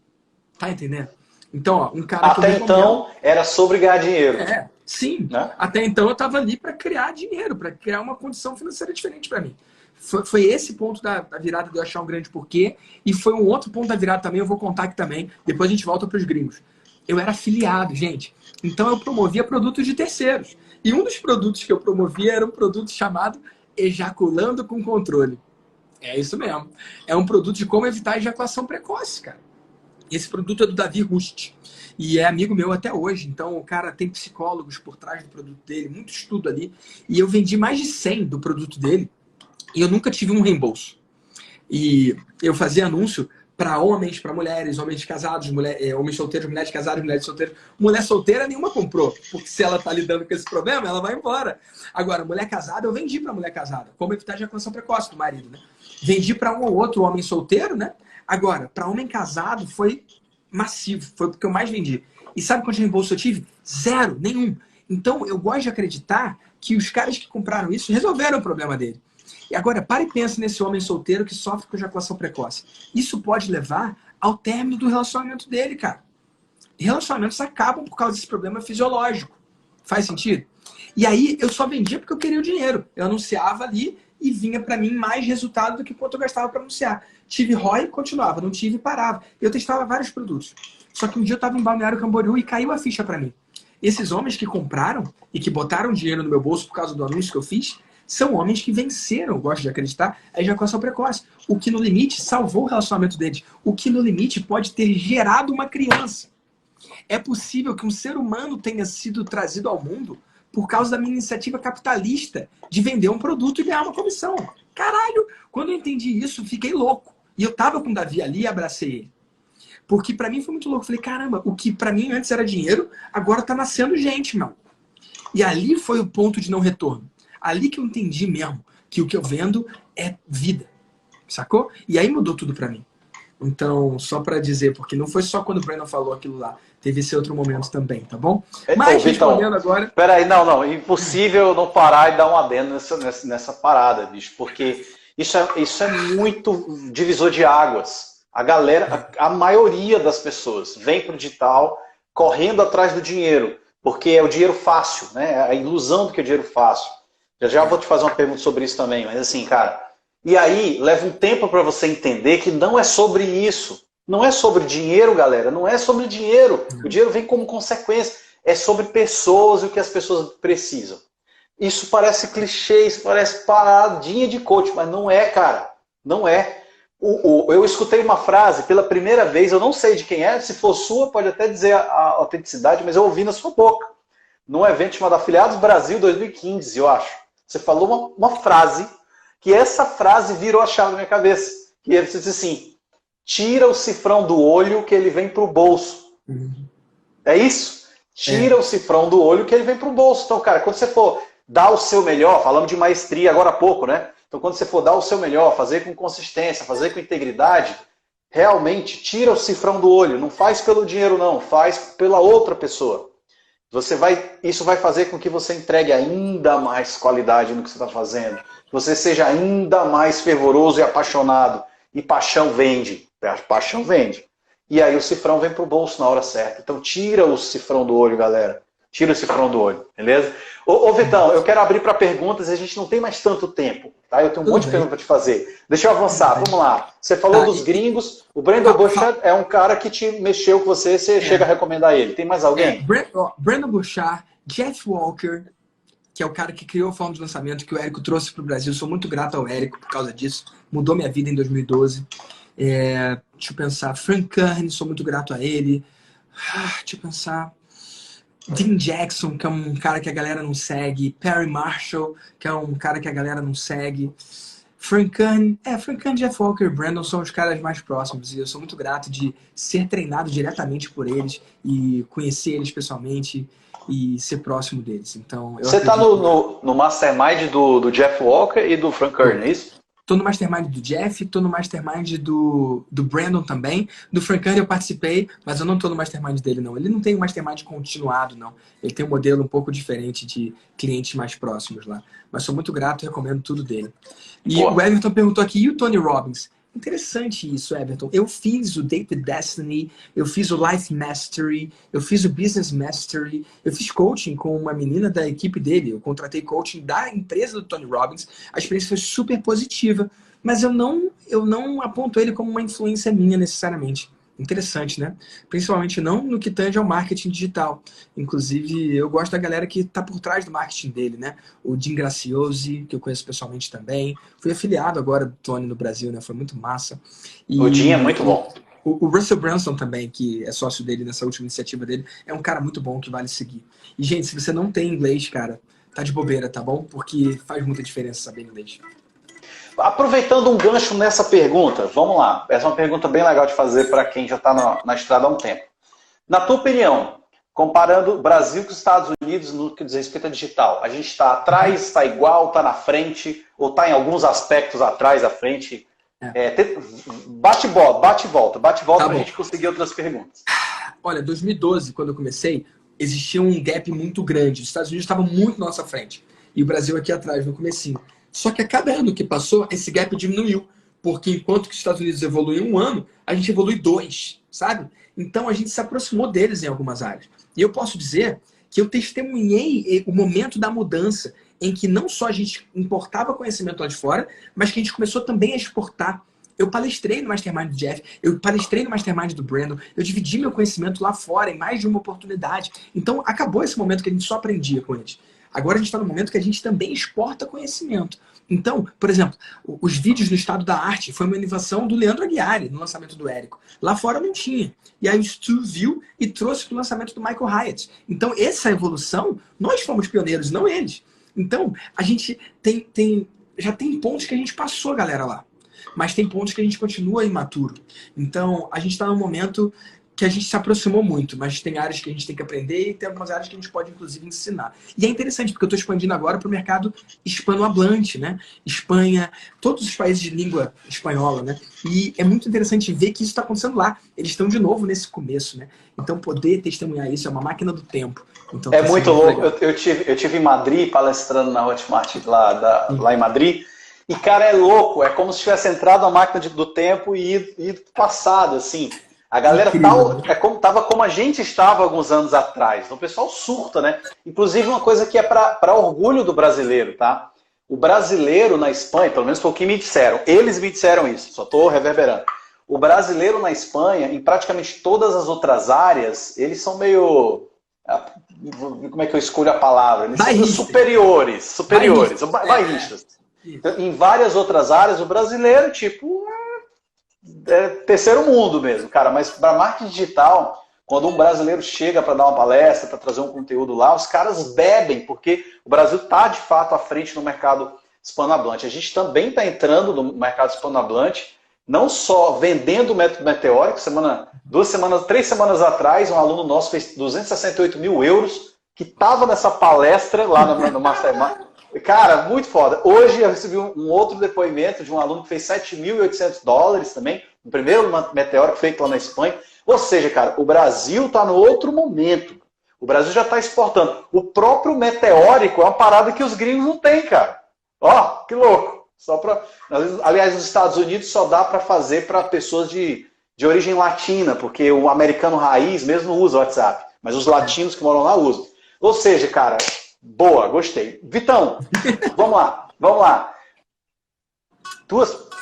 Tá entendendo? Então, ó, um cara Até então, era sobre ganhar dinheiro. Sim. Né? Até então eu estava ali para criar dinheiro, para criar uma condição financeira diferente para mim. Foi esse ponto da virada de eu achar um grande porquê. E foi um outro ponto da virada também, eu vou contar aqui também. Depois a gente volta para os gringos. Eu era afiliado, gente. Então eu promovia produtos de terceiros. E um dos produtos que eu promovia era um produto chamado Ejaculando com Controle. É isso mesmo. É um produto de como evitar a ejaculação precoce, cara. Esse produto é do Davi Rust. E é amigo meu até hoje. Então o cara tem psicólogos por trás do produto dele, muito estudo ali. E eu vendi mais de 100 do produto dele. E eu nunca tive um reembolso. E eu fazia anúncio para homens, para mulheres, homens casados, homens solteiros, mulheres casadas, mulheres solteiras. Mulher solteira nenhuma comprou, porque se ela está lidando com esse problema, ela vai embora. Agora, mulher casada, eu vendi para mulher casada, como evitar a ejaculação precoce do marido, né? Vendi para um ou outro homem solteiro, né? Agora, para homem casado foi massivo, foi o que eu mais vendi. E sabe quantos reembolsos eu tive? Zero, nenhum. Então, eu gosto de acreditar que os caras que compraram isso resolveram o problema dele. E agora, para e pensa nesse homem solteiro que sofre com ejaculação precoce. Isso pode levar ao término do relacionamento dele, cara. E relacionamentos acabam por causa desse problema fisiológico. Faz sentido? E aí, eu só vendia porque eu queria o dinheiro. Eu anunciava ali e vinha para mim mais resultado do que quanto eu gastava para anunciar. Tive ROI, continuava. Não tive, parava. Eu testava vários produtos. Só que um dia eu estava em Balneário Camboriú e caiu a ficha para mim. Esses homens que compraram e que botaram dinheiro no meu bolso por causa do anúncio que eu fiz, são homens que venceram, eu gosto de acreditar, a ejaculação precoce. O que no limite salvou o relacionamento deles. O que no limite pode ter gerado uma criança. É possível que um ser humano tenha sido trazido ao mundo por causa da minha iniciativa capitalista de vender um produto e ganhar uma comissão. Caralho! Quando eu entendi isso, fiquei louco. E eu tava com o Davi ali e abracei ele. Porque pra mim foi muito louco. Eu falei, caramba, o que pra mim antes era dinheiro, agora tá nascendo gente, meu. E ali foi o ponto de não retorno. Ali que eu entendi mesmo que o que eu vendo é vida, sacou? E aí mudou tudo pra mim. Então, só pra dizer, porque não foi só quando o Brandon falou aquilo lá. Teve esse outro momento também, tá bom? Mas respondendo agora... Peraí, não. Impossível não parar e dar um adendo nessa parada, bicho. Porque isso é muito divisor de águas. A galera, a maioria das pessoas vem pro digital correndo atrás do dinheiro. Porque é o dinheiro fácil, né? A ilusão do que é dinheiro fácil. Já vou te fazer uma pergunta sobre isso também. Mas assim, cara... E aí, leva um tempo para você entender que não é sobre isso. Não é sobre dinheiro, galera. Não é sobre dinheiro. O dinheiro vem como consequência. É sobre pessoas e o que as pessoas precisam. Isso parece clichê, isso parece paradinha de coach, mas não é, cara. Não é. Eu escutei uma frase pela primeira vez, eu não sei de quem é, se for sua, pode até dizer a autenticidade, mas eu ouvi na sua boca. Num evento chamado Afiliados Brasil 2015, eu acho. Você falou uma frase... que essa frase virou a chave na minha cabeça. Que ele disse assim, tira o cifrão do olho que ele vem pro bolso. É isso? Tira o cifrão do olho que ele vem pro bolso. Então, cara, quando você for dar o seu melhor, falamos de maestria agora há pouco, né? Então, quando você for dar o seu melhor, fazer com consistência, fazer com integridade, realmente tira o cifrão do olho. Não faz pelo dinheiro, não. Faz pela outra pessoa. Isso vai fazer com que você entregue ainda mais qualidade no que você está fazendo. Que você seja ainda mais fervoroso e apaixonado. E paixão vende. Paixão vende. E aí o cifrão vem pro bolso na hora certa. Então tira o cifrão do olho, galera. Tira o cifrão do olho, beleza? Ô Vitão, eu quero abrir para perguntas e a gente não tem mais tanto tempo. Tá? Eu tenho um monte de perguntas para te fazer. Deixa eu avançar, vamos lá. Você falou dos gringos. O Brandon Burchard é um cara que te mexeu com você, chega a recomendar ele. Tem mais alguém? Brandon Burchard, Jeff Walker, que é o cara que criou a forma de lançamento que o Érico trouxe para o Brasil. Sou muito grato ao Érico por causa disso. Mudou minha vida em 2012. Deixa eu pensar. Frank Kern, sou muito grato a ele. Deixa eu pensar. Dean Jackson, que é um cara que a galera não segue. Perry Marshall, que é um cara que a galera não segue. Frank Kern, Jeff Walker e Brandon são os caras mais próximos. E eu sou muito grato de ser treinado diretamente por eles e conhecer eles pessoalmente e ser próximo deles. Então, você está no mastermind do Jeff Walker e do Frank Kern, é isso? Tô no mastermind do Jeff, tô no mastermind do Brandon também. Do Frank Kern eu participei, mas eu não tô no mastermind dele, não. Ele não tem um mastermind continuado, não. Ele tem um modelo um pouco diferente de clientes mais próximos lá. Mas sou muito grato e recomendo tudo dele. E o Everton perguntou aqui, e o Tony Robbins? Interessante isso, Everton. Eu fiz o Date with Destiny, eu fiz o Life Mastery, eu fiz o Business Mastery, eu fiz coaching com uma menina da equipe dele, eu contratei coaching da empresa do Tony Robbins, a experiência foi super positiva, mas eu não aponto ele como uma influência minha necessariamente. Interessante, né? Principalmente não no que tange ao marketing digital. Inclusive, eu gosto da galera que está por trás do marketing dele, né? O Jim Graciosi, que eu conheço pessoalmente também. Fui afiliado agora do Tony no Brasil, né? Foi muito massa. E o Jim é muito bom. O Russell Brunson também, que é sócio dele nessa última iniciativa dele, é um cara muito bom que vale seguir. E, gente, se você não tem inglês, cara, tá de bobeira, tá bom? Porque faz muita diferença saber inglês. Aproveitando um gancho nessa pergunta, vamos lá. Essa é uma pergunta bem legal de fazer para quem já está na estrada há um tempo. Na tua opinião, comparando o Brasil com os Estados Unidos no que diz respeito a digital, a gente está atrás, está igual, está na frente, ou está em alguns aspectos atrás, à frente? Bate e volta tá para a gente conseguir outras perguntas. Olha, 2012, quando eu comecei, existia um gap muito grande. Os Estados Unidos estavam muito na nossa frente. E o Brasil aqui atrás, no comecinho. Só que a cada ano que passou, esse gap diminuiu. Porque enquanto que os Estados Unidos evoluem um ano, a gente evolui 2, sabe? Então a gente se aproximou deles em algumas áreas. E eu posso dizer que eu testemunhei o momento da mudança, em que não só a gente importava conhecimento lá de fora, mas que a gente começou também a exportar. Eu palestrei no Mastermind do Jeff, eu palestrei no Mastermind do Brandon, eu dividi meu conhecimento lá fora em mais de uma oportunidade. Então acabou esse momento que a gente só aprendia com eles. Agora a gente está no momento que a gente também exporta conhecimento. Então, por exemplo, os vídeos no estado da arte foi uma inovação do Leandro Aguiari no lançamento do Érico. Lá fora não tinha. E aí o Stu viu e trouxe para o lançamento do Michael Hyatt. Então, essa evolução, nós fomos pioneiros, não eles. Então, a gente já tem pontos que a gente passou, galera, lá. mas tem pontos que a gente continua imaturo. Então, a gente está num momento que a gente se aproximou muito, mas tem áreas que a gente tem que aprender e tem algumas áreas que a gente pode, inclusive, ensinar. E é interessante, porque eu estou expandindo agora para o mercado hispanohablante, né? Espanha, todos os países de língua espanhola, né? E é muito interessante ver que isso está acontecendo lá. Eles estão de novo nesse começo, né? Então, poder testemunhar isso é uma máquina do tempo. Então, é muito louco. Eu tive em Madrid, palestrando na Hotmart lá em Madrid, e, cara, é louco. É como se tivesse entrado na máquina do tempo e ido passado, assim. A galera tava como a gente estava alguns anos atrás. Então, o pessoal surta, né? Inclusive, uma coisa que é para orgulho do brasileiro, tá? O brasileiro na Espanha, pelo menos foi o que me disseram. Eles me disseram isso, só estou reverberando. O brasileiro na Espanha, em praticamente todas as outras áreas, eles são meio... Como é que eu escolho a palavra? Eles são superiores, bairristas. Então, em várias outras áreas, o brasileiro, tipo... é terceiro mundo mesmo, cara. Mas para marketing digital, quando um brasileiro chega para dar uma palestra, para trazer um conteúdo lá, os caras bebem, porque o Brasil está de fato à frente no mercado hispanohablante. A gente também está entrando no mercado hispanohablante, não só vendendo o método meteórico. 3 semanas atrás, um aluno nosso fez 268 mil euros, que estava nessa palestra lá no Mastermind. Cara, muito foda. Hoje eu recebi um outro depoimento de um aluno que fez $7.800 também, o primeiro meteórico feito lá na Espanha. Ou seja, cara, o Brasil está no outro momento. O Brasil já está exportando. O próprio meteórico é uma parada que os gringos não têm, cara. Ó, que louco. Aliás, nos Estados Unidos só dá para fazer para pessoas de origem latina, porque o americano raiz mesmo não usa o WhatsApp, mas os latinos que moram lá usam. Ou seja, cara... boa, gostei. Vitão, vamos lá.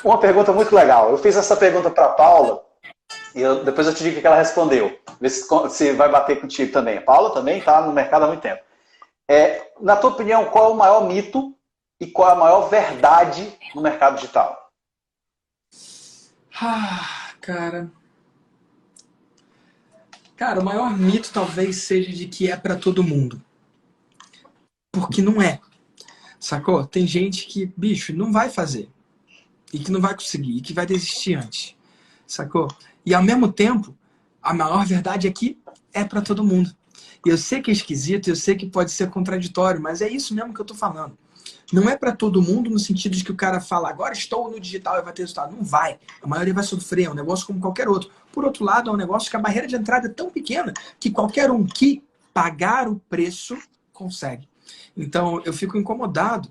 Uma pergunta muito legal. Eu fiz essa pergunta para a Paula e depois eu te digo o que ela respondeu. Vê se vai bater contigo também. A Paula também está no mercado há muito tempo. Na tua opinião, qual é o maior mito e qual é a maior verdade no mercado digital? Cara, o maior mito talvez seja de que é para todo mundo. Porque não é. Sacou? Tem gente que, bicho, não vai fazer. E que não vai conseguir. E que vai desistir antes. Sacou? E ao mesmo tempo, a maior verdade é que é para todo mundo. E eu sei que é esquisito, eu sei que pode ser contraditório, mas é isso mesmo que eu tô falando. Não é para todo mundo no sentido de que o cara fala, agora estou no digital e vai ter resultado. Não vai. A maioria vai sofrer. É um negócio como qualquer outro. Por outro lado, é um negócio que a barreira de entrada é tão pequena que qualquer um que pagar o preço consegue. Então, eu fico incomodado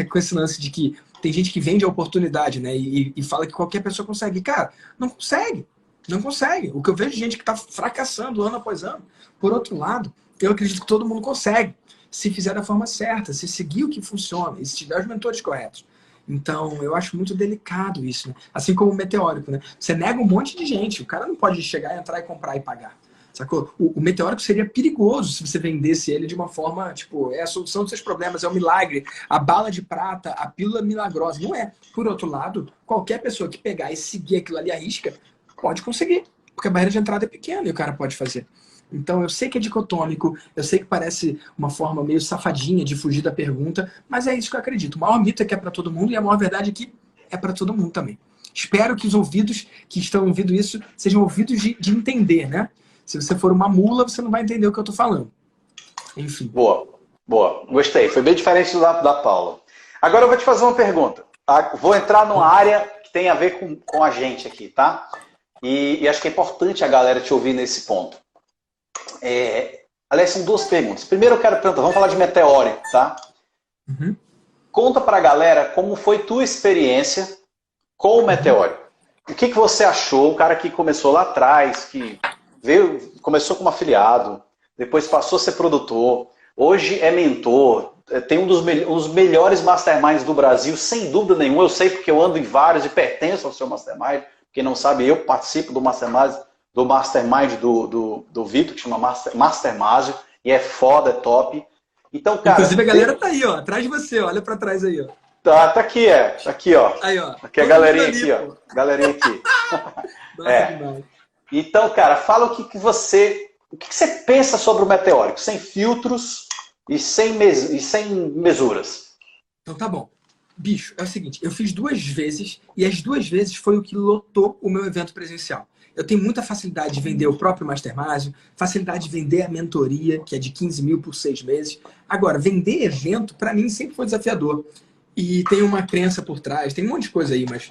com esse lance de que tem gente que vende a oportunidade, né? E fala que qualquer pessoa consegue. Cara, não consegue. Não consegue. O que eu vejo de gente que está fracassando ano após ano. Por outro lado, eu acredito que todo mundo consegue. Se fizer da forma certa, se seguir o que funciona, e se tiver os mentores corretos. Então, eu acho muito delicado isso, né? Assim como o meteórico, né? Você nega um monte de gente. O cara não pode chegar, entrar e comprar e pagar. Sacou? O meteórico seria perigoso se você vendesse ele de uma forma, tipo, é a solução dos seus problemas, é o milagre, a bala de prata, a pílula milagrosa. Não é. Por outro lado, qualquer pessoa que pegar e seguir aquilo ali à risca, pode conseguir. Porque a barreira de entrada é pequena e o cara pode fazer. Então, eu sei que é dicotômico, eu sei que parece uma forma meio safadinha de fugir da pergunta, mas é isso que eu acredito. O maior mito é que é para todo mundo e a maior verdade é que é para todo mundo também. Espero que os ouvidos que estão ouvindo isso sejam ouvidos de entender, né? Se você for uma mula, você não vai entender o que eu estou falando. Enfim. Boa. Gostei. Foi bem diferente do da Paula. Agora eu vou te fazer uma pergunta. Tá? Vou entrar numa área que tem a ver com a gente aqui, tá? E acho que é importante a galera te ouvir nesse ponto. Aliás, são 2 perguntas. Primeiro eu quero perguntar, vamos falar de meteórico, tá? Uhum. Conta pra galera como foi tua experiência com o meteórico. O que você achou? O cara que começou lá atrás, que começou como afiliado, depois passou a ser produtor, hoje é mentor, tem um dos melhores masterminds do Brasil, sem dúvida nenhuma. Eu sei porque eu ando em vários e pertenço ao seu mastermind. Quem não sabe, eu participo do mastermind do Vitor, que chama Mastermásio, e é foda, é top. Então, cara, inclusive a galera tá aí, ó, atrás de você, olha pra trás aí, ó. Tá aqui, aqui, ó. Aí, ó. Aqui é a galerinha aqui, ó. Galerinha aqui. Então, cara, fala o que você pensa sobre o meteórico, sem filtros e sem mesuras. Então tá bom. Bicho, é o seguinte, eu fiz 2 vezes e as 2 vezes foi o que lotou o meu evento presencial. Eu tenho muita facilidade de vender o próprio Mastermind, facilidade de vender a mentoria, que é de 15 mil por 6 meses. Agora, vender evento, para mim, sempre foi desafiador. E tem uma crença por trás, tem um monte de coisa aí, mas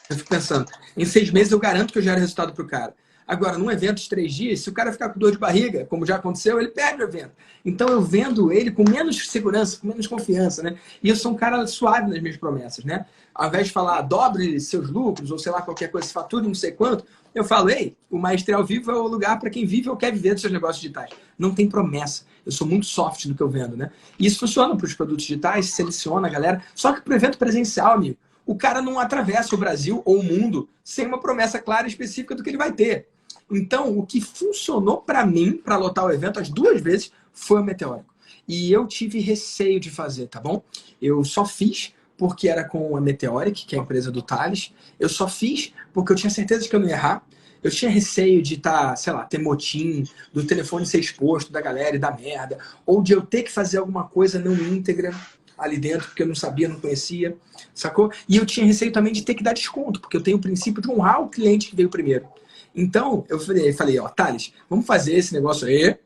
eu fico pensando, em 6 meses eu garanto que eu gero resultado pro cara. Agora, num evento de 3 dias, se o cara ficar com dor de barriga, como já aconteceu, ele perde o evento. Então eu vendo ele com menos segurança, com menos confiança, né? E eu sou um cara suave nas minhas promessas, né? Ao invés de falar, dobre seus lucros, ou sei lá, qualquer coisa, fature não sei quanto, eu falo, ei, o Maestria ao Vivo é o lugar para quem vive ou quer viver dos seus negócios digitais. Não tem promessa. Eu sou muito soft no que eu vendo, né? E isso funciona para os produtos digitais, seleciona a galera. Só que para o evento presencial, amigo, o cara não atravessa o Brasil ou o mundo sem uma promessa clara e específica do que ele vai ter. Então, o que funcionou para mim, para lotar o evento, as 2 vezes, foi o Meteórico. E eu tive receio de fazer, tá bom? Eu só fiz porque era com a Meteoric, que é a empresa do Thales. Eu só fiz porque eu tinha certeza de que eu não ia errar. Eu tinha receio de estar, sei lá, ter motim, do telefone ser exposto da galera e dar merda, ou de eu ter que fazer alguma coisa não íntegra ali dentro, porque eu não sabia, não conhecia, sacou? E eu tinha receio também de ter que dar desconto, porque eu tenho o princípio de honrar o cliente que veio primeiro. Então, eu falei, ó, Thales, vamos fazer esse negócio aí.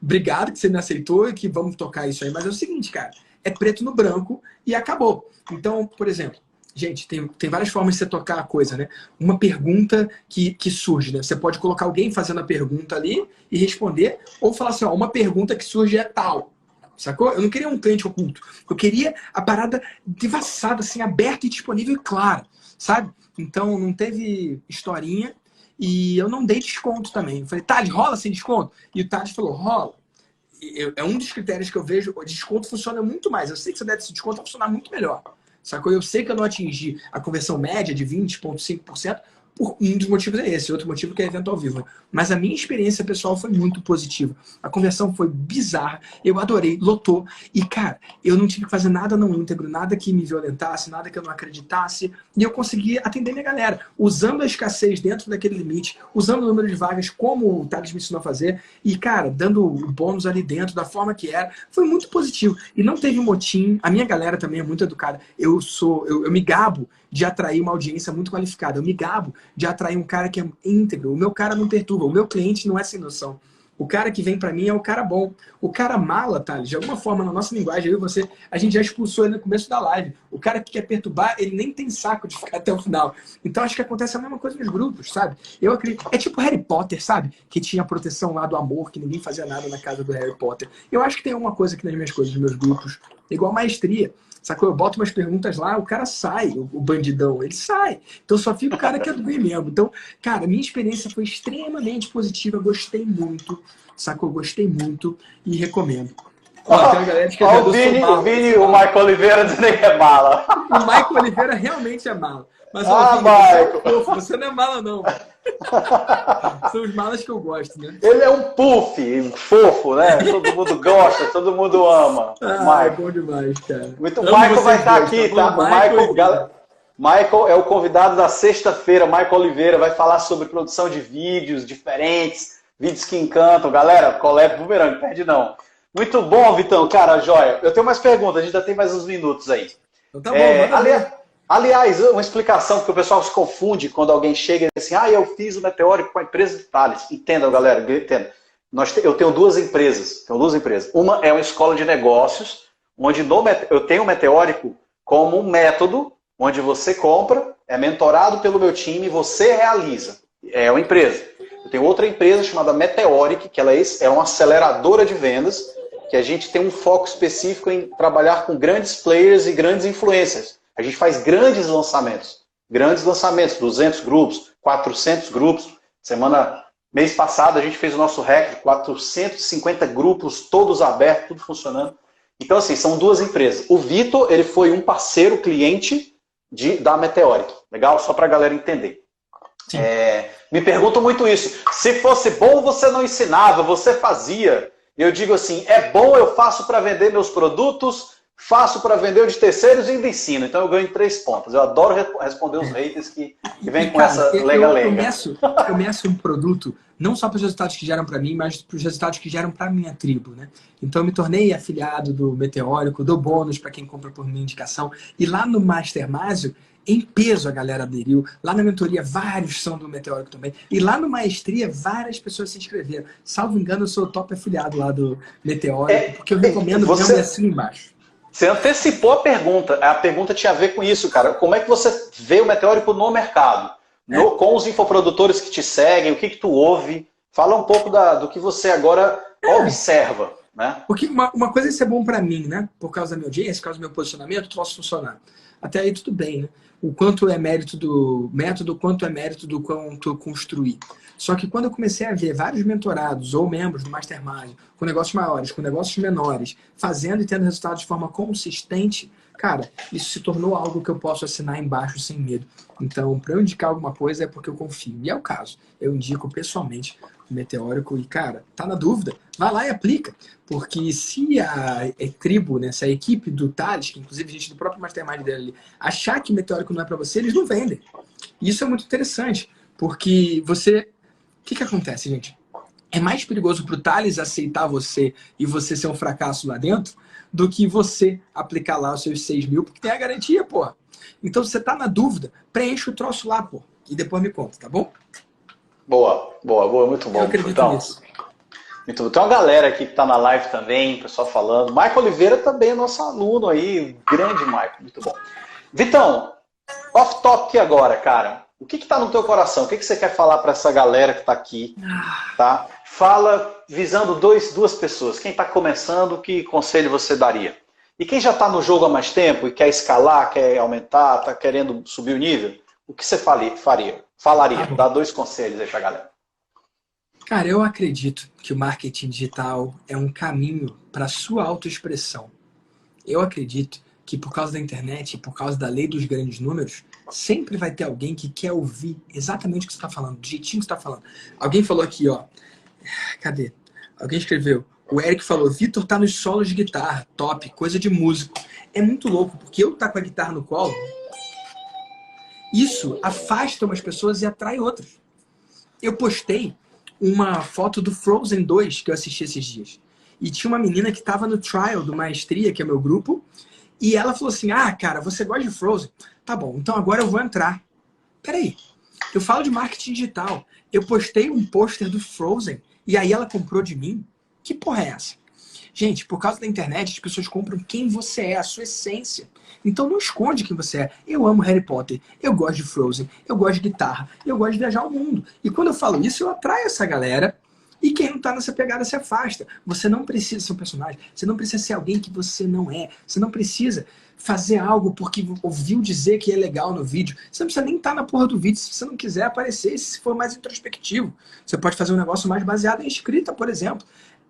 Obrigado que você me aceitou e que vamos tocar isso aí. Mas é o seguinte, cara, é preto no branco e acabou. Então, por exemplo, gente, tem várias formas de você tocar a coisa, né? Uma pergunta que surge, né? Você pode colocar alguém fazendo a pergunta ali e responder, ou falar assim, ó, uma pergunta que surge é tal. Sacou? Eu não queria um cliente oculto. Eu queria a parada devassada, assim, aberta e disponível e clara, sabe? Então, não teve historinha. E eu não dei desconto também. Eu falei, Thales, rola sem desconto? E o Thales falou, rola. É um dos critérios que eu vejo, o desconto funciona muito mais. Eu sei que se eu der esse desconto, vai funcionar muito melhor. Sacou? Eu sei que eu não atingi a conversão média de 20,5%, por um dos motivos é esse, outro motivo que é evento ao vivo. Mas a minha experiência pessoal foi muito positiva. A conversão foi bizarra, eu adorei, lotou. E, cara, eu não tive que fazer nada não íntegro, nada que me violentasse, nada que eu não acreditasse. E eu consegui atender minha galera, usando a escassez dentro daquele limite, usando o número de vagas como o Thales me ensinou a fazer. E, cara, dando o bônus ali dentro, da forma que era. Foi muito positivo. E não teve motim. A minha galera também é muito educada. Eu me gabo de atrair uma audiência muito qualificada. Eu me gabo de atrair um cara que é íntegro. O meu cara não perturba. O meu cliente não é sem noção. O cara que vem pra mim é o cara bom. O cara mala, Thales, de alguma forma, na nossa linguagem, eu e você, a gente já expulsou ele no começo da live. O cara que quer perturbar, ele nem tem saco de ficar até o final. Então, acho que acontece a mesma coisa nos grupos, sabe? Eu acredito. É tipo Harry Potter, sabe? Que tinha a proteção lá do amor, que ninguém fazia nada na casa do Harry Potter. Eu acho que tem alguma coisa aqui nas minhas coisas, nos meus grupos. Igual maestria. Sacou? Eu boto umas perguntas lá, o cara sai, o bandidão, ele sai. Então só fica o cara que é do bem mesmo. Então, cara, minha experiência foi extremamente positiva, gostei muito, sacou? Gostei muito e recomendo. Ó, tem uma galera que o Vini, o Michael Oliveira dizendo que é mala. O Michael Oliveira realmente é mala. Mas você não é mala, não. São os malas que eu gosto, né? Ele é um puff, fofo, né? Todo mundo gosta, todo mundo ama. Michael. É bom demais, cara. O Michael vai estar aqui, tá? Michael é o convidado da sexta-feira. Michael Oliveira vai falar sobre produção de vídeos diferentes, vídeos que encantam. Galera, colé bumerangue, perde não. Muito bom, Vitão. Cara, joia. Eu tenho mais perguntas, a gente ainda tem mais uns minutos aí. Então tá bom, aliás, uma explicação, porque o pessoal se confunde quando alguém chega e diz assim, eu fiz o Meteórico com a empresa de Thales. Entendam, galera, entendam. Eu tenho duas empresas. Uma é uma escola de negócios, onde eu tenho o Meteórico como um método, onde você compra, é mentorado pelo meu time, você realiza. É uma empresa. Eu tenho outra empresa chamada Meteoric, que ela é uma aceleradora de vendas, que a gente tem um foco específico em trabalhar com grandes players e grandes influencers. A gente faz grandes lançamentos, 200 grupos, 400 grupos. Mês passado a gente fez o nosso recorde, 450 grupos, todos abertos, tudo funcionando. Então assim, são duas empresas. O Vitor, ele foi um parceiro, cliente da Meteoric. Legal? Só para a galera entender. Me perguntam muito isso. Se fosse bom, você não ensinava, você fazia. Eu digo assim, é bom, eu faço para vender meus produtos, faço para vender o de terceiros e ainda ensino. Então eu ganho 3 pontos. Eu adoro responder os haters que vêm com essa lenga-lenga. Eu começo um produto não só para os resultados que geram para mim, mas para os resultados que geram para a minha tribo, né? Então eu me tornei afiliado do Meteórico, dou bônus para quem compra por minha indicação. E lá no Master Másio, em peso a galera aderiu. Lá na mentoria, vários são do Meteórico também. E lá no Maestria, várias pessoas se inscreveram. Salvo engano, eu sou o top afiliado lá do Meteórico, porque eu recomendo mesmo assim embaixo. Você antecipou a pergunta tinha a ver com isso, cara. Como é que você vê o Meteórico no mercado? Com os infoprodutores que te seguem, o que tu ouve? Fala um pouco do que você agora observa, né? Porque uma coisa isso é bom para mim, né? Por causa da minha audiência, por causa do meu posicionamento, eu posso funcionar. Até aí tudo bem, né? O quanto é mérito do método, o quanto é mérito do quanto eu construí. Só que quando eu comecei a ver vários mentorados ou membros do Mastermind, com negócios maiores, com negócios menores, fazendo e tendo resultados de forma consistente, cara, isso se tornou algo que eu posso assinar embaixo sem medo. Então, para eu indicar alguma coisa é porque eu confio. E é o caso. Eu indico pessoalmente o Meteórico e, cara, tá na dúvida? Vai lá e aplica. Porque se a tribo, né, se a equipe do Thales, que inclusive a gente do próprio Mastermind dele, achar que o Meteórico não é para você, eles não vendem. E isso é muito interessante. Porque você... O que acontece, gente? É mais perigoso pro Thales aceitar você e você ser um fracasso lá dentro do que você aplicar lá os seus 6 mil, porque tem a garantia, porra. Então, se você tá na dúvida, preenche o troço lá, pô. E depois me conta, tá bom? Boa, muito bom. Eu acredito nisso. Muito bom. Tem uma galera aqui que tá na live também, o pessoal falando. Michael Oliveira também é nosso aluno aí, grande Michael, muito bom. Vitão, off-topic agora, cara. O que tá no teu coração? O que você quer falar para essa galera que tá aqui? Tá? Fala visando duas pessoas. Quem tá começando, que conselho você daria? E quem já tá no jogo há mais tempo e quer escalar, quer aumentar, tá querendo subir o nível, o que você falaria? Dá 2 conselhos aí pra galera. Cara, eu acredito que o marketing digital é um caminho para sua autoexpressão. Eu acredito que por causa da internet e por causa da lei dos grandes números, sempre vai ter alguém que quer ouvir exatamente o que você está falando, do jeitinho que você está falando. Alguém falou aqui, ó. Cadê? Alguém escreveu. O Eric falou, Vitor tá nos solos de guitarra, top, coisa de músico. É muito louco, porque eu tá com a guitarra no colo, isso afasta umas pessoas e atrai outras. Eu postei uma foto do Frozen 2 que eu assisti esses dias. E tinha uma menina que estava no trial do Maestria, que é meu grupo, e ela falou assim, cara, você gosta de Frozen? Tá bom, então agora eu vou entrar. Peraí, eu falo de marketing digital. Eu postei um pôster do Frozen e aí ela comprou de mim? Que porra é essa? Gente, por causa da internet, as pessoas compram quem você é, a sua essência. Então não esconde quem você é. Eu amo Harry Potter, eu gosto de Frozen, eu gosto de guitarra, eu gosto de viajar ao mundo. E quando eu falo isso, eu atraio essa galera. E quem não tá nessa pegada se afasta. Você não precisa ser um personagem. Você não precisa ser alguém que você não é. Você não precisa fazer algo porque ouviu dizer que é legal no vídeo. Você não precisa nem estar na porra do vídeo se você não quiser aparecer, se for mais introspectivo. Você pode fazer um negócio mais baseado em escrita, por exemplo.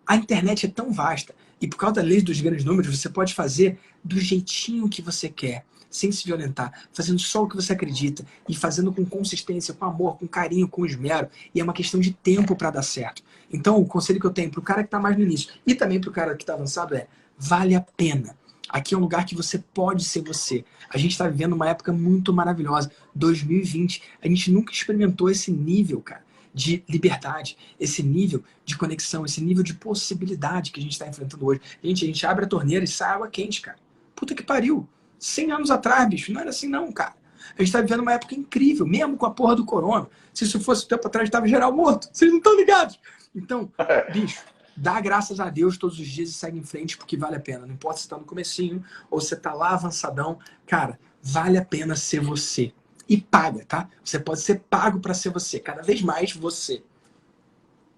A internet é tão vasta. E por causa da lei dos grandes números, você pode fazer do jeitinho que você quer. Sem se violentar, fazendo só o que você acredita e fazendo com consistência, com amor, com carinho, com esmero. E é uma questão de tempo para dar certo. Então, o conselho que eu tenho para o cara que está mais no início e também para o cara que está avançado é: vale a pena. Aqui é um lugar que você pode ser você. A gente está vivendo uma época muito maravilhosa. 2020, a gente nunca experimentou esse nível, cara, de liberdade, esse nível de conexão, esse nível de possibilidade que a gente está enfrentando hoje. A gente abre a torneira e sai água quente, cara. Puta que pariu. 100 anos atrás, bicho, não era assim não, cara. A gente tá vivendo uma época incrível, mesmo com a porra do corona. Se isso fosse um tempo atrás, tava geral morto. Vocês não estão ligados? Então, bicho, dá graças a Deus todos os dias e segue em frente, porque vale a pena. Não importa se tá no comecinho ou se tá lá avançadão. Cara, vale a pena ser você. E paga, tá? Você pode ser pago para ser você. Cada vez mais você.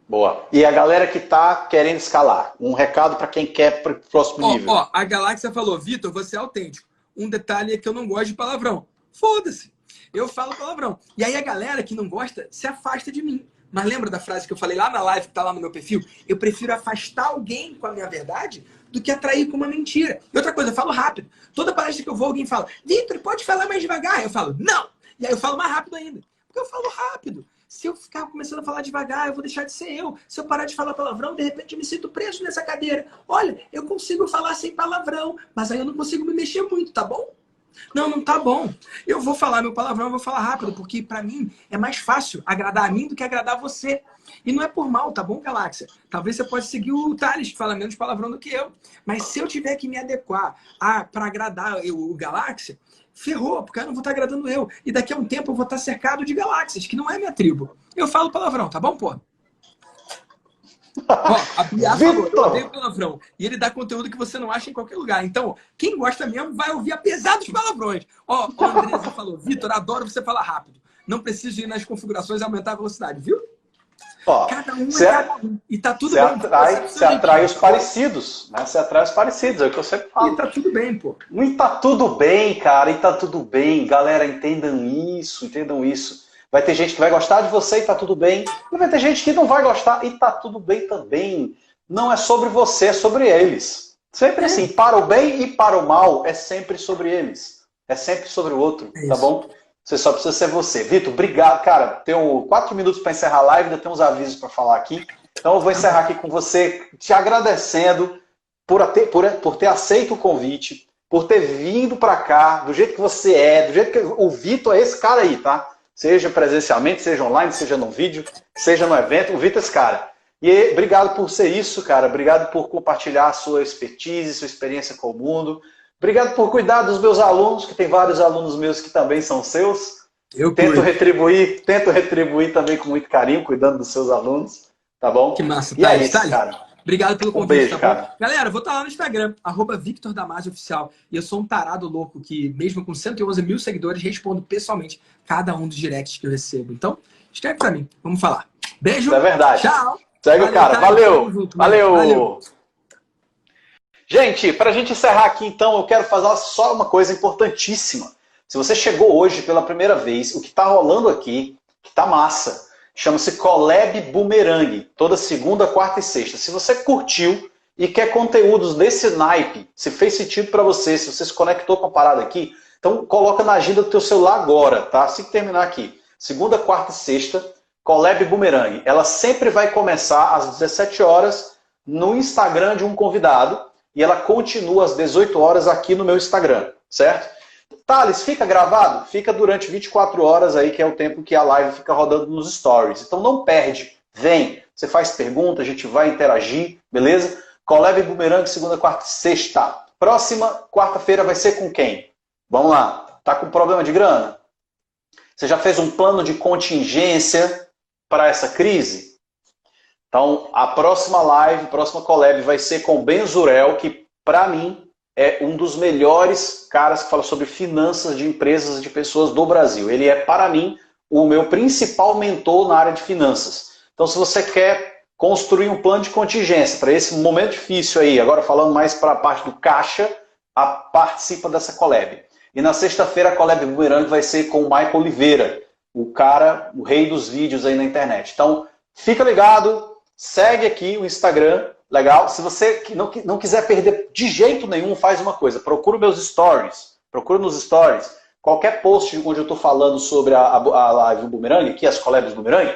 Boa. E a galera que tá querendo escalar? Um recado para quem quer pro próximo nível. Ó, a Galáxia falou, Vitor, você é autêntico. Um detalhe é que eu não gosto de palavrão. Foda-se. Eu falo palavrão. E aí a galera que não gosta se afasta de mim. Mas lembra da frase que eu falei lá na live, que tá lá no meu perfil? Eu prefiro afastar alguém com a minha verdade do que atrair com uma mentira. E outra coisa, eu falo rápido. Toda palestra que eu vou, alguém fala, Vitor, pode falar mais devagar? Eu falo, não. E aí eu falo mais rápido ainda. Porque eu falo rápido. Se eu ficar começando a falar devagar, eu vou deixar de ser eu. Se eu parar de falar palavrão, de repente eu me sinto preso nessa cadeira. Olha, eu consigo falar sem palavrão, mas aí eu não consigo me mexer muito, tá bom? Não, não tá bom. Eu vou falar meu palavrão, eu vou falar rápido, porque pra mim é mais fácil agradar a mim do que agradar você. E não é por mal, tá bom, Galáxia? Talvez você possa seguir o Thales, que fala menos palavrão do que eu. Mas se eu tiver que me adequar para agradar o Galáxia, ferrou, porque eu não vou estar agradando eu. E daqui a um tempo eu vou estar cercado de galáxias, que não é minha tribo. Eu falo palavrão, tá bom, pô? Ó, a Bia falou, eu odeio palavrão. E ele dá conteúdo que você não acha em qualquer lugar. Então, quem gosta mesmo vai ouvir apesar dos palavrões. Ó, a Andresa falou, Vitor, adoro você falar rápido. Não preciso ir nas configurações e aumentar a velocidade, viu? Ó, cada um é cada um. E tá tudo bem. Você atrai os parecidos, né? Você atrai os parecidos, é o que eu sempre falo. E tá tudo bem, pô. E tá tudo bem, cara, e tá tudo bem. Galera, entendam isso, entendam isso. Vai ter gente que vai gostar de você e tá tudo bem. E vai ter gente que não vai gostar e tá tudo bem também. Não é sobre você, é sobre eles. Sempre assim, para o bem e para o mal, é sempre sobre eles. É sempre sobre o outro, tá bom? Você só precisa ser você. Vitor, obrigado. Cara, tenho 4 minutos para encerrar a live, ainda tem uns avisos para falar aqui. Então eu vou encerrar aqui com você, te agradecendo por ter aceito o convite, por ter vindo para cá, do jeito que você é, do jeito que o Vitor é esse cara aí, tá? Seja presencialmente, seja online, seja no vídeo, seja no evento, o Vitor é esse cara. E obrigado por ser isso, cara. Obrigado por compartilhar a sua expertise, sua experiência com o mundo. Obrigado por cuidar dos meus alunos, que tem vários alunos meus que também são seus. Eu tento retribuir também com muito carinho, cuidando dos seus alunos, tá bom? Que massa, e é isso, cara. Obrigado pelo convite, beijo, tá cara. bom? Galera, eu vou estar lá no Instagram, @VictorDamasioOficial. E eu sou um tarado louco que, mesmo com 111 mil seguidores, respondo pessoalmente cada um dos directs que eu recebo. Então, escreve pra mim, vamos falar. Beijo. Isso é verdade. Tchau. Segue o cara. Valeu. Junto, valeu. Gente, para a gente encerrar aqui, então, eu quero fazer só uma coisa importantíssima. Se você chegou hoje pela primeira vez, o que está rolando aqui, que está massa, chama-se Collab Boomerang, toda segunda, quarta e sexta. Se você curtiu e quer conteúdos desse naipe, se fez sentido para você, se você se conectou com a parada aqui, então coloca na agenda do teu celular agora, tá? Assim que terminar aqui. Segunda, quarta e sexta, Collab Boomerang. Ela sempre vai começar às 17 horas no Instagram de um convidado e ela continua às 18 horas aqui no meu Instagram, certo? Thales, fica gravado? Fica durante 24 horas aí, que é o tempo que a live fica rodando nos stories. Então não perde, vem. Você faz pergunta, a gente vai interagir, beleza? Collab Boomerang, segunda, quarta e sexta. Próxima quarta-feira vai ser com quem? Vamos lá. Tá com problema de grana? Você já fez um plano de contingência para essa crise? Então, a próxima live, a próxima collab vai ser com o Ben Zurel, que para mim é um dos melhores caras que fala sobre finanças de empresas e de pessoas do Brasil. Ele é, para mim, o meu principal mentor na área de finanças. Então, se você quer construir um plano de contingência para esse momento difícil aí, agora falando mais para a parte do caixa, participa dessa collab. E na sexta-feira a collab Boomerang vai ser com o Michael Oliveira, o cara, o rei dos vídeos aí na internet. Então, fica ligado, segue aqui o Instagram, legal? Se você não quiser perder de jeito nenhum, faz uma coisa, procura meus stories, procura nos stories, qualquer post onde eu estou falando sobre a live Boomerang, aqui as collabs Boomerang,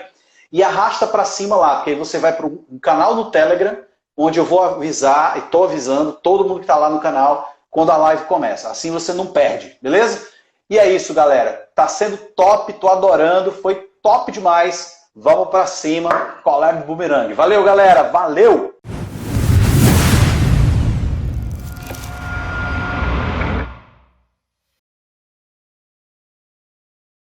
e arrasta para cima lá, porque aí você vai para um canal no Telegram, onde eu vou avisar, e estou avisando todo mundo que está lá no canal, quando a live começa. Assim você não perde, beleza? E é isso, galera. Tá sendo top, tô adorando, foi top demais. Vamos para cima, Collab Boomerang. Valeu, galera. Valeu!